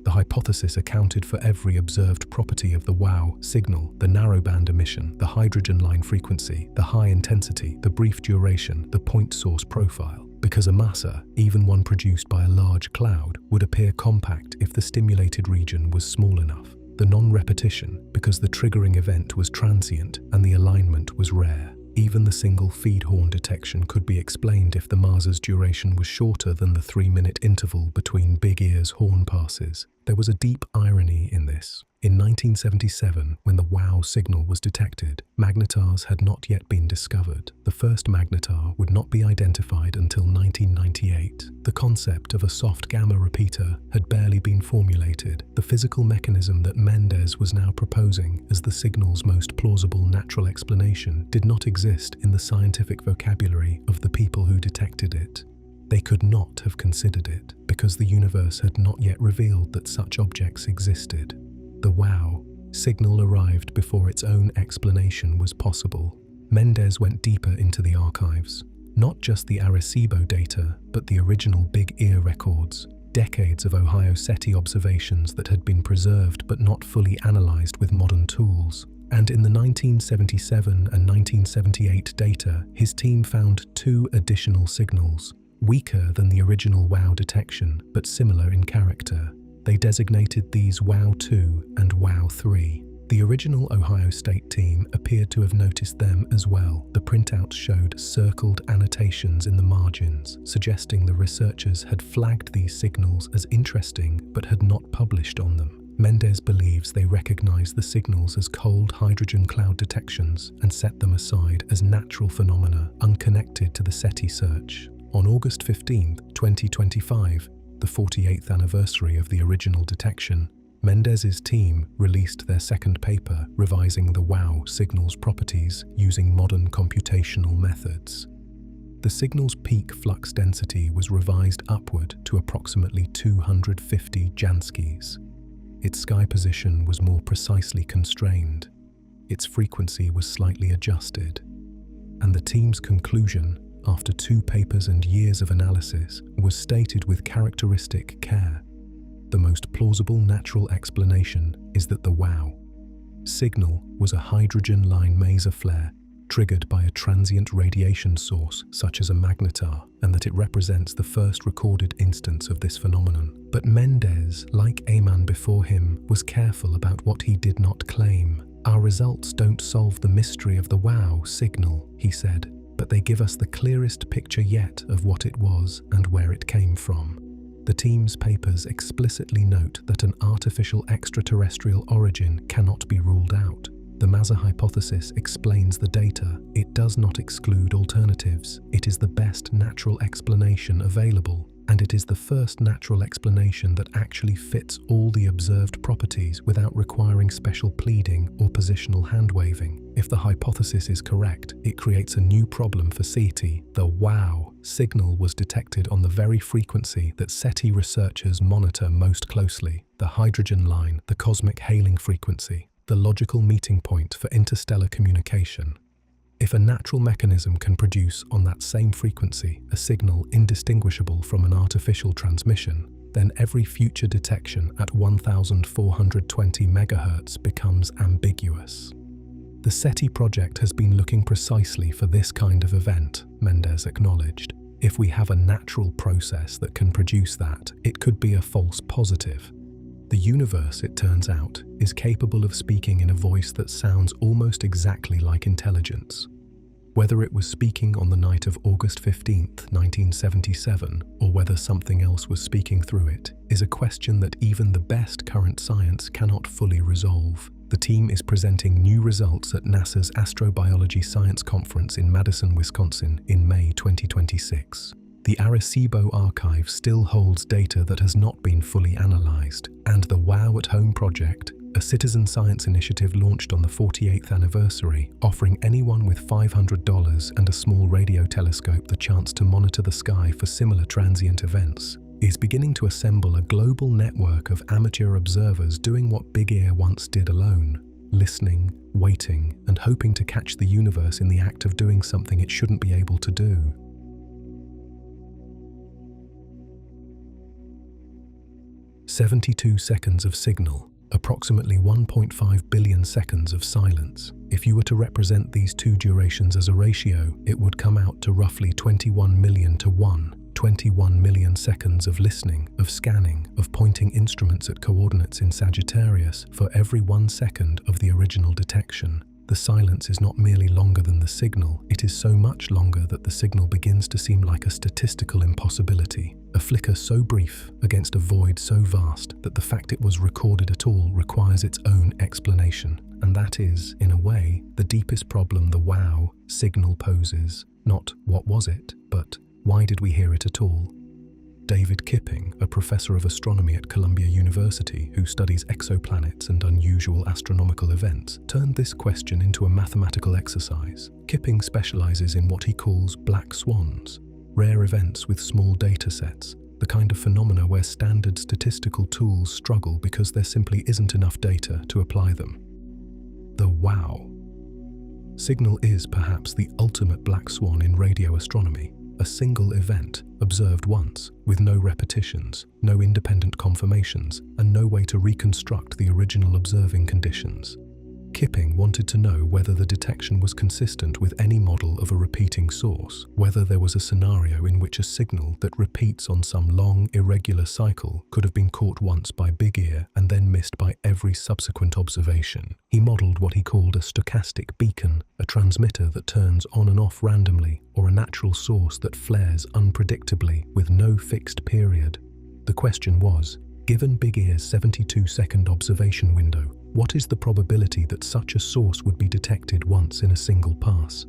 The hypothesis accounted for every observed property of the WOW signal: the narrowband emission, the hydrogen line frequency, the high intensity, the brief duration, the point source profile. Because a maser, even one produced by a large cloud, would appear compact if the stimulated region was small enough. The non-repetition, because the triggering event was transient and the alignment was rare. Even the single feed horn detection could be explained if the maser's duration was shorter than the 3-minute interval between Big Ear's horn passes. There was a deep irony in this. In 1977, when the WOW signal was detected, magnetars had not yet been discovered. The first magnetar would not be identified until 1998. The concept of a soft gamma repeater had barely been formulated. The physical mechanism that Mendes was now proposing as the signal's most plausible natural explanation did not exist in the scientific vocabulary of the people who detected it. They could not have considered it because the universe had not yet revealed that such objects existed. The WOW signal arrived before its own explanation was possible. Mendes went deeper into the archives, not just the Arecibo data, but the original Big Ear records, decades of Ohio SETI observations that had been preserved but not fully analyzed with modern tools. And in the 1977 and 1978 data, his team found 2 additional signals, weaker than the original WOW detection, but similar in character. They designated these WOW2 and WOW3. The original Ohio State team appeared to have noticed them as well. The printouts showed circled annotations in the margins, suggesting the researchers had flagged these signals as interesting but had not published on them. Mendez believes they recognize the signals as cold hydrogen cloud detections and set them aside as natural phenomena unconnected to the SETI search. On August 15, 2025, the 48th anniversary of the original detection, Mendez's team released their second paper revising the WOW signal's properties using modern computational methods. The signal's peak flux density was revised upward to approximately 250 Janskis. Its sky position was more precisely constrained. Its frequency was slightly adjusted. And the team's conclusion, after 2 papers and years of analysis, was stated with characteristic care. The most plausible natural explanation is that the WOW signal was a hydrogen line maser flare triggered by a transient radiation source such as a magnetar, and that it represents the first recorded instance of this phenomenon. But Mendez, like Ehman before him, was careful about what he did not claim. "Our results don't solve the mystery of the WOW signal," he said, "but they give us the clearest picture yet of what it was and where it came from." The team's papers explicitly note that an artificial extraterrestrial origin cannot be ruled out. The Maser hypothesis explains the data. It does not exclude alternatives. It is the best natural explanation available, and it is the first natural explanation that actually fits all the observed properties without requiring special pleading or positional hand-waving. If the hypothesis is correct, it creates a new problem for SETI. The WOW signal was detected on the very frequency that SETI researchers monitor most closely, the hydrogen line, the cosmic hailing frequency, the logical meeting point for interstellar communication. If a natural mechanism can produce on that same frequency a signal indistinguishable from an artificial transmission, then every future detection at 1420 MHz becomes ambiguous. The SETI project has been looking precisely for this kind of event, Mendez acknowledged. If we have a natural process that can produce that, it could be a false positive. The universe, it turns out, is capable of speaking in a voice that sounds almost exactly like intelligence. Whether it was speaking on the night of August 15, 1977, or whether something else was speaking through it, is a question that even the best current science cannot fully resolve. The team is presenting new results at NASA's Astrobiology Science Conference in Madison, Wisconsin in May 2026. The Arecibo archive still holds data that has not been fully analyzed, and the WOW at Home project, a citizen science initiative launched on the 48th anniversary, offering anyone with $500 and a small radio telescope the chance to monitor the sky for similar transient events, is beginning to assemble a global network of amateur observers doing what Big Ear once did alone, listening, waiting, and hoping to catch the universe in the act of doing something it shouldn't be able to do. 72 seconds of signal, approximately 1.5 billion seconds of silence. If you were to represent these two durations as a ratio, it would come out to roughly 21 million to 1. 21 million seconds of listening, of scanning, of pointing instruments at coordinates in Sagittarius for every 1 second of the original detection. The silence is not merely longer than the signal, it is so much longer that the signal begins to seem like a statistical impossibility. A flicker so brief against a void so vast that the fact it was recorded at all requires its own explanation. And that is, in a way, the deepest problem the WOW signal poses. Not what was it, but why did we hear it at all? David Kipping, a professor of astronomy at Columbia University who studies exoplanets and unusual astronomical events, turned this question into a mathematical exercise. Kipping specializes in what he calls black swans, rare events with small data sets, the kind of phenomena where standard statistical tools struggle because there simply isn't enough data to apply them. The WOW signal is perhaps the ultimate black swan in radio astronomy. A single event, observed once, with no repetitions, no independent confirmations, and no way to reconstruct the original observing conditions. Kipping wanted to know whether the detection was consistent with any model of a repeating source, whether there was a scenario in which a signal that repeats on some long, irregular cycle could have been caught once by Big Ear and then missed by every subsequent observation. He modeled what he called a stochastic beacon, a transmitter that turns on and off randomly, or a natural source that flares unpredictably with no fixed period. The question was, Given Big Ear's 72-second observation window, what is the probability that such a source would be detected once in a single pass?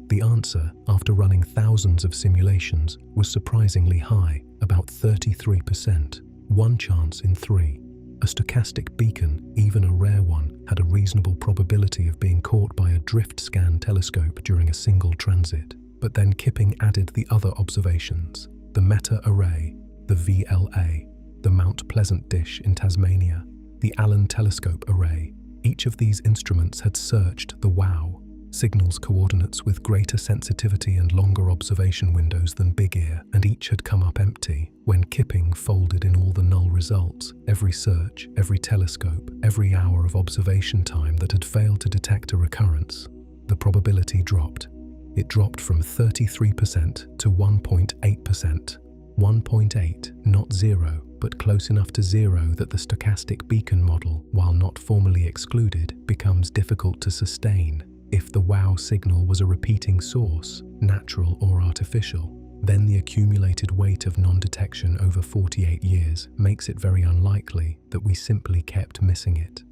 The answer, after running thousands of simulations, was surprisingly high, about 33%, one chance in 3. A stochastic beacon, even a rare one, had a reasonable probability of being caught by a drift scan telescope during a single transit. But then Kipping added the other observations, the Meta Array, the VLA, the Mount Pleasant dish in Tasmania, the Allen Telescope Array. Each of these instruments had searched the WOW signal's coordinates with greater sensitivity and longer observation windows than Big Ear, and each had come up empty when Kipping folded in all the null results, every search, every telescope, every hour of observation time that had failed to detect a recurrence. The probability dropped. It dropped from 33% to 1.8%. 1.8, not 0, but close enough to 0 that the stochastic beacon model, while not formally excluded, becomes difficult to sustain. If the WOW signal was a repeating source, natural or artificial, then the accumulated weight of non-detection over 48 years makes it very unlikely that we simply kept missing it.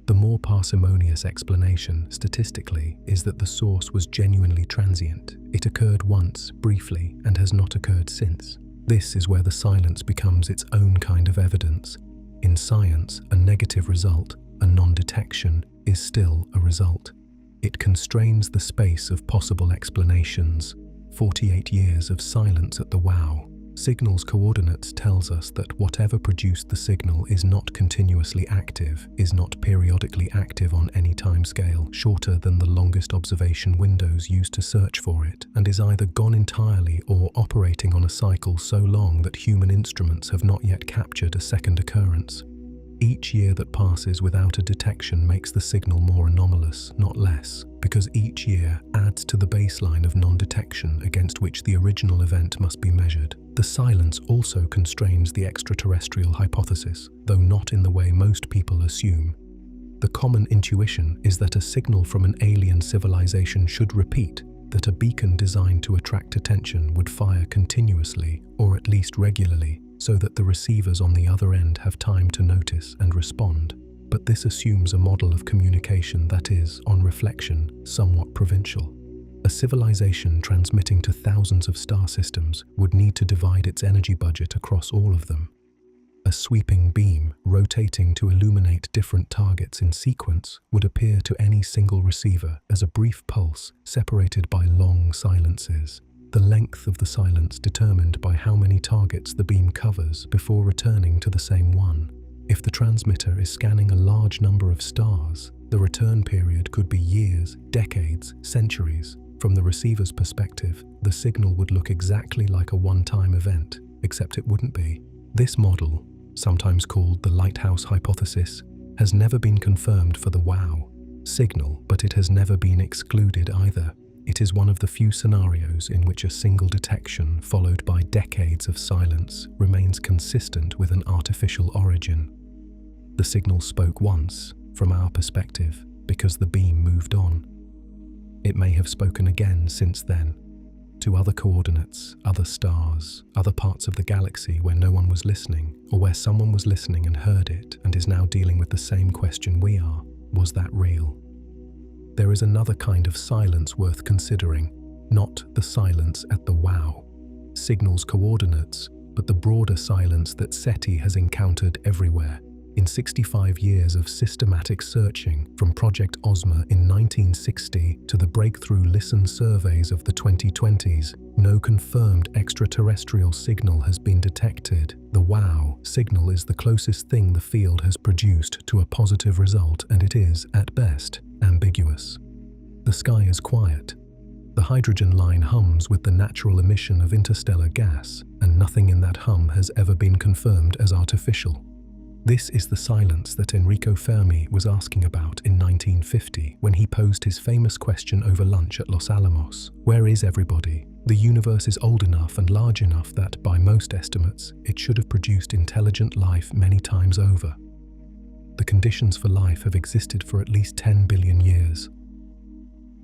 The more parsimonious explanation, statistically, is that the source was genuinely transient. It occurred once, briefly, and has not occurred since. This is where the silence becomes its own kind of evidence. In science, a negative result, a non-detection, is still a result. It constrains the space of possible explanations. 48 years of silence at the WOW signal's coordinates tells us that whatever produced the signal is not continuously active, is not periodically active on any timescale shorter than the longest observation windows used to search for it, and is either gone entirely or operating on a cycle so long that human instruments have not yet captured a second occurrence. Each year that passes without a detection makes the signal more anomalous, not less, because each year adds to the baseline of non-detection against which the original event must be measured. The silence also constrains the extraterrestrial hypothesis, though not in the way most people assume. The common intuition is that a signal from an alien civilization should repeat, that a beacon designed to attract attention would fire continuously, or at least regularly, so that the receivers on the other end have time to notice and respond. But this assumes a model of communication that is, on reflection, somewhat provincial. A civilization transmitting to thousands of star systems would need to divide its energy budget across all of them. A sweeping beam, rotating to illuminate different targets in sequence, would appear to any single receiver as a brief pulse separated by long silences. The length of the silence determined by how many targets the beam covers before returning to the same one. If the transmitter is scanning a large number of stars, the return period could be years, decades, centuries. From the receiver's perspective, the signal would look exactly like a one-time event, except it wouldn't be. This model, sometimes called the lighthouse hypothesis, has never been confirmed for the WOW signal, but it has never been excluded either. It is one of the few scenarios in which a single detection, followed by decades of silence, remains consistent with an artificial origin. The signal spoke once, from our perspective, because the beam moved on. It may have spoken again since then, to other coordinates, other stars, other parts of the galaxy where no one was listening, or where someone was listening and heard it and is now dealing with the same question we are. Was that real? There is another kind of silence worth considering, not the silence at the WOW signal's coordinates, but the broader silence that SETI has encountered everywhere. In 65 years of systematic searching, from Project Ozma in 1960 to the breakthrough LISTEN surveys of the 2020s, no confirmed extraterrestrial signal has been detected. The WOW signal is the closest thing the field has produced to a positive result, and it is, at best, ambiguous. The sky is quiet. The hydrogen line hums with the natural emission of interstellar gas, and nothing in that hum has ever been confirmed as artificial. This is the silence that Enrico Fermi was asking about in 1950 when he posed his famous question over lunch at Los Alamos. Where is everybody? The universe is old enough and large enough that, by most estimates, it should have produced intelligent life many times over. The conditions for life have existed for at least 10 billion years.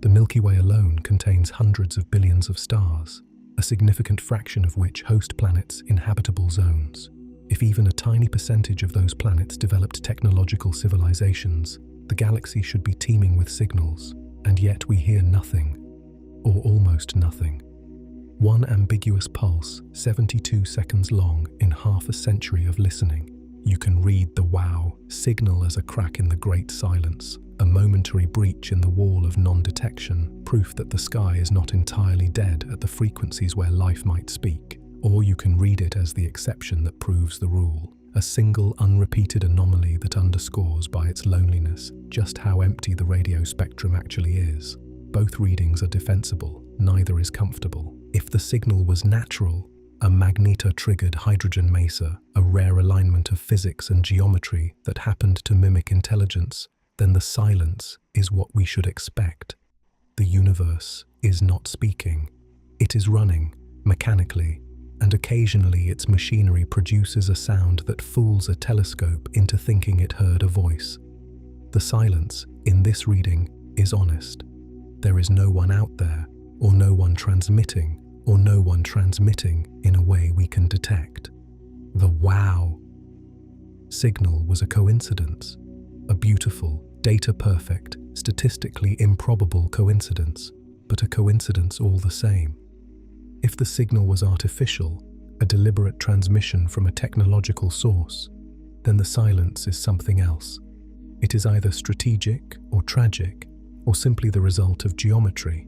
The Milky Way alone contains hundreds of billions of stars, a significant fraction of which host planets in habitable zones. If even a tiny percentage of those planets developed technological civilizations, the galaxy should be teeming with signals, and yet we hear nothing, or almost nothing. One ambiguous pulse, 72 seconds long in half a century of listening. You can read the wow signal as a crack in the great silence, a momentary breach in the wall of non-detection, proof that the sky is not entirely dead at the frequencies where life might speak. Or you can read it as the exception that proves the rule, a single unrepeated anomaly that underscores by its loneliness just how empty the radio spectrum actually is. Both readings are defensible, neither is comfortable. If the signal was natural, a magneto-triggered hydrogen mesa, a rare alignment of physics and geometry that happened to mimic intelligence, then the silence is what we should expect. The universe is not speaking. It is running, mechanically, and occasionally its machinery produces a sound that fools a telescope into thinking it heard a voice. The silence, in this reading, is honest. There is no one out there, or no one transmitting in a way we can detect. The wow signal was a coincidence, a beautiful, data-perfect, statistically improbable coincidence, but a coincidence all the same. If the signal was artificial, a deliberate transmission from a technological source, then the silence is something else. It is either strategic or tragic, or simply the result of geometry.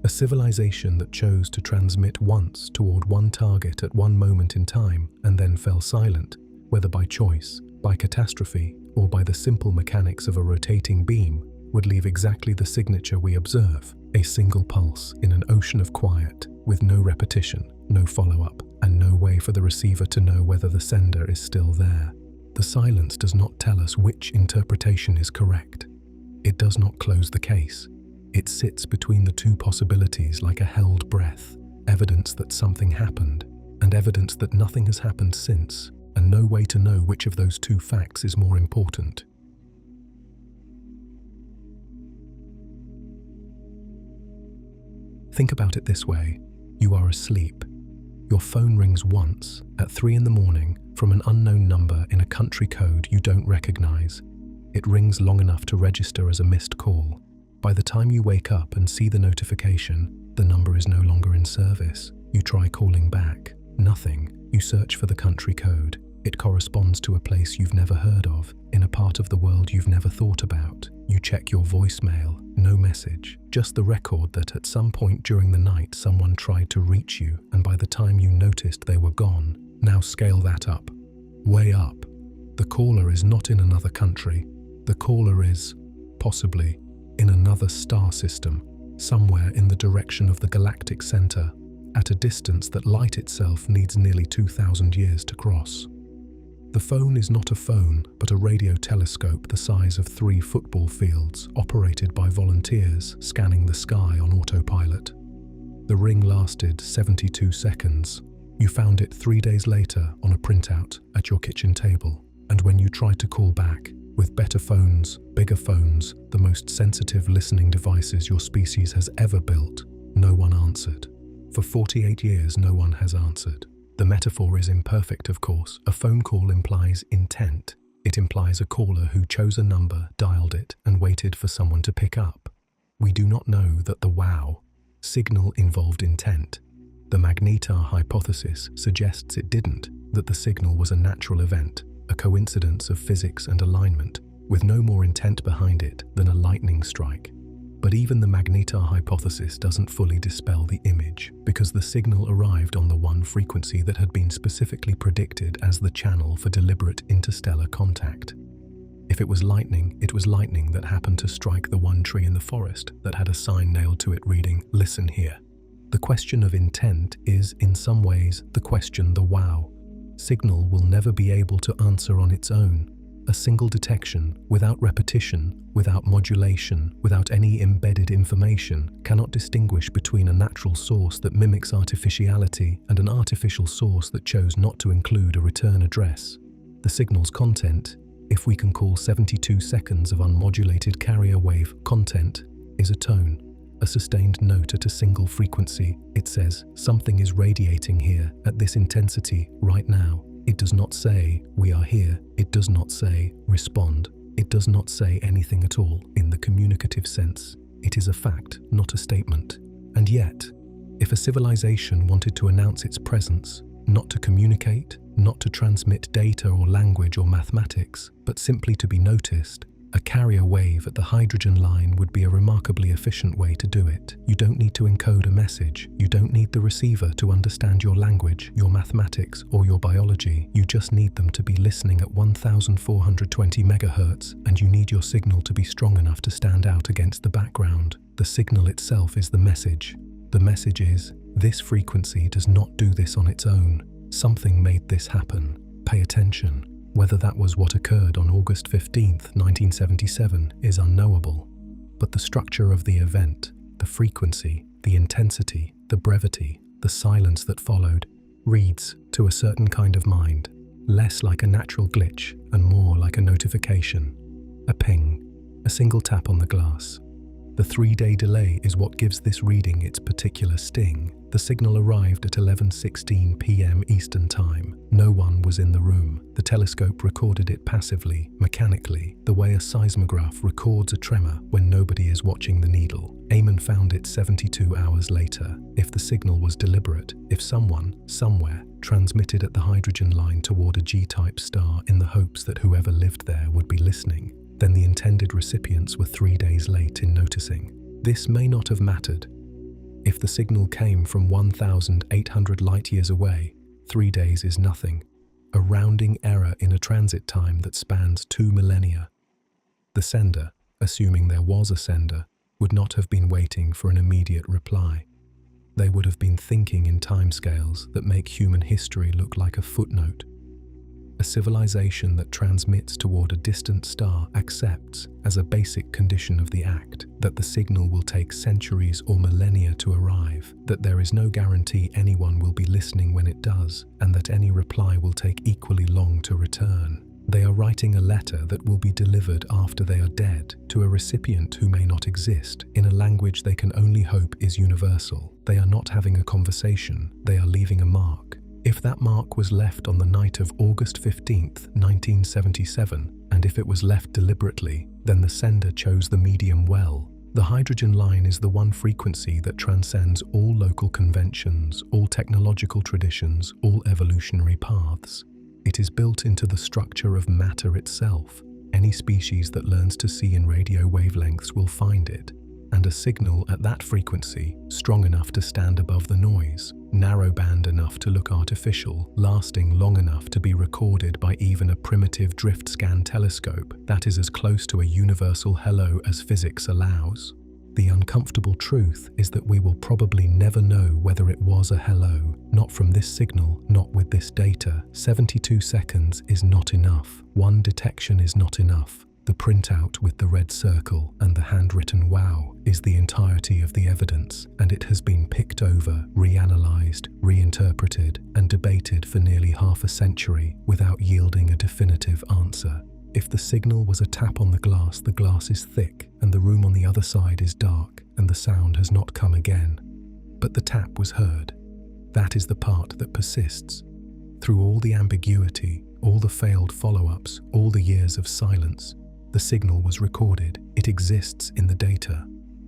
A civilization that chose to transmit once toward one target at one moment in time and then fell silent, whether by choice, by catastrophe, or by the simple mechanics of a rotating beam, would leave exactly the signature we observe, a single pulse in an ocean of quiet, with no repetition, no follow-up, and no way for the receiver to know whether the sender is still there. The silence does not tell us which interpretation is correct. It does not close the case. It sits between the two possibilities like a held breath, evidence that something happened, and evidence that nothing has happened since, and no way to know which of those two facts is more important. Think about it this way. You are asleep. Your phone rings once, at 3 in the morning, from an unknown number in a country code you don't recognize. It rings long enough to register as a missed call. By the time you wake up and see the notification, the number is no longer in service. You try calling back. Nothing. You search for the country code. It corresponds to a place you've never heard of, in a part of the world you've never thought about. You check your voicemail. No message. Just the record that at some point during the night someone tried to reach you, and by the time you noticed they were gone. Now scale that up. Way up. The caller is not in another country. The caller is, possibly, in another star system, somewhere in the direction of the galactic center, at a distance that light itself needs nearly 2,000 years to cross. The phone is not a phone, but a radio telescope the size of 3 football fields, operated by volunteers scanning the sky on autopilot. The ring lasted 72 seconds. You found it 3 days later on a printout at your kitchen table, and when you tried to call back, with better phones, bigger phones, the most sensitive listening devices your species has ever built, no one answered. For 48 years, no one has answered. The metaphor is imperfect, of course. A phone call implies intent. It implies a caller who chose a number, dialed it, and waited for someone to pick up. We do not know that the wow signal involved intent. The magnetar hypothesis suggests it didn't, that the signal was a natural event, a coincidence of physics and alignment, with no more intent behind it than a lightning strike. But even the magnetar hypothesis doesn't fully dispel the image, because the signal arrived on the one frequency that had been specifically predicted as the channel for deliberate interstellar contact. If it was lightning that happened to strike the one tree in the forest that had a sign nailed to it reading, "Listen here." The question of intent is, in some ways, the question the wow signal will never be able to answer on its own. A single detection, without repetition, without modulation, without any embedded information, cannot distinguish between a natural source that mimics artificiality and an artificial source that chose not to include a return address. The signal's content, if we can call 72 seconds of unmodulated carrier wave content, is a tone, a sustained note at a single frequency. It says, something is radiating here at this intensity right now. It does not say, "We are here." It does not say, "Respond." It does not say anything at all in the communicative sense. It is a fact, not a statement. And yet, if a civilization wanted to announce its presence, not to communicate, not to transmit data or language or mathematics, but simply to be noticed, a carrier wave at the hydrogen line would be a remarkably efficient way to do it. You don't need to encode a message. You don't need the receiver to understand your language, your mathematics, or your biology. You just need them to be listening at 1420 megahertz, and you need your signal to be strong enough to stand out against the background. The signal itself is the message. The message is, this frequency does not do this on its own. Something made this happen. Pay attention. Whether that was what occurred on August 15th, 1977, is unknowable. But the structure of the event, the frequency, the intensity, the brevity, the silence that followed, reads, to a certain kind of mind, less like a natural glitch and more like a notification. A ping, a single tap on the glass. The 3-day delay is what gives this reading its particular sting. The signal arrived at 11:16 p.m. Eastern Time. No one was in the room. The telescope recorded it passively, mechanically, the way a seismograph records a tremor when nobody is watching the needle. Ehman found it 72 hours later. If the signal was deliberate, if someone, somewhere, transmitted at the hydrogen line toward a G-type star in the hopes that whoever lived there would be listening, then the intended recipients were 3 days late in noticing. This may not have mattered. If the signal came from 1,800 light-years away, 3 days is nothing. A rounding error in a transit time that spans 2 millennia. The sender, assuming there was a sender, would not have been waiting for an immediate reply. They would have been thinking in timescales that make human history look like a footnote. A civilization that transmits toward a distant star accepts, as a basic condition of the act, that the signal will take centuries or millennia to arrive, that there is no guarantee anyone will be listening when it does, and that any reply will take equally long to return. They are writing a letter that will be delivered after they are dead, to a recipient who may not exist, in a language they can only hope is universal. They are not having a conversation, they are leaving a mark. If that mark was left on the night of August 15th, 1977, and if it was left deliberately, then the sender chose the medium well. The hydrogen line is the one frequency that transcends all local conventions, all technological traditions, all evolutionary paths. It is built into the structure of matter itself. Any species that learns to see in radio wavelengths will find it. And a signal at that frequency, strong enough to stand above the noise, narrowband enough to look artificial, lasting long enough to be recorded by even a primitive drift scan telescope, that is as close to a universal hello as physics allows. The uncomfortable truth is that we will probably never know whether it was a hello, not from this signal, not with this data. 72 seconds is not enough. One detection is not enough. The printout with the red circle and the handwritten wow is the entirety of the evidence, and it has been picked over, reanalyzed, reinterpreted, and debated for nearly half a century without yielding a definitive answer. If the signal was a tap on the glass is thick, and the room on the other side is dark, and the sound has not come again. But the tap was heard. That is the part that persists. Through all the ambiguity, all the failed follow-ups, all the years of silence, the signal was recorded. It exists in the data.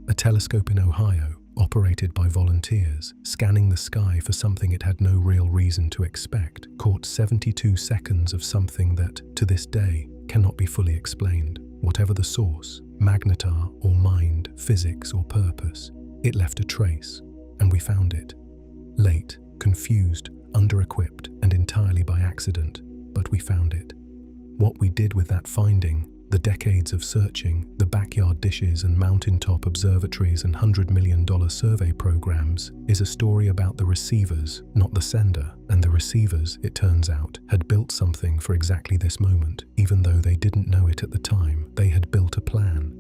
A telescope in Ohio, operated by volunteers, scanning the sky for something it had no real reason to expect, caught 72 seconds of something that, to this day, cannot be fully explained. Whatever the source, magnetar or mind, physics or purpose, it left a trace, and we found it. Late, confused, under-equipped, and entirely by accident, but we found it. What we did with that finding, the decades of searching, the backyard dishes and mountaintop observatories and $100 million survey programs, is a story about the receivers, not the sender. And the receivers, it turns out, had built something for exactly this moment. Even though they didn't know it at the time, they had built a plan.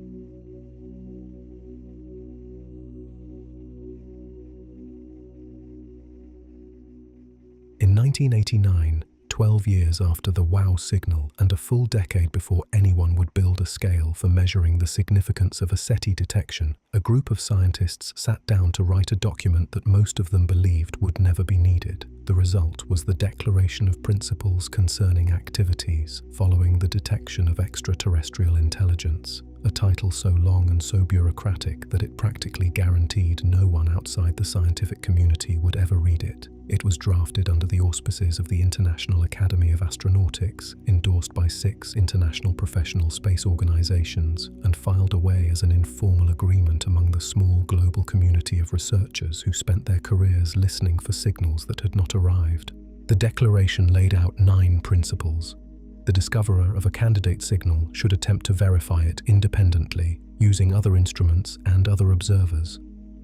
In 1989, 12 years after the WOW signal and a full decade before anyone would build a scale for measuring the significance of a SETI detection, a group of scientists sat down to write a document that most of them believed would never be needed. The result was the Declaration of Principles Concerning Activities Following the Detection of Extraterrestrial Intelligence, a title so long and so bureaucratic that it practically guaranteed no one outside the scientific community would ever read it. It was drafted under the auspices of the International Academy of Astronautics, endorsed by 6 international professional space organizations, and filed away as an informal agreement among the small global community of researchers who spent their careers listening for signals that had not arrived. The declaration laid out 9 principles. The discoverer of a candidate signal should attempt to verify it independently, using other instruments and other observers.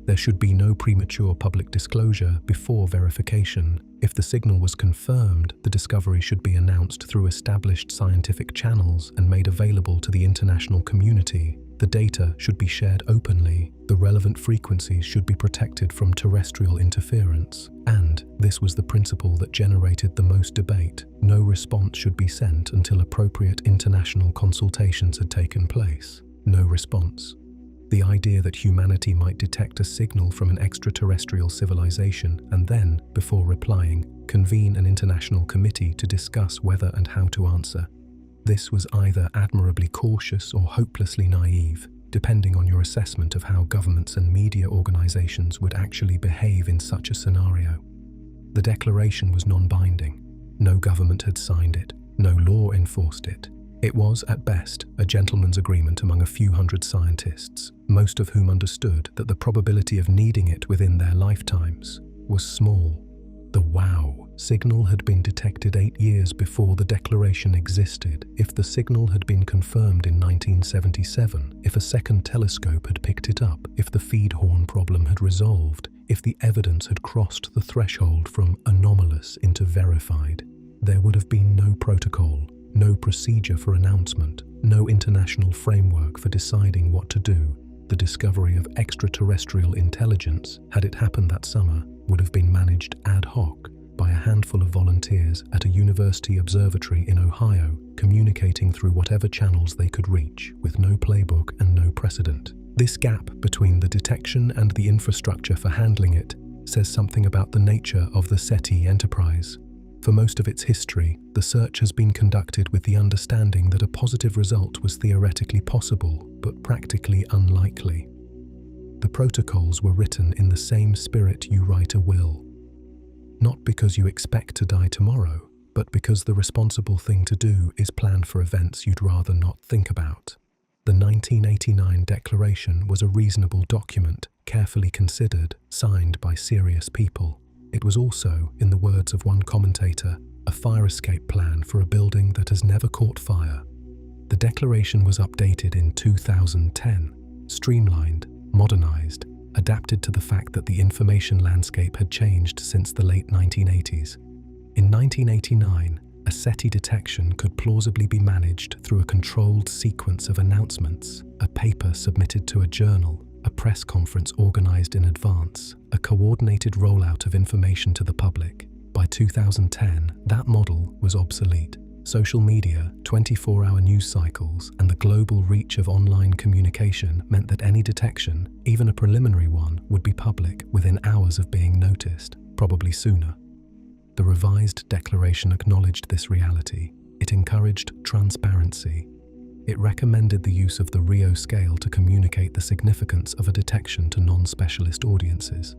There should be no premature public disclosure before verification. If the signal was confirmed, the discovery should be announced through established scientific channels and made available to the international community. The data should be shared openly. The relevant frequencies should be protected from terrestrial interference. And this was the principle that generated the most debate. No response should be sent until appropriate international consultations had taken place. No response. The idea that humanity might detect a signal from an extraterrestrial civilization and then, before replying, convene an international committee to discuss whether and how to answer. This was either admirably cautious or hopelessly naive, depending on your assessment of how governments and media organizations would actually behave in such a scenario. The declaration was non-binding. No government had signed it. No law enforced it. It was, at best, a gentleman's agreement among a few hundred scientists, most of whom understood that the probability of needing it within their lifetimes was small. The WOW signal had been detected 8 years before the declaration existed. If the signal had been confirmed in 1977, if a second telescope had picked it up, if the feed horn problem had resolved, if the evidence had crossed the threshold from anomalous into verified, there would have been no protocol, no procedure for announcement, no international framework for deciding what to do. The discovery of extraterrestrial intelligence, had it happened that summer, would have been managed ad hoc by a handful of volunteers at a university observatory in Ohio, communicating through whatever channels they could reach, with no playbook and no precedent. This gap between the detection and the infrastructure for handling it says something about the nature of the SETI enterprise. For most of its history, the search has been conducted with the understanding that a positive result was theoretically possible, but practically unlikely. The protocols were written in the same spirit you write a will. Not because you expect to die tomorrow, but because the responsible thing to do is plan for events you'd rather not think about. The 1989 declaration was a reasonable document, carefully considered, signed by serious people. It was also, in the words of one commentator, a fire escape plan for a building that has never caught fire. The declaration was updated in 2010, streamlined, modernized, adapted to the fact that the information landscape had changed since the late 1980s. In 1989, a SETI detection could plausibly be managed through a controlled sequence of announcements, a paper submitted to a journal, a press conference organized in advance, a coordinated rollout of information to the public. By 2010, that model was obsolete. Social media, 24-hour news cycles, and the global reach of online communication meant that any detection, even a preliminary one, would be public within hours of being noticed, probably sooner. The revised declaration acknowledged this reality. It encouraged transparency. It recommended the use of the Rio scale to communicate the significance of a detection to non-specialist audiences.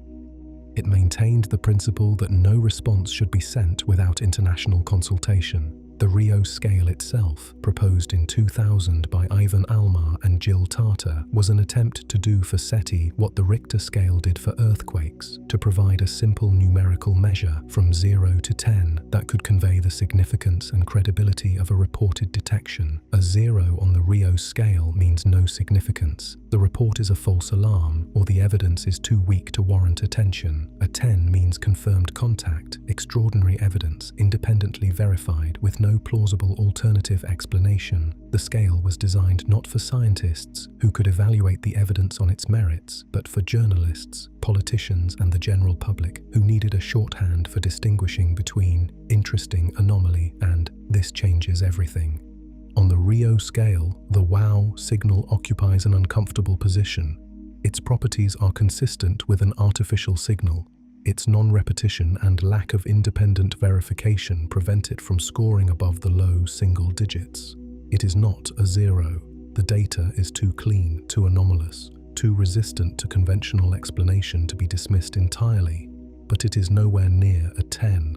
It maintained the principle that no response should be sent without international consultation. The Rio scale itself, proposed in 2000 by Ivan Almar and Jill Tarter, was an attempt to do for SETI what the Richter scale did for earthquakes, to provide a simple numerical measure from 0 to 10 that could convey the significance and credibility of a reported detection. A 0 on the Rio scale means no significance. The report is a false alarm, or the evidence is too weak to warrant attention. A 10 means confirmed contact, extraordinary evidence, independently verified, with no plausible alternative explanation. The scale was designed not for scientists who could evaluate the evidence on its merits, but for journalists, politicians, and the general public who needed a shorthand for distinguishing between interesting anomaly and this changes everything. On the Rio scale, the WOW signal occupies an uncomfortable position. Its properties are consistent with an artificial signal. Its non-repetition and lack of independent verification prevent it from scoring above the low single digits. It is not a 0. The data is too clean, too anomalous, too resistant to conventional explanation to be dismissed entirely, but it is nowhere near a 10.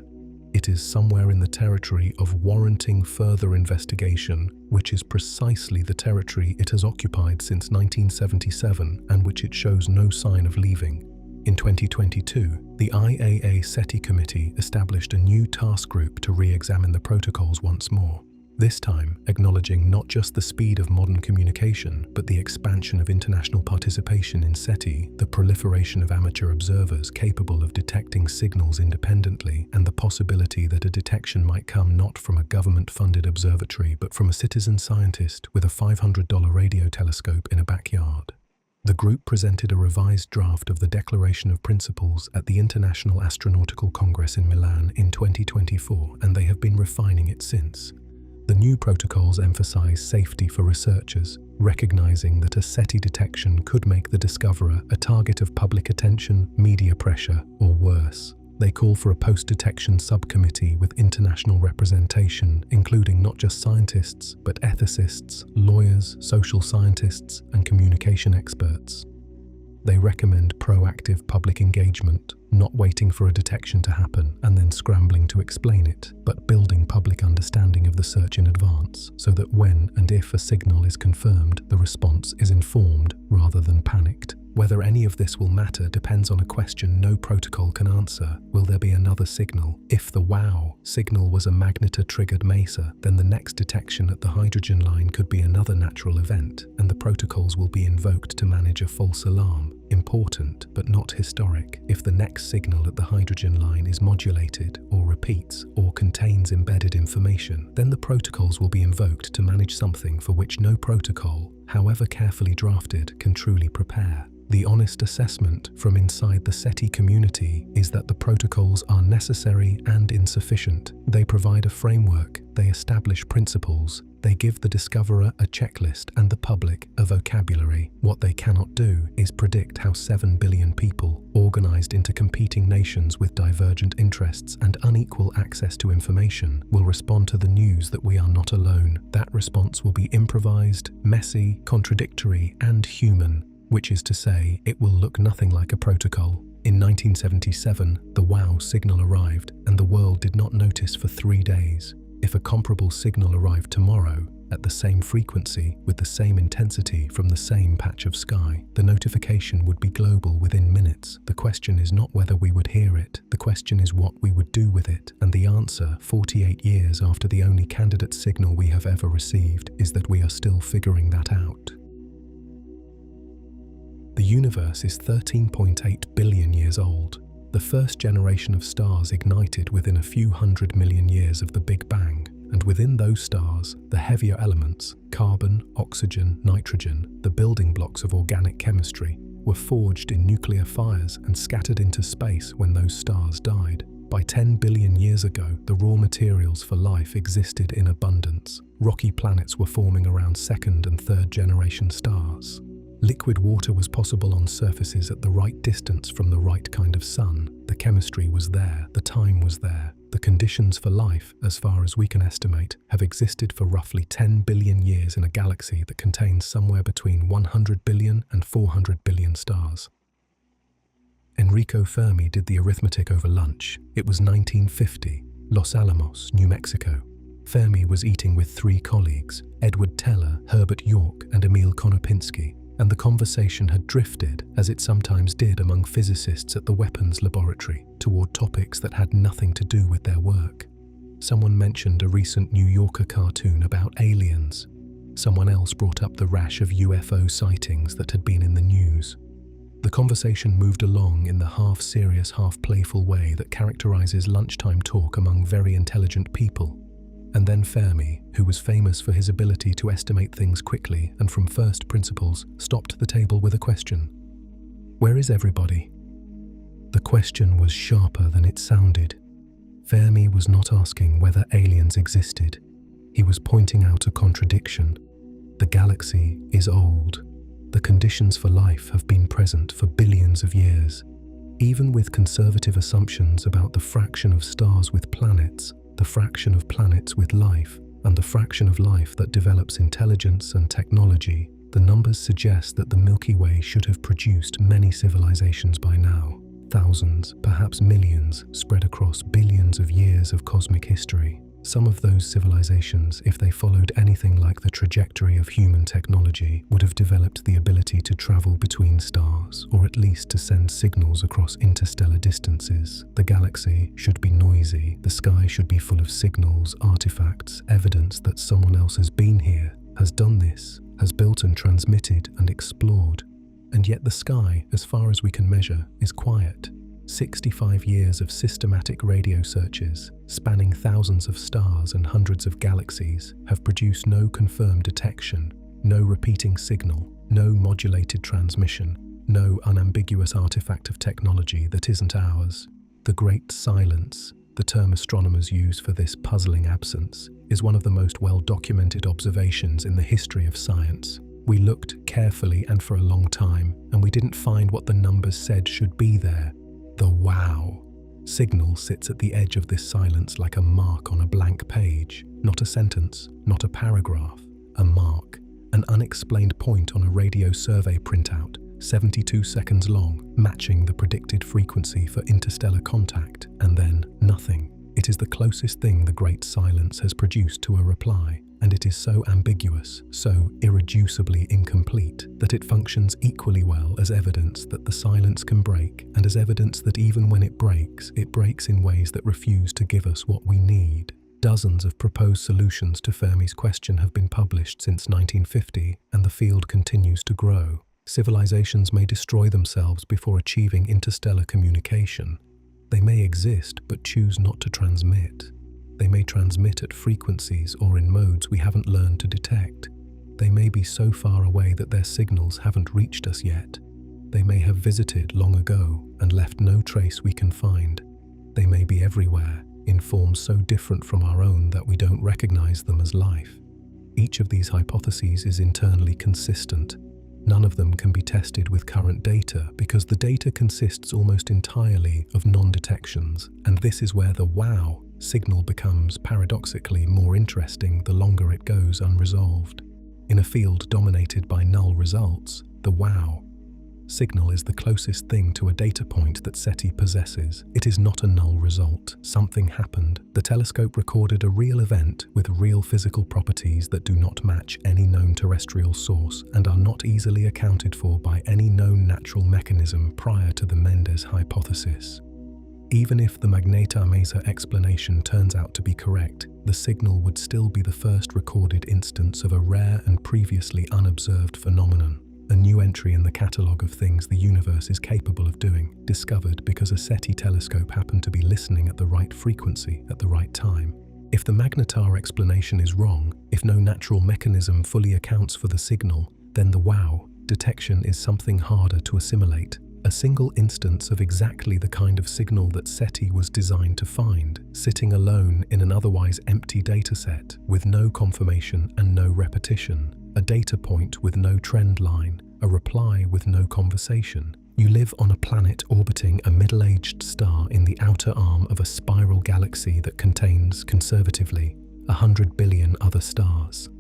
It is somewhere in the territory of warranting further investigation, which is precisely the territory it has occupied since 1977 and which it shows no sign of leaving. In 2022, the IAA SETI committee established a new task group to re-examine the protocols once more, this time acknowledging not just the speed of modern communication, but the expansion of international participation in SETI, the proliferation of amateur observers capable of detecting signals independently, and the possibility that a detection might come not from a government-funded observatory, but from a citizen scientist with a $500 radio telescope in a backyard. The group presented a revised draft of the Declaration of Principles at the International Astronautical Congress in Milan in 2024, and they have been refining it since. The new protocols emphasize safety for researchers, recognizing that a SETI detection could make the discoverer a target of public attention, media pressure, or worse. They call for a post-detection subcommittee with international representation, including not just scientists, but ethicists, lawyers, social scientists, and communication experts. They recommend proactive public engagement, not waiting for a detection to happen and then scrambling to explain it, but building public understanding of the search in advance, so that when and if a signal is confirmed, the response is informed rather than panicked. Whether any of this will matter depends on a question no protocol can answer. Will there be another signal? If the WOW signal was a magnetar-triggered MESA, then the next detection at the hydrogen line could be another natural event, and the protocols will be invoked to manage a false alarm. Important, but not historic. If the next signal at the hydrogen line is modulated, or repeats, or contains embedded information, then the protocols will be invoked to manage something for which no protocol, however carefully drafted, can truly prepare. The honest assessment from inside the SETI community is that the protocols are necessary and insufficient. They provide a framework, they establish principles, they give the discoverer a checklist and the public a vocabulary. What they cannot do is predict how 7 billion people, organized into competing nations with divergent interests and unequal access to information, will respond to the news that we are not alone. That response will be improvised, messy, contradictory, and human. Which is to say, it will look nothing like a protocol. In 1977, the WOW signal arrived, and the world did not notice for 3 days. If a comparable signal arrived tomorrow, at the same frequency, with the same intensity from the same patch of sky, the notification would be global within minutes. The question is not whether we would hear it, the question is what we would do with it. And the answer, 48 years after the only candidate signal we have ever received, is that we are still figuring that out. The universe is 13.8 billion years old. The first generation of stars ignited within a few 100 million years of the Big Bang, and within those stars, the heavier elements, carbon, oxygen, nitrogen, the building blocks of organic chemistry, were forged in nuclear fires and scattered into space when those stars died. By 10 billion years ago, the raw materials for life existed in abundance. Rocky planets were forming around second and third generation stars. Liquid water was possible on surfaces at the right distance from the right kind of sun. The chemistry was there, the time was there. The conditions for life, as far as we can estimate, have existed for roughly 10 billion years in a galaxy that contains somewhere between 100 billion and 400 billion stars. Enrico Fermi did the arithmetic over lunch. It was 1950, Los Alamos, New Mexico. Fermi was eating with 3 colleagues, Edward Teller, Herbert York, and Emil Konopinski. And the conversation had drifted, as it sometimes did among physicists at the weapons laboratory, toward topics that had nothing to do with their work. Someone mentioned a recent New Yorker cartoon about aliens. Someone else brought up the rash of UFO sightings that had been in the news. The conversation moved along in the half-serious, half-playful way that characterizes lunchtime talk among very intelligent people. And then Fermi, who was famous for his ability to estimate things quickly and from first principles, stopped the table with a question. Where is everybody? The question was sharper than it sounded. Fermi was not asking whether aliens existed. He was pointing out a contradiction. The galaxy is old. The conditions for life have been present for billions of years. Even with conservative assumptions about the fraction of stars with planets, the fraction of planets with life, and the fraction of life that develops intelligence and technology, the numbers suggest that the Milky Way should have produced many civilizations by now. Thousands, perhaps millions, spread across billions of years of cosmic history. Some of those civilizations, if they followed anything like the trajectory of human technology, would have developed the ability to travel between stars, or at least to send signals across interstellar distances. The galaxy should be noisy, the sky should be full of signals, artifacts, evidence that someone else has been here, has done this, has built and transmitted and explored. And yet the sky, as far as we can measure, is quiet. 65 years of systematic radio searches, spanning thousands of stars and hundreds of galaxies, have produced no confirmed detection, no repeating signal, no modulated transmission, no unambiguous artifact of technology that isn't ours. The Great Silence, the term astronomers use for this puzzling absence, is one of the most well-documented observations in the history of science. We looked carefully and for a long time, and we didn't find what the numbers said should be there. The wow signal sits at the edge of this silence like a mark on a blank page, not a sentence, not a paragraph, a mark, an unexplained point on a radio survey printout, 72 seconds long, matching the predicted frequency for interstellar contact, and then nothing. It is the closest thing the Great Silence has produced to a reply. And it is so ambiguous, so irreducibly incomplete, that it functions equally well as evidence that the silence can break, and as evidence that even when it breaks in ways that refuse to give us what we need. Dozens of proposed solutions to Fermi's question have been published since 1950, and the field continues to grow. Civilizations may destroy themselves before achieving interstellar communication. They may exist but choose not to transmit. They may transmit at frequencies or in modes we haven't learned to detect. They may be so far away that their signals haven't reached us yet. They may have visited long ago and left no trace we can find. They may be everywhere, in forms so different from our own that we don't recognize them as life. Each of these hypotheses is internally consistent. None of them can be tested with current data because the data consists almost entirely of non-detections, and this is where the wow signal becomes paradoxically more interesting the longer it goes unresolved. In a field dominated by null results, the wow signal is the closest thing to a data point that SETI possesses. It is not a null result. Something happened. The telescope recorded a real event with real physical properties that do not match any known terrestrial source and are not easily accounted for by any known natural mechanism prior to the Mendes hypothesis. Even if the Magneta-Mesa explanation turns out to be correct, the signal would still be the first recorded instance of a rare and previously unobserved phenomenon, a new entry in the catalogue of things the universe is capable of doing, discovered because a SETI telescope happened to be listening at the right frequency at the right time. If the Magnetar explanation is wrong, if no natural mechanism fully accounts for the signal, then the wow detection is something harder to assimilate. A single instance of exactly the kind of signal that SETI was designed to find, sitting alone in an otherwise empty dataset, with no confirmation and no repetition, a data point with no trend line, a reply with no conversation. You live on a planet orbiting a middle-aged star in the outer arm of a spiral galaxy that contains, conservatively, 100 billion other stars.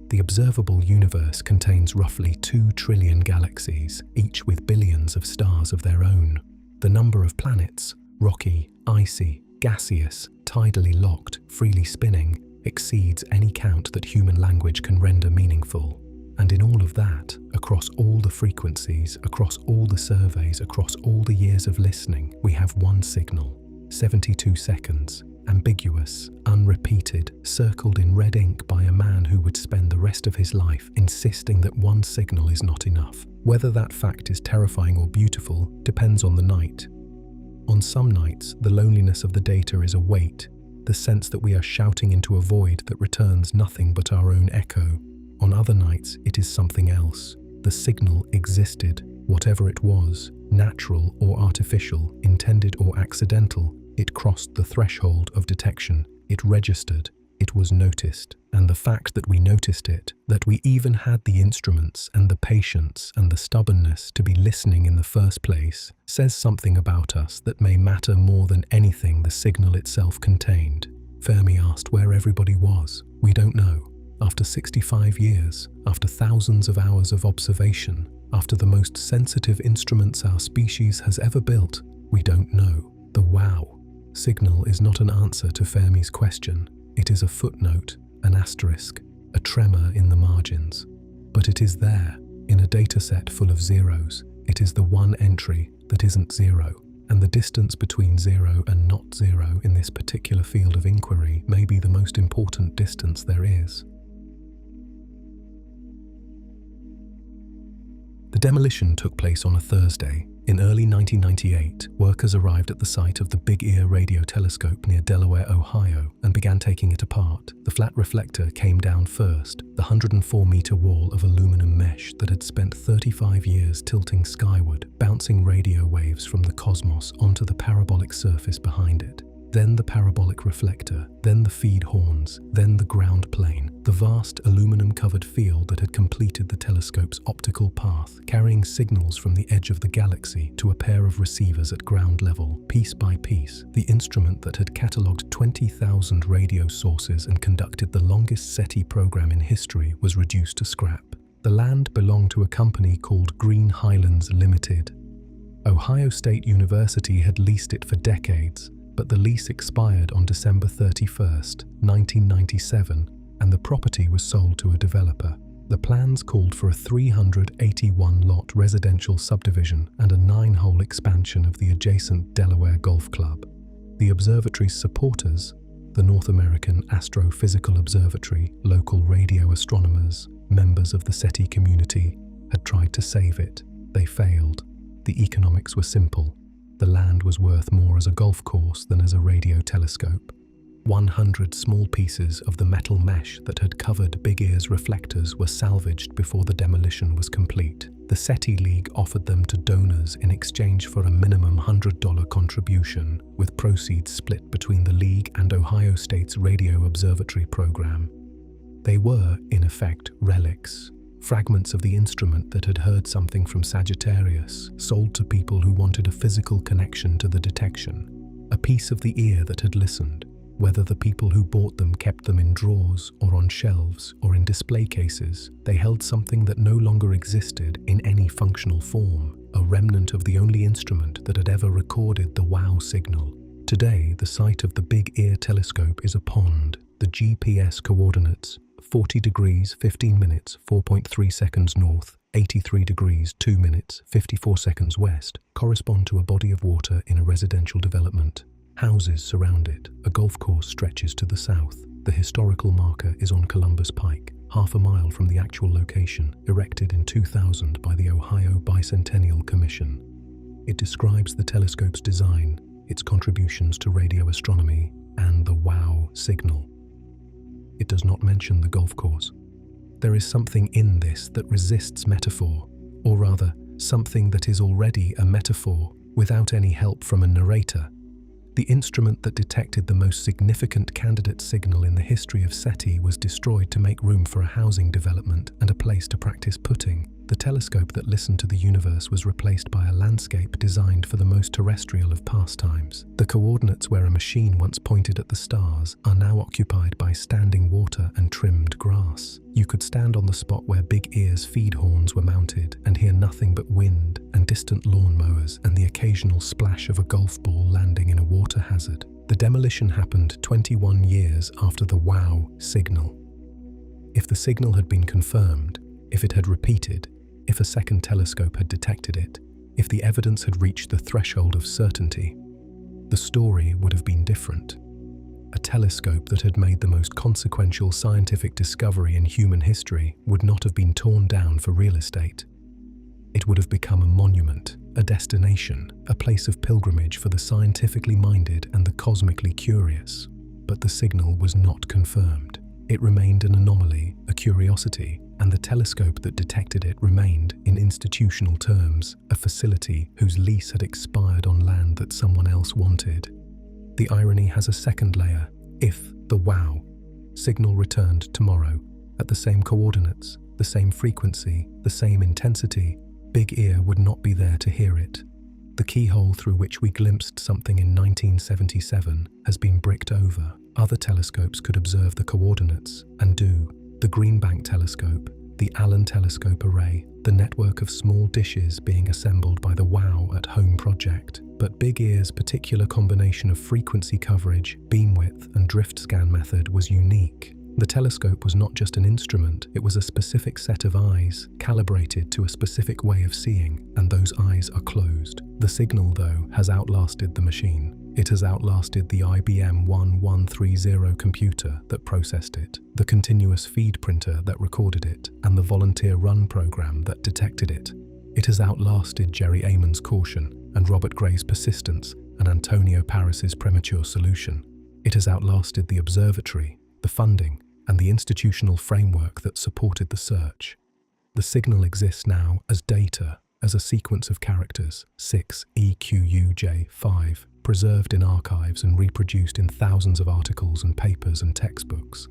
The observable universe contains roughly 2 trillion galaxies, each with billions of stars of their own. The number of planets, rocky, icy, gaseous, tidally locked, freely spinning, exceeds any count that human language can render meaningful. And in all of that, across all the frequencies, across all the surveys, across all the years of listening, we have one signal, 72 seconds, ambiguous, unrepeated, circled in red ink by a man who would spend the rest of his life insisting that one signal is not enough. Whether that fact is terrifying or beautiful depends on the night. On some nights, the loneliness of the data is a weight. the sense that we are shouting into a void that returns nothing but our own echo. On other nights, it is something else. The signal existed, whatever it was, natural or artificial, intended or accidental. It crossed the threshold of detection. It registered. It was noticed. And the fact that we noticed it, that we even had the instruments and the patience and the stubbornness to be listening in the first place, says something about us that may matter more than anything the signal itself contained. Fermi asked where everybody was. We don't know. After 65 years, after thousands of hours of observation, after the most sensitive instruments our species has ever built, we don't know. The wow signal is not an answer to Fermi's question. It is a footnote, an asterisk, a tremor in the margins. But it is there, in a dataset full of zeros. It is the one entry that isn't zero, and the distance between zero and not zero in this particular field of inquiry may be the most important distance there is. The demolition took place on a Thursday. In early 1998, workers arrived at the site of the Big Ear radio telescope near Delaware, Ohio, and began taking it apart. The flat reflector came down first, the 104-meter wall of aluminum mesh that had spent 35 years tilting skyward, bouncing radio waves from the cosmos onto the parabolic surface behind it. Then the parabolic reflector, then the feed horns, then the ground plane, the vast aluminum-covered field that had completed the telescope's optical path, carrying signals from the edge of the galaxy to a pair of receivers at ground level. Piece by piece, the instrument that had catalogued 20,000 radio sources and conducted the longest SETI program in history was reduced to scrap. The land belonged to a company called Green Highlands Limited. Ohio State University had leased it for decades, but the lease expired on December 31st, 1997, and the property was sold to a developer. The plans called for a 381-lot residential subdivision and a 9-hole expansion of the adjacent Delaware Golf Club. The observatory's supporters, the North American Astrophysical Observatory, local radio astronomers, members of the SETI community, had tried to save it. They failed. The economics were simple. The land was worth more as a golf course than as a radio telescope. 100 small pieces of the metal mesh that had covered Big Ear's reflectors were salvaged before the demolition was complete. The SETI League offered them to donors in exchange for a minimum $100 contribution, with proceeds split between the League and Ohio State's Radio Observatory program. They were, in effect, relics. Fragments of the instrument that had heard something from Sagittarius, sold to people who wanted a physical connection to the detection. A piece of the ear that had listened. Whether the people who bought them kept them in drawers or on shelves or in display cases, they held something that no longer existed in any functional form, a remnant of the only instrument that had ever recorded the wow signal. Today, the site of the Big Ear telescope is a pond. The GPS coordinates 40 degrees, 15 minutes, 4.3 seconds north, 83 degrees, 2 minutes, 54 seconds west, correspond to a body of water in a residential development. Houses surround it. A golf course stretches to the south. The historical marker is on Columbus Pike, half a mile from the actual location, erected in 2000 by the Ohio Bicentennial Commission. It describes the telescope's design, its contributions to radio astronomy, and the wow signal. It does not mention the golf course. There is something in this that resists metaphor, or rather, something that is already a metaphor without any help from a narrator. The instrument that detected the most significant candidate signal in the history of SETI was destroyed to make room for a housing development and a place to practice putting. The telescope that listened to the universe was replaced by a landscape designed for the most terrestrial of pastimes. The coordinates where a machine once pointed at the stars are now occupied by standing water and trimmed grass. You could stand on the spot where Big Ear's feed horns were mounted and hear nothing but wind and distant lawn mowers and the occasional splash of a golf ball landing in a water hazard. The demolition happened 21 years after the wow signal. If the signal had been confirmed, if it had repeated, if a second telescope had detected it, if the evidence had reached the threshold of certainty, the story would have been different. A telescope that had made the most consequential scientific discovery in human history would not have been torn down for real estate. It would have become a monument, a destination, a place of pilgrimage for the scientifically minded and the cosmically curious. but the signal was not confirmed. It remained an anomaly, a curiosity, and the telescope that detected it remained, in institutional terms, a facility whose lease had expired on land that someone else wanted. The irony has a second layer. If the WOW signal returned tomorrow, at the same coordinates, the same frequency, the same intensity, Big Ear would not be there to hear it. The keyhole through which we glimpsed something in 1977 has been bricked over. Other telescopes could observe the coordinates, and do. The Green Bank telescope, the Allen Telescope Array, the network of small dishes being assembled by the WOW at Home project. But Big Ear's particular combination of frequency coverage, beam width, and drift scan method was unique. The telescope was not just an instrument, it was a specific set of eyes, calibrated to a specific way of seeing, and those eyes are closed. The signal, though, has outlasted the machine. It has outlasted the IBM 1130 computer that processed it, the continuous feed printer that recorded it, and the volunteer run program that detected it. It has outlasted Jerry Ehman's caution, and Robert Gray's persistence, and Antonio Paris's premature solution. It has outlasted the observatory, the funding, and the institutional framework that supported the search. The signal exists now as data, as a sequence of characters, 6EQUJ5, preserved in archives and reproduced in thousands of articles and papers and textbooks.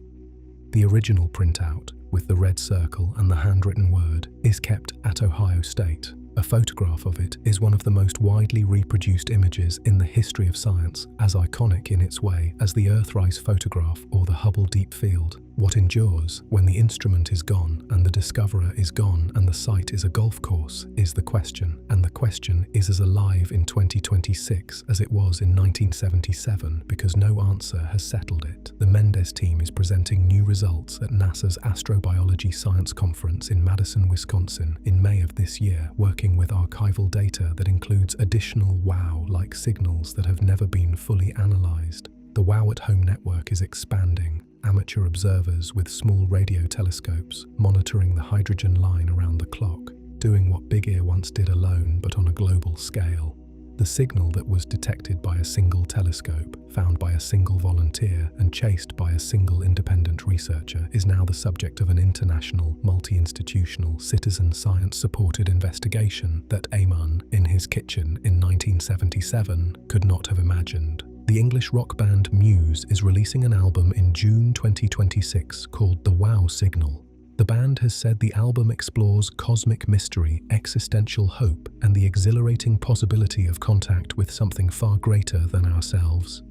The original printout, with the red circle and the handwritten word, is kept at Ohio State. A photograph of it is one of the most widely reproduced images in the history of science, as iconic in its way as the Earthrise photograph or the Hubble Deep Field. What endures, when the instrument is gone and the discoverer is gone and the site is a golf course, is the question, and the question is as alive in 2026 as it was in 1977 because no answer has settled it. The Mendez team is presenting new results at NASA's Astrobiology Science Conference in Madison, Wisconsin in May of this year, working with archival data that includes additional WOW-like signals that have never been fully analyzed. The WOW at Home network is expanding. Amateur observers with small radio telescopes monitoring the hydrogen line around the clock, doing what Big Ear once did alone but on a global scale. The signal that was detected by a single telescope, found by a single volunteer, and chased by a single independent researcher is now the subject of an international, multi-institutional, citizen science-supported investigation that Ehman, in his kitchen in 1977, could not have imagined. The English rock band Muse is releasing an album in June 2026 called The Wow Signal. The band has said the album explores cosmic mystery, existential hope, and the exhilarating possibility of contact with something far greater than ourselves.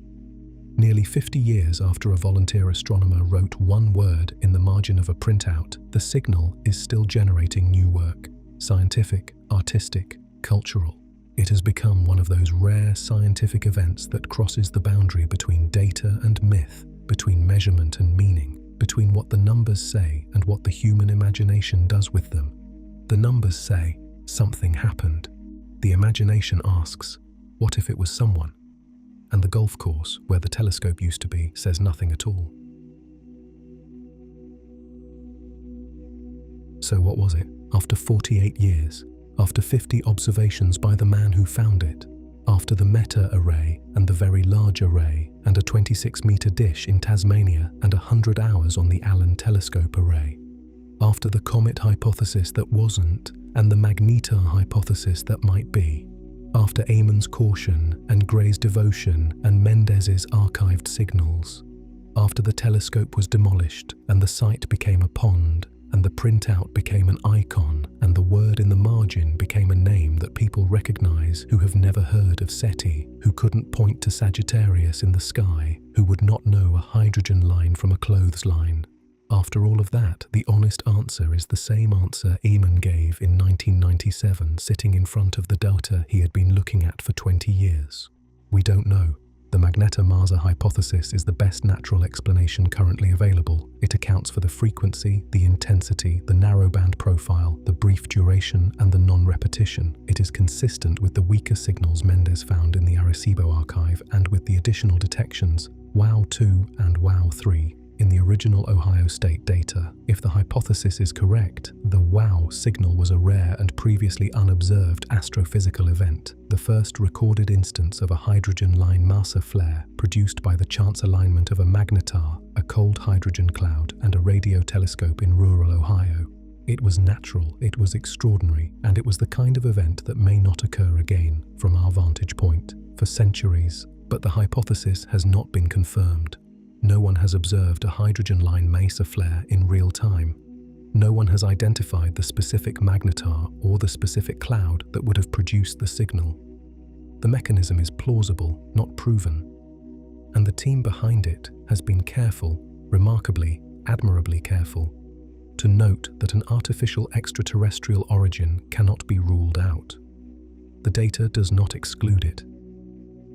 Nearly 50 years after a volunteer astronomer wrote one word in the margin of a printout, the signal is still generating new work, scientific, artistic, cultural. It has become one of those rare scientific events that crosses the boundary between data and myth, between measurement and meaning, between what the numbers say and what the human imagination does with them. The numbers say, something happened. The imagination asks, what if it was someone? And the golf course, where the telescope used to be, says nothing at all. So what was it? After 48 years, after 50 observations by the man who found it, after the Meta array and the Very Large Array and a 26-meter dish in Tasmania and 100 hours on the Allen Telescope Array, after the Comet hypothesis that wasn't and the magnetar hypothesis that might be, after Ehman's caution and Gray's devotion and Mendez's archived signals, after the telescope was demolished and the site became a pond and the printout became an icon and the word in the margin became a name that people recognize who have never heard of SETI, who couldn't point to Sagittarius in the sky, who would not know a hydrogen line from a clothes line. After all of that, the honest answer is the same answer Ehman gave in 1997, sitting in front of the delta he had been looking at for 20 years. We don't know. The Magneta-Marsa hypothesis is the best natural explanation currently available. It accounts for the frequency, the intensity, the narrowband profile, the brief duration, and the non-repetition. It is consistent with the weaker signals Mendez found in the Arecibo archive and with the additional detections, WOW2 and WOW3. in the original Ohio State data. If the hypothesis is correct, the WOW signal was a rare and previously unobserved astrophysical event, the first recorded instance of a hydrogen line maser flare produced by the chance alignment of a magnetar, a cold hydrogen cloud, and a radio telescope in rural Ohio. It was natural, it was extraordinary, and it was the kind of event that may not occur again, from our vantage point, for centuries. But the hypothesis has not been confirmed. No one has observed a hydrogen line maser flare in real time. No one has identified the specific magnetar or the specific cloud that would have produced the signal. The mechanism is plausible, not proven. And the team behind it has been careful, remarkably, admirably careful, to note that an artificial extraterrestrial origin cannot be ruled out. The data does not exclude it.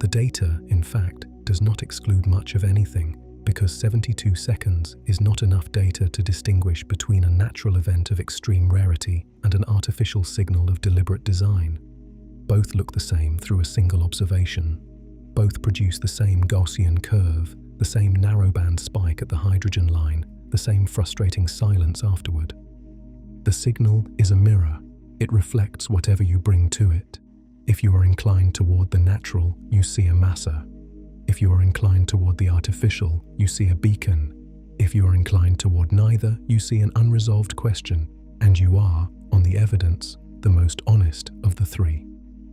The data, in fact, does not exclude much of anything, because 72 seconds is not enough data to distinguish between a natural event of extreme rarity and an artificial signal of deliberate design. Both look the same through a single observation. Both produce the same Gaussian curve, the same narrowband spike at the hydrogen line, the same frustrating silence afterward. The signal is a mirror. It reflects whatever you bring to it. If you are inclined toward the natural, you see a maser. If you are inclined toward the artificial, you see a beacon. If you are inclined toward neither, you see an unresolved question, and you are, on the evidence, the most honest of the three.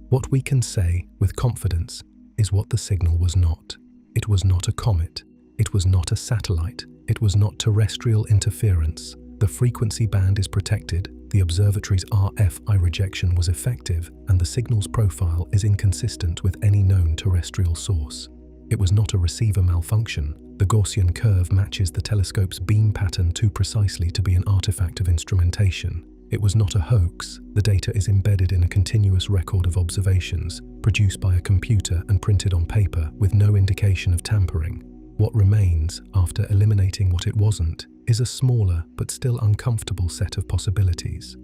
What we can say with confidence is what the signal was not. It was not a comet. It was not a satellite. It was not terrestrial interference. The frequency band is protected, the observatory's RFI rejection was effective, and the signal's profile is inconsistent with any known terrestrial source. It was not a receiver malfunction. The Gaussian curve matches the telescope's beam pattern too precisely to be an artifact of instrumentation. It was not a hoax. The data is embedded in a continuous record of observations, produced by a computer and printed on paper with no indication of tampering. What remains, after eliminating what it wasn't, is a smaller but still uncomfortable set of possibilities.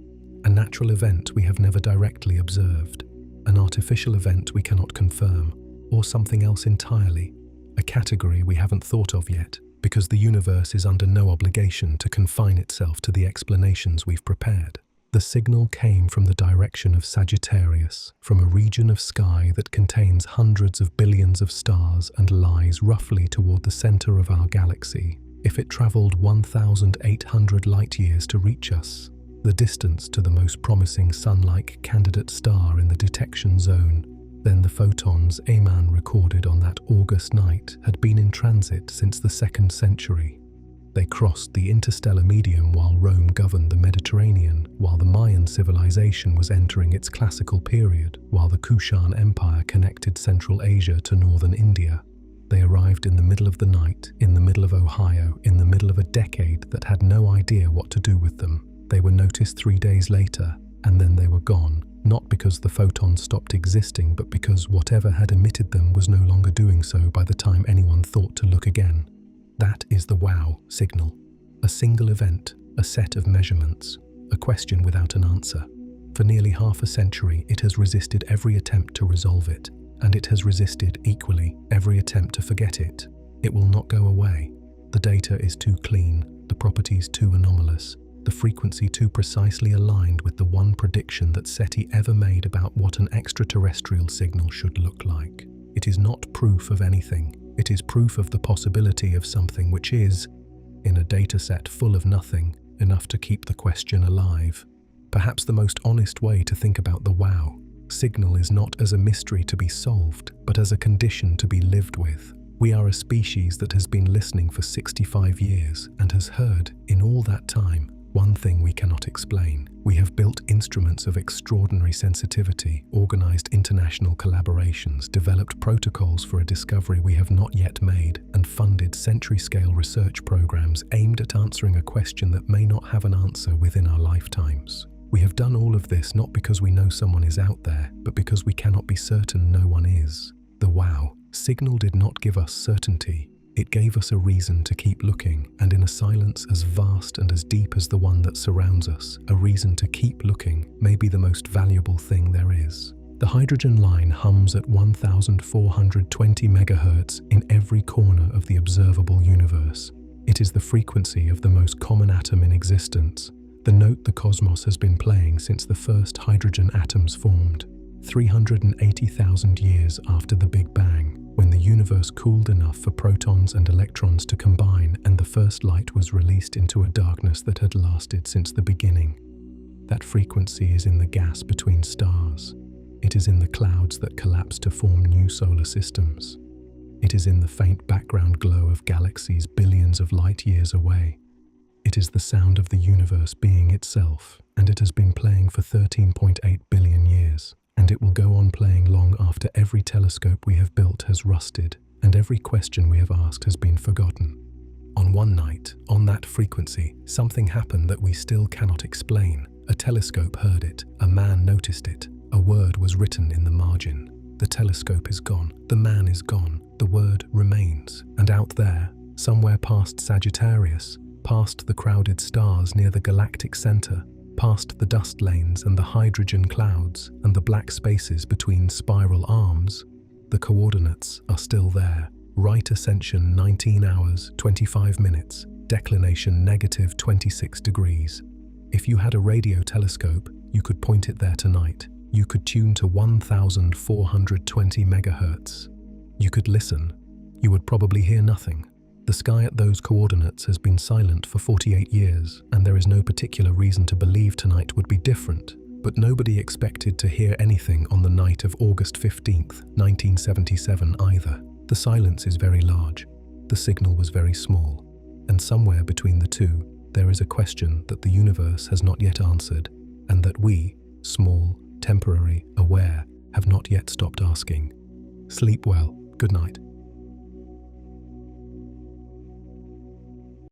A natural event we have never directly observed, an artificial event we cannot confirm, or something else entirely, a category we haven't thought of yet, because the universe is under no obligation to confine itself to the explanations we've prepared. The signal came from the direction of Sagittarius, from a region of sky that contains hundreds of billions of stars and lies roughly toward the center of our galaxy. If it traveled 1,800 light-years to reach us, the distance to the most promising sun-like candidate star in the detection zone, then the photons Ehman recorded on that August night had been in transit since the 2nd century. They crossed the interstellar medium while Rome governed the Mediterranean, while the Mayan civilization was entering its classical period, while the Kushan Empire connected Central Asia to northern India. They arrived in the middle of the night, in the middle of Ohio, in the middle of a decade that had no idea what to do with them. They were noticed 3 days later, and then they were gone, not because the photons stopped existing, but because whatever had emitted them was no longer doing so by the time anyone thought to look again. That is the WOW signal. A single event, a set of measurements, a question without an answer. For nearly half a century, it has resisted every attempt to resolve it, and it has resisted, equally, every attempt to forget it. It will not go away. The data is too clean, the properties too anomalous, the frequency too precisely aligned with the one prediction that SETI ever made about what an extraterrestrial signal should look like. It is not proof of anything. It is proof of the possibility of something which is, in a dataset full of nothing, enough to keep the question alive. Perhaps the most honest way to think about the WOW signal is not as a mystery to be solved, but as a condition to be lived with. We are a species that has been listening for 65 years and has heard, in all that time, one thing we cannot explain. We have built instruments of extraordinary sensitivity, organized international collaborations, developed protocols for a discovery we have not yet made, and funded century-scale research programs aimed at answering a question that may not have an answer within our lifetimes. We have done all of this not because we know someone is out there, but because we cannot be certain no one is. The WOW signal did not give us certainty. It gave us a reason to keep looking, and in a silence as vast and as deep as the one that surrounds us, a reason to keep looking may be the most valuable thing there is. The hydrogen line hums at 1,420 MHz in every corner of the observable universe. It is the frequency of the most common atom in existence, the note the cosmos has been playing since the first hydrogen atoms formed, 380,000 years after the Big Bang, when the universe cooled enough for protons and electrons to combine and the first light was released into a darkness that had lasted since the beginning. That frequency is in the gas between stars. It is in the clouds that collapse to form new solar systems. It is in the faint background glow of galaxies billions of light years away. It is the sound of the universe being itself, and it has been playing for 13.8 billion years, and it will go on playing long after every telescope we have built has rusted, and every question we have asked has been forgotten. On one night, on that frequency, something happened that we still cannot explain. A telescope heard it, a man noticed it, a word was written in the margin. The telescope is gone, the man is gone, the word remains, and out there, somewhere past Sagittarius, past the crowded stars near the galactic center, past the dust lanes and the hydrogen clouds and the black spaces between spiral arms, the coordinates are still there. Right ascension 19 hours, 25 minutes, declination -26 degrees. If you had a radio telescope, you could point it there tonight. You could tune to 1420 megahertz. You could listen. You would probably hear nothing. The sky at those coordinates has been silent for 48 years, and there is no particular reason to believe tonight would be different. But nobody expected to hear anything on the night of August 15th, 1977 either. The silence is very large. The signal was very small. And somewhere between the two, there is a question that the universe has not yet answered, and that we, small, temporary, aware, have not yet stopped asking. Sleep well. Good night.